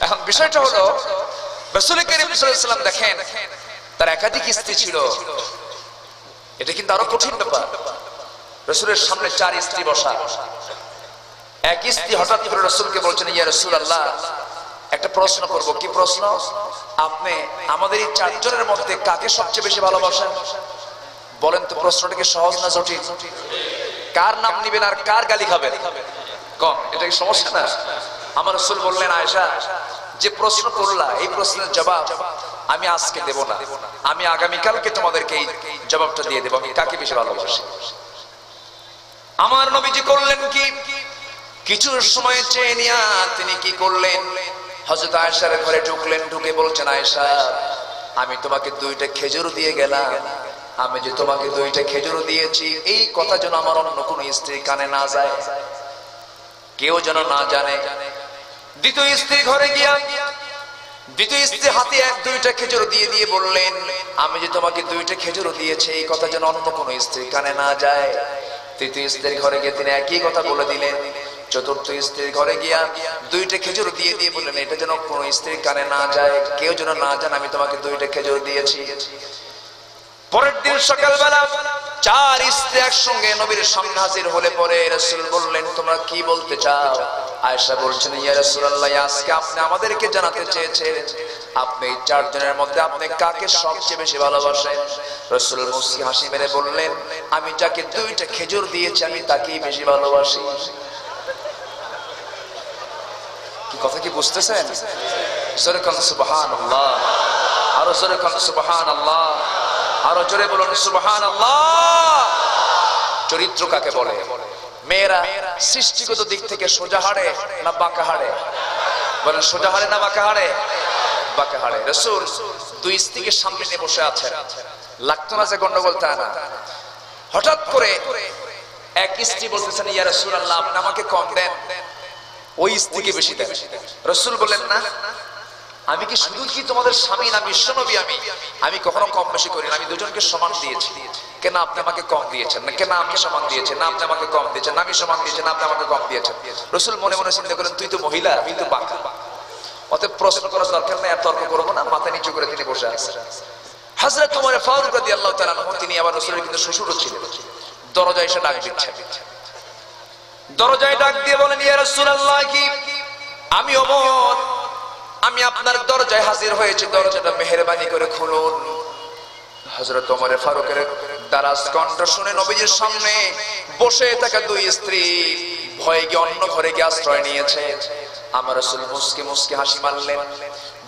এখন বিষয়টা হলো রাসূল করিম সাল্লাল্লাহু আলাইহি ওয়াসাল্লাম দেখেন তার একাধিক স্ত্রী ছিল। এটা কিন্তু আরো কঠিন ব্যাপার। রাসূলের সামনে 4 স্ত্রী বসা। এক স্ত্রী হঠাৎ করে রাসূলকে বলছেন, ইয়া রাসূলুল্লাহ একটা প্রশ্ন করব। কি প্রশ্ন? আপনি আমাদের এই 4 জনের মধ্যে কাকে সবচেয়ে বেশি ভালোবাসেন? বলেন তো, প্রশ্নটা কি সহজ না জটিল? কার নাম নিবেন আর কার গালি খাবেন? কম, এটা কি সমস্যা না? আমার রাসূল বললেন, আয়েশা যে প্রশ্ন করলা এই প্রশ্নের জবাব আমি আজকে দেব না, আমি আগামীকালকে তোমাদেরকে এই জবাবটা দিয়ে দেব। আমি কাকে বেশি ভালোবাসি? আমার নবীজি করলেন কি, কিছু সময় চেয়ে নিয়া তিনি কি করলেন, হযরত আয়েশার ঘরে ঢুকলেন। ঢুকে বলছেন, আয়েশা আমি তোমাকে 2টা খেজুর দিয়ে গেলাম। আমি যে তোমাকে 2টা খেজুর দিয়েছি এই কথা যেন আমার অন্য কোনো স্ত্রী কানে না যায়, কেউ যেন না জানে। দ্বিতীয় স্ত্রী ঘরে গিয়া দ্বিতীয় স্ত্রী হাতে 2টা খেজুর দিয়ে বললেন, আমি যে তোমাকে 2টা খেজুর দিয়েছি এই কথা যেন অন্য কোনো স্ত্রী কানে না যায়। তৃতীয় স্ত্রীর ঘরে গিয়ে তিনি একই কথা বলে দিলেন। চতুর্থ স্ত্রীর ঘরে গিয়া 2টা খেজুর দিয়ে বললেন, এটা যেন কোনো স্ত্রীর কানে না যায়, কেউ যেন না জানে আমি তোমাকে 2টা খেজুর দিয়েছি। পরের দিন সকালবেলা 4 স্ত্রী একসঙ্গে নবীর সামনে হাজির হলে পরে রাসূল বললেন, তোমরা কি বলতে চাও? আয়েশা বলছেন, ইয়া রাসূলুল্লাহ আজকে আপনি আমাদেরকে জানাতে চেয়েছেন আপনি এই 4 জনের মধ্যে আপনি কাকে সবচেয়ে বেশি ভালোবাসেন? রাসূল মুস্কি হাসি মেরে বললেন, আমি যাকে 2টা খেজুর দিয়েছি আমি তাকেই বেশি ভালোবাসি। কি কথা কি বুঝতেছেন? জোরে বলুন সুবহানাল্লাহ, আরো জোরে বলুন সুবহানাল্লাহ, আরো জোরে বলুন সুবহানাল্লাহ। চরিত্র কাকে বলে? মেয়েরা সৃষ্টিগত দিক থেকে সোজা হাড়ে না বাঁকা হাড়ে? বলেন সোজা হাড়ে না বাঁকা হাড়ে? বাঁকা হাড়ে। রাসূল 2 স্ত্রীকে সামনে নিয়ে বসে আছেন, লাগতো না যে গন্ডগোল তা না। হঠাৎ করে এক স্ত্রী বলতেছেন, ইয়া রাসূলুল্লাহ আপনি আমাকে কম দেন, ওই স্ত্রীকে বেশি দেন। রাসূল বলেন, না আমি কি শুধু কি তোমাদের স্বামী না বিশ্বনবী? আমি কখনো কম বেশি করি না, আমি দুজনকে সমান দিয়েছি। কেন আপনি আমাকে কম দিয়েছেন? না কেন আমি সমান দিয়েছেন? না আপনি আমাকে কম দিয়েছেন? না আমি সমান দিয়েছেন? না আপনি আমাকে কম দিয়েছেন? রাসূল মনে মনে চিন্তা করেন, তুই তো মহিলা, আমি তো বাঁকা, অতএব প্রশ্ন করার দরকার নেই, আর তর্ক করবো না। মাথা নিচু করে তিনি বসে আছেন। হযরত ওমর ফারুক রাদিয়াল্লাহু তাআলা আনহু তিনি আবার রাসূলের কিন্তু শ্বশুরও ছিলেন। দরজায় এসে ডাক দিচ্ছেন। দরজায় ডাক দিয়ে বলেন, ইয়া রাসূলুল্লাহ কি আমি ওমর, আমি আপনার দরজায় হাজির হয়েছি, দরজাটা মেহেরবানি করে খুলুন। হযরত ওমর ফারুকের দারাজ কণ্ঠ শুনে নবীজির সামনে বসে থাকা 2 স্ত্রী ভয়ে গিয়ে অন্য ঘরে গিয়ে আশ্রয় নিয়েছে। আমার রাসূল মুস্কি মুস্কি হাসি মারলেন,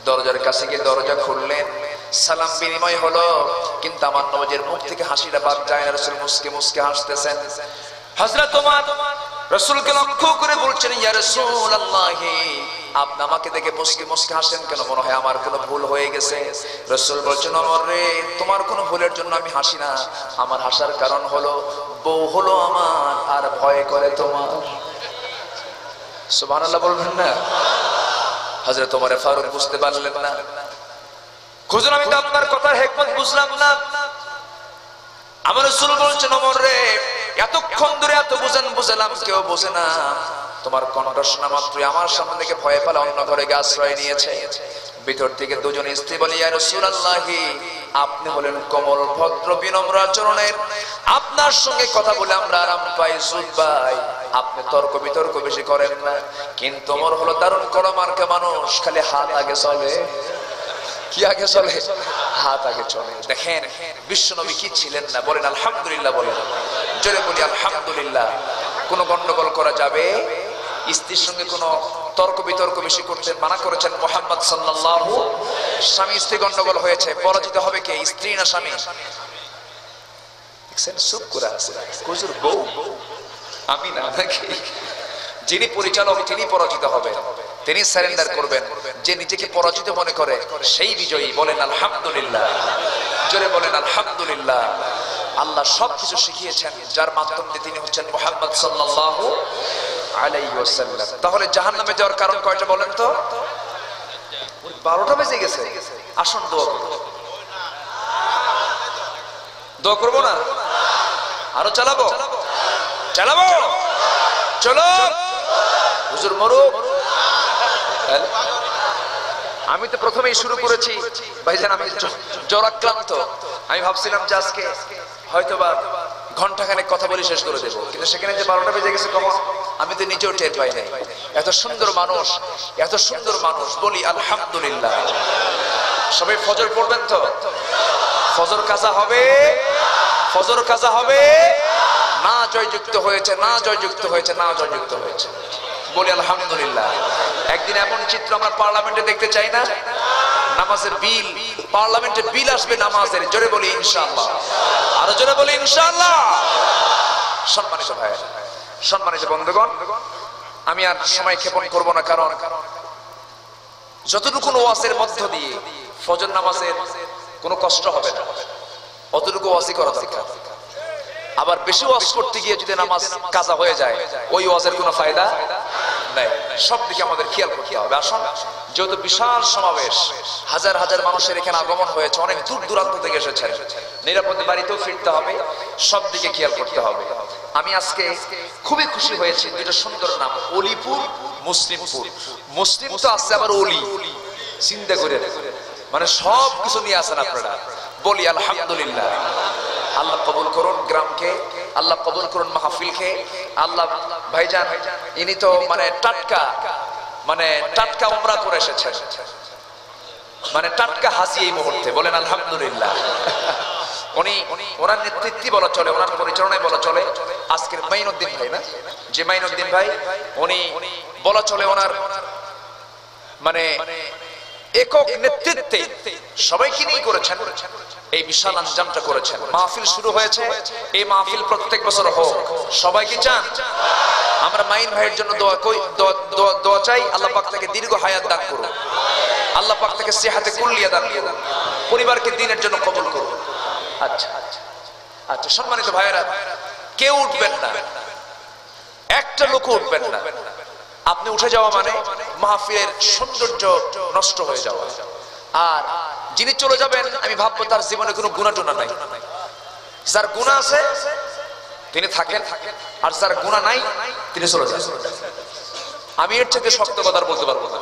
দরজার কাছে গিয়ে দরজা খুললেন, সালাম বিনিময় হলো, কিন্তু আমার নবীর মুখ থেকে হাসিটা বাদ যায় না। রাসূল মুস্কি মুস্কি হাসতেছেন। হযরত ওমর রাসূলকে লক্ষ্য করে বলছেন, ইয়া রাসূলুল্লাহ, আপনি আমাকে দেখে মুস্কি মুস্কি হাসেন কেন? মনে হয় আমার কোনো ভুল হয়ে গেছে। রাসূল বলছেন, ওমর রে, তোমার কোনো ভুলের জন্য আমি হাসি না। আমার হাসার কারণ হলো বউ হলো আমার আর ভয় করে তোমার। সুবহানাল্লাহ বলবেন না? হযরত ওমর ফারুক বুঝতে পারলেন না, হুজুর আমি তো আপনার কথার হিকমত বুঝলাম না। আমার রাসূল বলছেন, ওমর রে, এতক্ষণ ধরে এত বুঝালাম কেউ বোঝে না। তোমার কণ্ঠ শোনা মাত্রই আমার সামনে থেকে ভয় পেলে অন্য ঘরে গিয়ে আশ্রয় নিয়েছে। ভিতর থেকে দুজন স্ত্রী বলে, ইয়া রাসূলুল্লাহ, আপনি হলেন কোমল ভদ্র বিনম্র আচরণের, আপনার সঙ্গে কথা বলে আমরা আরাম পাই, সুখ পাই, আপনি তর্ক বিতর্ক বেশি করেন না। কিন্তু ওমর হলো দারুণ কড়মার্কা মানুষ, খালি হাত আগে চলে। কি আগে চলে? হাত আগে চলে। দেখেন বিশ্বনবী কি ছিলেন না? বলেন আলহামদুলিল্লাহ, বলেন জোরে বলি আলহামদুলিল্লাহ। কোন গন্ডগোল করা যাবে? স্ত্রীর সঙ্গে কোন তর্ক বিতর্ক বেশি করতে মানা করেছেন মুহাম্মদ সাল্লাল্লাহু। স্বামী স্ত্রী গন্ডগোল হয়েছে, পরাজিত হবে কে? স্ত্রী না স্বামী? দেখছেন চুপ করে আছে হুজুর, বউ আমি না, নাকি? যিনি পরিচালক তিনি পরাজিত হবেন, তিনি সারেন্ডার করবেন। যে নিজেকে পরাজিত মনে করে সেই বিজয়ী। বলেন আলহামদুলিল্লাহ, জোরে বলেন আলহামদুলিল্লাহ। আল্লাহ সবকিছু শিখিয়েছেন, যার মাধ্যমে তিনি হচ্ছেন মুহাম্মদ সাল্লাল্লাহু আলাইহি ওয়াসাল্লাম। তাহলে জাহান্নামে যাওয়ার কারণ কয়টা বলেন তো? 12টা বেজে গেছে। আসুন দোয়া করব। দোয়া করব না? আরো চালাবো? চালাবো, চলো হুজুর মরুক। আমি তো প্রথমেই শুরু করেছি ভাইজান, আমি জ্বরাক্রান্ত। আমি ভাবছিলাম যে আজকে হয়তোবা ঘন্টাখানেক কথা বলে শেষ করে দেবো, কিন্তু সেখানে যে 12টা বেজে গেছে কখন আমি তো নিজেও টের পাই নাই। এত সুন্দর মানুষ, এত সুন্দর মানুষ। বলি আলহামদুলিল্লাহ। সবাই ফজর পড়বেন তো? ফজর কাজা হবে, ফজর কাজা হবে। না জয়যুক্ত হয়েছে, না জয়যুক্ত হয়েছে, না জয়যুক্ত হয়েছে। বলি আলহামদুলিল্লাহ। একদিন এমন চিত্র আমরা পার্লামেন্টে দেখতে চাই না? নামাজের বিল, পার্লামেন্টে বিল আসবে নামাজের। জোরে বলি ইনশাআল্লাহ, আরো জোরে বলি ইনশাআল্লাহ। সম্মানিত ভাইয়েরা, সম্মানিত বন্ধুগণ, আমি আর সময় ক্ষেপণ করব না, কারণ যতটুকু ওয়াজের মধ্য দিয়ে ফজর নামাজের কোনো কষ্ট হবে না, অতটুকু ওয়াজই করা দরকার। আবার বেশি ওয়াজ করতে গিয়ে যদি নামাজ কাজা হয়ে যায়, ওই ওয়াজের কোনো ফায়দা নাই। সব দিকে আমাদের খেয়াল করতে হবে। আসুন, যেহেতু বিশাল সমাবেশ, হাজার হাজার মানুষের এখানে আগমন হয়েছে, অনেক দূর দূরান্ত থেকে এসেছেন, নিরাপদে বাড়িতেও ফিরতে হবে, সব দিকে খেয়াল করতে হবে। আমি আজকে খুবই খুশি হয়েছি, দুটো সুন্দর নাম, অলিপুর, মুসলিমপুর। মুসলিম তো আছে, আবার অলি, চিন্তা করে মানে সব কিছু নিয়ে আসেন আপনারা। বলি আলহামদুলিল্লাহ। আল্লাহ কবুল করুন গ্রামকে, আল্লাহ কবুল করুন মাহফিলকে। আল্লাহ ভাইজান ইনি তো মানে টাটকা উমরা করে এসেছেন, মানে টাটকা হাসি এই মুহূর্তে। বলেন আলহামদুলিল্লাহ। উনি ওনার নেতৃত্বে বলা চলে, ওনার পরিচালনায় বলা চলে। আজকের মাইনুদ্দিন ভাই না, যে মাইনুদ্দিন ভাই, উনি বলা চলে ওনার মানে একক নেতৃত্বে সবাইকে নিয়ে করেছেন, এই বিশাল আঞ্জামটা করেছেন। মাহফিল শুরু হয়েছে, এই মাহফিল প্রত্যেক বছর হোক। সবাই কি চান? আমরা মাইন ভাইয়ের জন্য দোয়া চাই। আল্লাহ পাক তাকে দীর্ঘ হায়াত দান করুন, আল্লাহ পাক তাকে সেহাতে কুল্লিয়া দান করুন, পরিবারকে দ্বীনের জন্য কবুল করুন। আচ্ছা আচ্ছা, সম্মানিত ভাইয়েরা, কেউ উঠবেন না, একটা লোক উঠবেন না। আপনি উঠে যাওয়া মানে মাহফিলের সৌন্দর্য নষ্ট হয়ে যাওয়া। আর যিনি চলে যাবেন, আমি ভাববো তার জীবনে কোনো গুনাহ টুনা নাই। যার গুনাহ আছে তিনি থাকেন, আর যার গুনাহ নাই তিনি চলে যান। আমি এর থেকে শক্ত কথা বলতে পারবো না।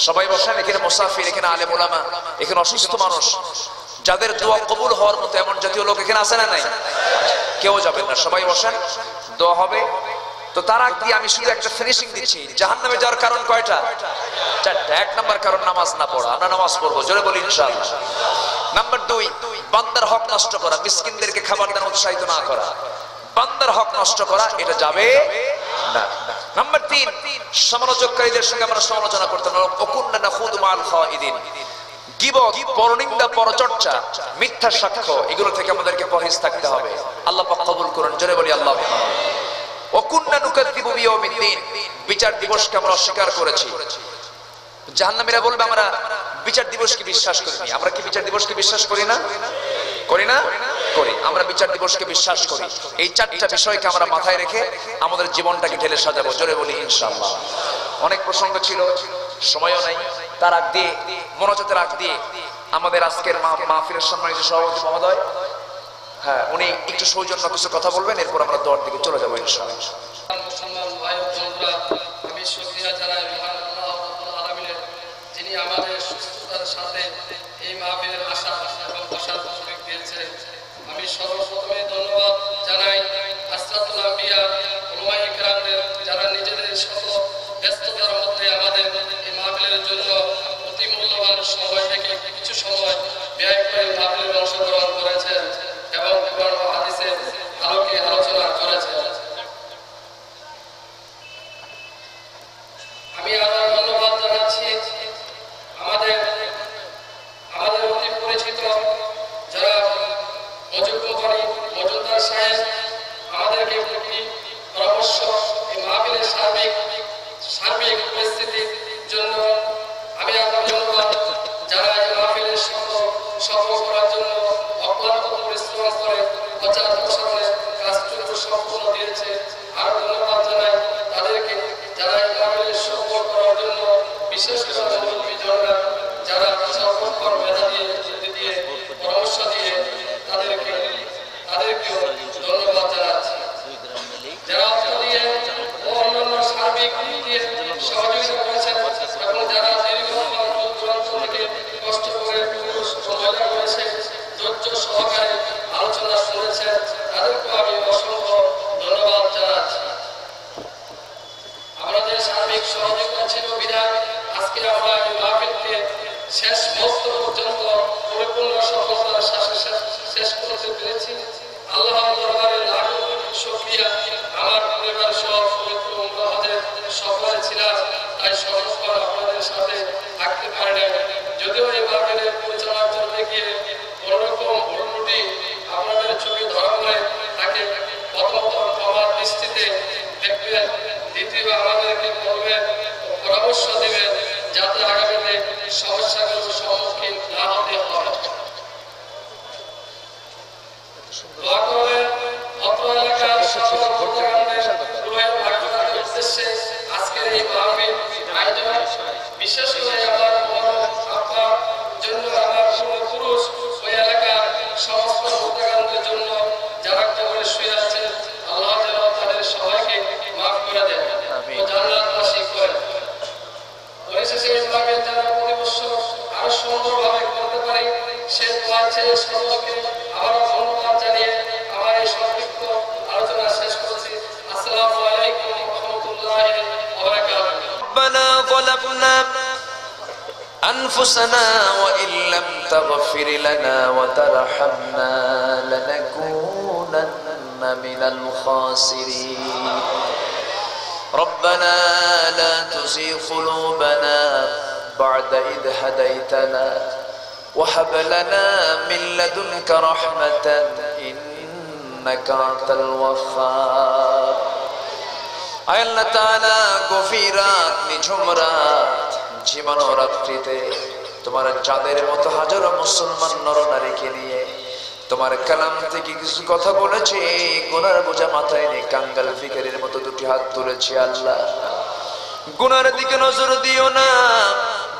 সবাই বসেন, এখানে মুসাফির, এখানে আলেম ওলামা, এখানে অসুস্থ মানুষ, যাদের দোয়া কবুল হওয়ার মতো এমন জাতীয় লোক এখানে আছে না নাই? কেউ যাবেন না, সবাই বসেন, দোয়া হবে। তো তার আগে দিয়ে আমি শুধু একটা ফিনিশিং দিচ্ছি। জাহান্নামে যাওয়ার কারণ কয়টা? চারটা। 1 নাম্বার কারণ নামাজ না পড়া। আমরা নামাজ পড়বো, জোরে বলি ইনশাআল্লাহ। নাম্বার 2, বান্দার হক নষ্ট করা, মিসকিনদেরকে খাবার দান উৎসাহিত না করা, বান্দার হক নষ্ট করা, এটা যাবে না। নাম্বার 3, সমালোচককারীদের সঙ্গে আমরা সমালোচনা করতাম না। ওকুন্না নাখুদু মাল খাইদিন, গীবত, পরনিন্দা, পরচর্চা, মিথ্যা সাক্ষ্য, এগুলো থেকে আমাদেরকে পরহেজ থাকতে হবে। আল্লাহ পাক কবুল করুন, জোরে বলি আল্লাহুম্মা। ওকুন্না নুকাযযিবু বিয়াউমিদ্দিন, বিচার দিবসকে আমরা অস্বীকার করেছি। জাহান্নামীরা বলবে আমরা বিচার দিবসকে বিশ্বাস করিনি। আমরা কি বিচার দিবসকে বিশ্বাস করি না? করি না? করি। আমরা বিচার দিবসকে বিশ্বাস করি। এই 4টা বিষয়কে আমরা মাথায় রেখে আমাদের জীবনটাকে ঢেলে সাজাবো, জোরে বলি ইনশাআল্লাহ। অনেক প্রসঙ্গ ছিল, সময়ও নাই। তার আগ দিয়ে, মনোজাতের আগ দিয়ে আমাদের আজকের মাহফিলের সম্মানিত সভাপতি মহোদয়, হ্যাঁ, উনি একটু সৌজন্য কিছু কথা বলবেন, এরপর আমরা দোয়ার দিকে চলে যাবো ইনশাআল্লাহ। আমি শুকরিয়া জানাই মহান আল্লাহ রাব্বুল আলামিনের, যিনি আমাদের সুস্থতার সাথে এই মাহফিলের আশা এবং বসার তৌফিক দিয়েছেন। আমি সর্বপ্রথমে ধন্যবাদ জানাই আসরাতুল আম্বিয়া উলামায়ে কেরামদের, যারা নিজেদের শত ব্যস্ততার মধ্যে আমাদের এই মাহফিলের জন্য অতি মূল্যবান সময় থেকে কিছু সময় ব্যয় করে মাহফিলে অংশগ্রহণ করেছেন এবং কোরআন ও হাদিসের আলোকে আলোচনা করেছেন। আমি আরো ধন্যবাদ জানাচ্ছি আমাদের অতি পরিচিত যারা মজুমদার সাহেব, আমাদেরকে পরামর্শ এই মাহফিলের সার্বিক পরিস্থিতির জন্য। আমি আরো ধন্যবাদ যারা এই মাহফিলের সফল করার জন্য অক্লান্ত পরিশ্রম করে প্রচার প্রসারের কাজটুকু সম্পূর্ণ দিয়েছে। আরো ধন্যবাদ জানাই তাদেরকে, যারা এই মাহফিলের সফল করার জন্য বিশেষ করে মুরব্বিজনরা যারা সর্বক্ষণ মেধা দিয়ে পরামর্শ দিয়ে তাদেরকেও ধন্যবাদ জানাচ্ছি। যারা অর্থ দিয়ে ও অন্যান্য সার্বিক দিক দিয়ে সহযোগিতা করেছেন এবং যারা দীর্ঘক্ষণ দূরান্ত থেকে কষ্ট করে মজা করেছে, ধৈর্য সহকারে আলোচনা শুনেছেন, তাদেরকেও আমি অসংখ্য ধন্যবাদ জানাচ্ছি। আমাদের সার্বিক সহযোগিতা ছিল বিধায় আজকে আমরা এই মাহফিলকে শেষ মুহূর্ত পর্যন্ত পরিপূর্ণ সফলতার সাথে শেষ করতে পেরেছি। আল্লাহর দরবারে লাখ শুকরিয়া। আমার পরিবার সহ পবিত্র উমরা হজে সফরে ছিলাম, তাই সর্বক্ষণ আপনাদের সাথে থাকতে পারি না। যদিও এই মাহফিলের পরিচালনা করতে গিয়ে কোনোরকম ভুলত্রুটি আপনাদের চোখে ধরা পড়ে থাকে, প্রথমত আমার দৃষ্টিতে দেখবেন, দ্বিতীয় আমাদেরকে বলবেন, পরামর্শ দেবেন, যাতে আগামীতে সমস্যাগুলোর সম্মুখীন না হতে হয়। দোয়া করবেন অত্র এলাকার সকল ভোটারদের রুহের ভাগ্যের উদ্দেশ্যে আজকের এই মাহফিল আয়োজন। বিশেষ করে আমার বড় আপনার জন্য, আমার পূর্বপুরুষ ওই এলাকার সমস্ত ভোটারদের জন্য যারা কবরে শুয়ে আছেন, আল্লাহ যেন তাদের সবাইকে মাফ করে দেন ও জান্নাতবাসী করেন। পরিশেষে এই মাহফিল যারা প্রতি বছর আরো সুন্দরভাবে করতে পারে, সে দোয়া চেয়ে সকলকে আবারও ধন্যবাদ জানিয়ে আমার এই সংক্ষিপ্ত আলোচনা শেষ করছি। আসসালামু আলাইকুম ওয়া রাহমাতুল্লাহি ওয়া বারাকাতুহু। ربنا ظلمنا أنفسنا وإن لم تغفر لنا وترحمنا لنكونن من الخاسرين. ربنا لا تزغ قلوبنا بعد إذ هديتنا وهب لنا من لدنك رحمة إنك أنت الوهاب. আয় আল্লাহ তাআলা, গভীর রাত, নিঝুম রাত, জীবন রাত্রিতে তোমার চাঁদের মতো হাজারো মুসলমান নরনারীকে নিয়ে তোমার কালাম থেকে কিছু কথা বলেছে, গুনার বোঝা মাথায় নিয়ে কাঙ্গাল ফিকিরের মতো দুটি হাত তুলেছি। আল্লাহ, গুনার দিকে নজর দিও না,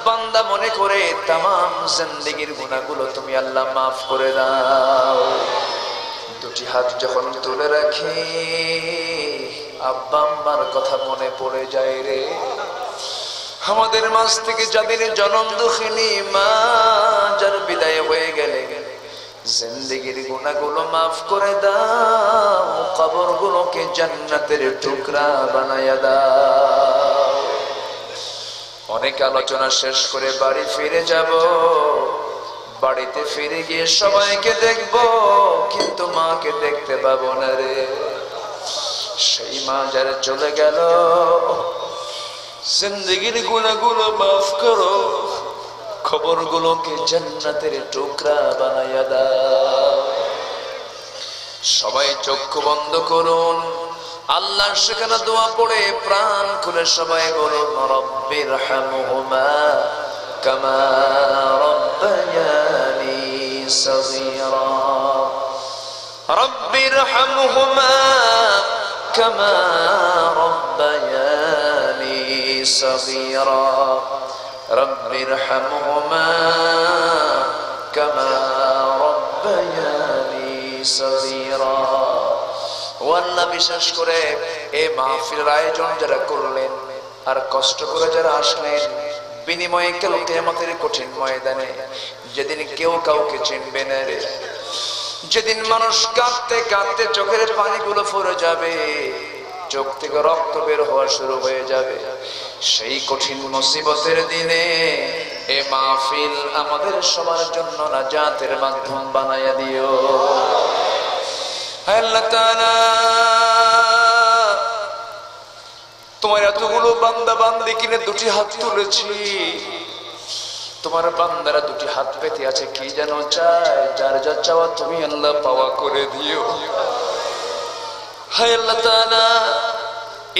বান্দা মনে করে তামাম জিন্দেগীর গুনাহগুলো তুমি আল্লাহ মাফ করে দাও। দুটি হাত যখন তুলে রাখি, আব্বা আম্মার কথা মনে পড়ে যায় রে। আমাদের মাঝ থেকে যাদের জনম দুঃখিনী মা, যার বিদায় হয়ে গেলে জিন্দেগীর গুনাহগুলো মাফ করে দাও, কবরগুলোকে জান্নাতের টুকরা বানায়া দাও। অনেক আলোচনা শেষ করে বাড়ি ফিরে যাব, বাড়িতে ফিরে গিয়ে সবাইকে দেখব, কিন্তু মাকে দেখতে পাবো না রে। সেই মা যারা চলে গেল, জিন্দেগির গুনাহগুলো মাফ করো, খবরগুলোকে জান্নাতের টুকরা বানায়া দাও। সবাই চক্ষু বন্ধ করুন, আল্লাহর সেখানে দোয়া পড়ে প্রাণ খুলে সবাই বলুন, রব্বির হামহুমা কামা রব্বায়ানি সগীরা, রব্বির হামহুমা কামা রব্বায়ানি সগীরা, রব্বির হামহুমা কামা রব্বায়ানি সগীরা। ও আল্লাহ, বিশেষ করে এই মাহফিলের আয়োজন যারা করলেন আর কষ্ট করে যারা আসলেন, বিনিময়ে কাল কিয়ামতের কঠিন ময়দানে যেদিন কেউ কাউকে চিনবে না রে, যেদিন মানুষ কাঁদতে কাঁদতে চোখের পানিগুলো ফুরে যাবে, চোখ থেকে রক্ত বের হওয়া শুরু হয়ে যাবে, সেই কঠিন মুসিবতের দিনে এ মাহফিল আমাদের সবার জন্য নাজাতের মাধ্যম বানায়া দিও। আল্লাহ তাআলা, তোমার এতগুলো বান্দা বান্দি কিনে দুটি হাত তুলেছি, তোমার বান্দারা দুটি হাত পেতে আছে, কি যেন চায়, যার যা চাওয়া তুমি আল্লাহ পাওয়া করে দিও। হায় আল্লাহ তাআলা,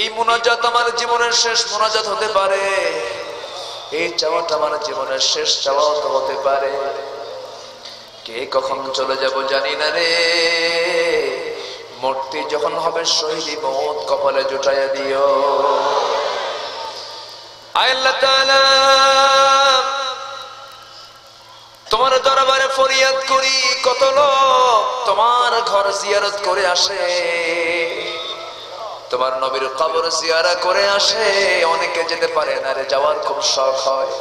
এই মুনাজাত আমার জীবনের শেষ মুনাজাত হতে পারে, এই চাওয়াটা আমার জীবনের শেষ চাওয়াও তো হতে পারে। কে কখন চলে যাব জানি না রে, মূর্তি যখন হবে শহীদি মওত কপালে জুটাইয়া দিও। আল্লাহ তাআলা, তোমার দরবারে ফরিয়াদ করি, কত লোক তোমার ঘর জিয়ারত করে আসে, তোমার নবীর কবর জিয়ারা করে আসে, অনেকে যেতে পারে না রে, যাওয়ার খুব শখ হয়।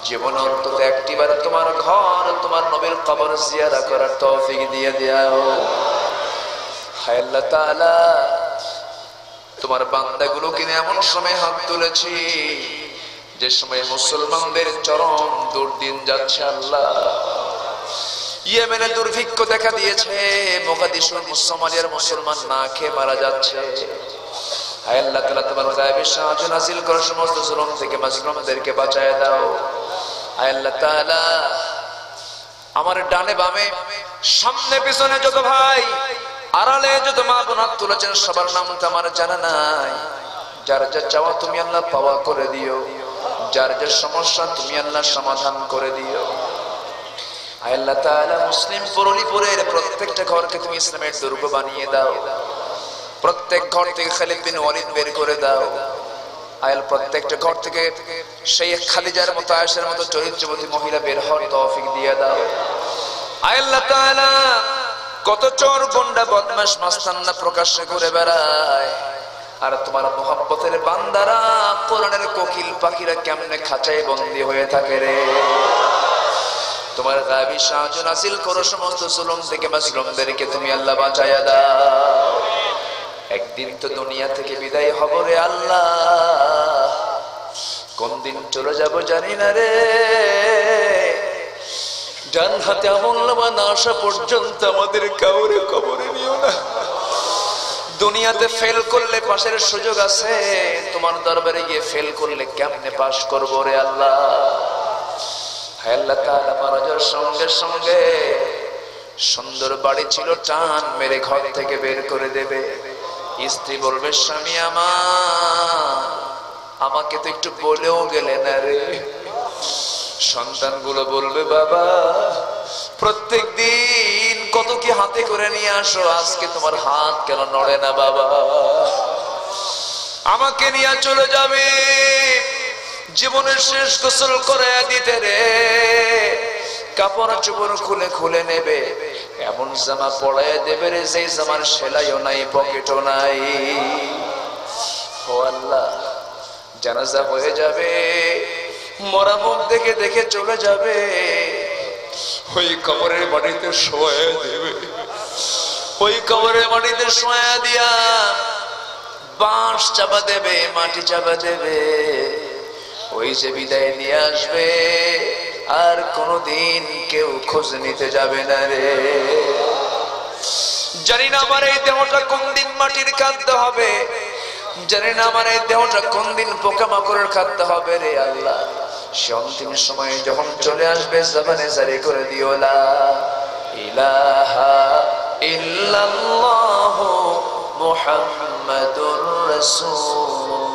জীবন অন্তত একটিবার তোমার ঘর, তোমার নবীর কবর জিয়ারা করার তৌফিক দিয়ে দাও। হায় আল্লাহ তাআলা, তোমার বান্দাগুলো কিনে এমন সময় হাত তুলেছি যে সময় মুসলমানদের চরম দুর্দিন যাচ্ছে। আল্লাহ, ইয়েমেনে দুর্ভিক্ষ দেখা দিয়েছে, মোগাদিশুর মুসলমানের মুসলমান না খেয়ে মারা যাচ্ছে। হায় আল্লাহ তাআলা, তোমার গায়েবী সাহায্য নাযিল করো, সমস্ত জুলুম থেকে মাজলুমদেরকে বাঁচায় দাও। হায় আল্লাহ তাআলা, আমার ডানে বামে সামনে পিছনে যত ভাই, আড়ালে যত মা বোন হাত তুলেছেন, সবার নাম তো আমার জানা নাই। যার যা চাওয়া তুমি আল্লাহ পাওয়া করে দিও, যার যার সমস্যা তুমি আল্লাহ সমাধান করে দিও। আয় আল্লাহ তাআলা, মুসলিম পরিবারের প্রত্যেকটা ঘরকে তুমি ইসলামের দুর্গ বানিয়ে দাও, প্রত্যেক ঘর থেকে খালিদ বিন ওয়ালিদ বের করে দাও। আয়াল, প্রত্যেকটা ঘর থেকে সেই খালিজার মতো আয়েশার মতো চরিত্রবতী মহিলা বের হওয়ার তৌফিক দিয়ে দাও। আয় আল্লাহ তাআলা, কত চোর গুন্ডা বদমাশ মাস্তানরা প্রকাশ্যে ঘুরে বেড়ায়, আর তোমার মুহাব্বতের বান্দারা কোরআনের কোকিল পাখিরা কেমনে খাঁচায় বন্দী হয়ে থাকে রে। তোমার গায়েবী সাহায্য নাযিল করো, সমস্ত জুলুম থেকে মাজলুমদেরকে তুমি আল্লাহ বাঁচায়া দাও। একদিন তো দুনিয়া থেকে বিদায় হব রে আল্লাহ, কোন দিন চলে যাব জানি না রে। ডান হাতে আমল নামা না আসা পর্যন্ত আমাদের কাউরে কবরে নিও না। দুনিয়াতে ফেল করলে পাশের সুযোগ আছে, তোমার দরবারে গিয়ে ফেল করলে কেমনে পাশ করবো রে আল্লাহ। হায় আল্লাহ তাআলা, মারা যাওয়ার সঙ্গে সঙ্গে সুন্দর বাড়ি ছিল, টান মেরে ঘর থেকে বের করে দেবে। স্ত্রী বলবে, স্বামী আমাকে তো একটু বলেও গেলে না রে। সন্তানগুলো বলবে, বাবা প্রত্যেক দিন কত কি হাতে করে নিয়ে আসো, আজকে তোমার হাত কেন নড়ে না বাবা। আমাকে নিয়ে চলে যাবে, জীবনের শেষ গোসল করে দিতে রে, কাপড় চোপড় খুলে খুলে নেবে, এমন জামা পরায় দেবে রে যে জামার সেলাইও নাই, পকেটও নাই। ও আল্লাহ, জানাজা হয়ে যাবে, মরা মুখ দেখে দেখে চলে যাবে, ওই কবরের মাটিতে শোয়া দেবে। ওই কবরের মাটিতে শোয়া দিয়া বাঁশ চাপা দেবে, মাটি চাপা দেবে, ওই যে বিদায় নিয়ে আসবে, আর কোনদিন কেউ খোঁজ নিতে যাবে না রে। জানি না আমার এই দেহটা কোন দিন মাটির খাদ্য হবে, জানি না আমার এই দেহটা কোন দিন পোকামাকড়ের খাদ্য হবে রে আল্লাহ। সে অন্তিম সময়ে যখন চলে আসবে জবানে জারি করে দিও লা ইলাহা ইল্লাল্লাহু মুহাম্মাদুর রাসূলুল্লাহ।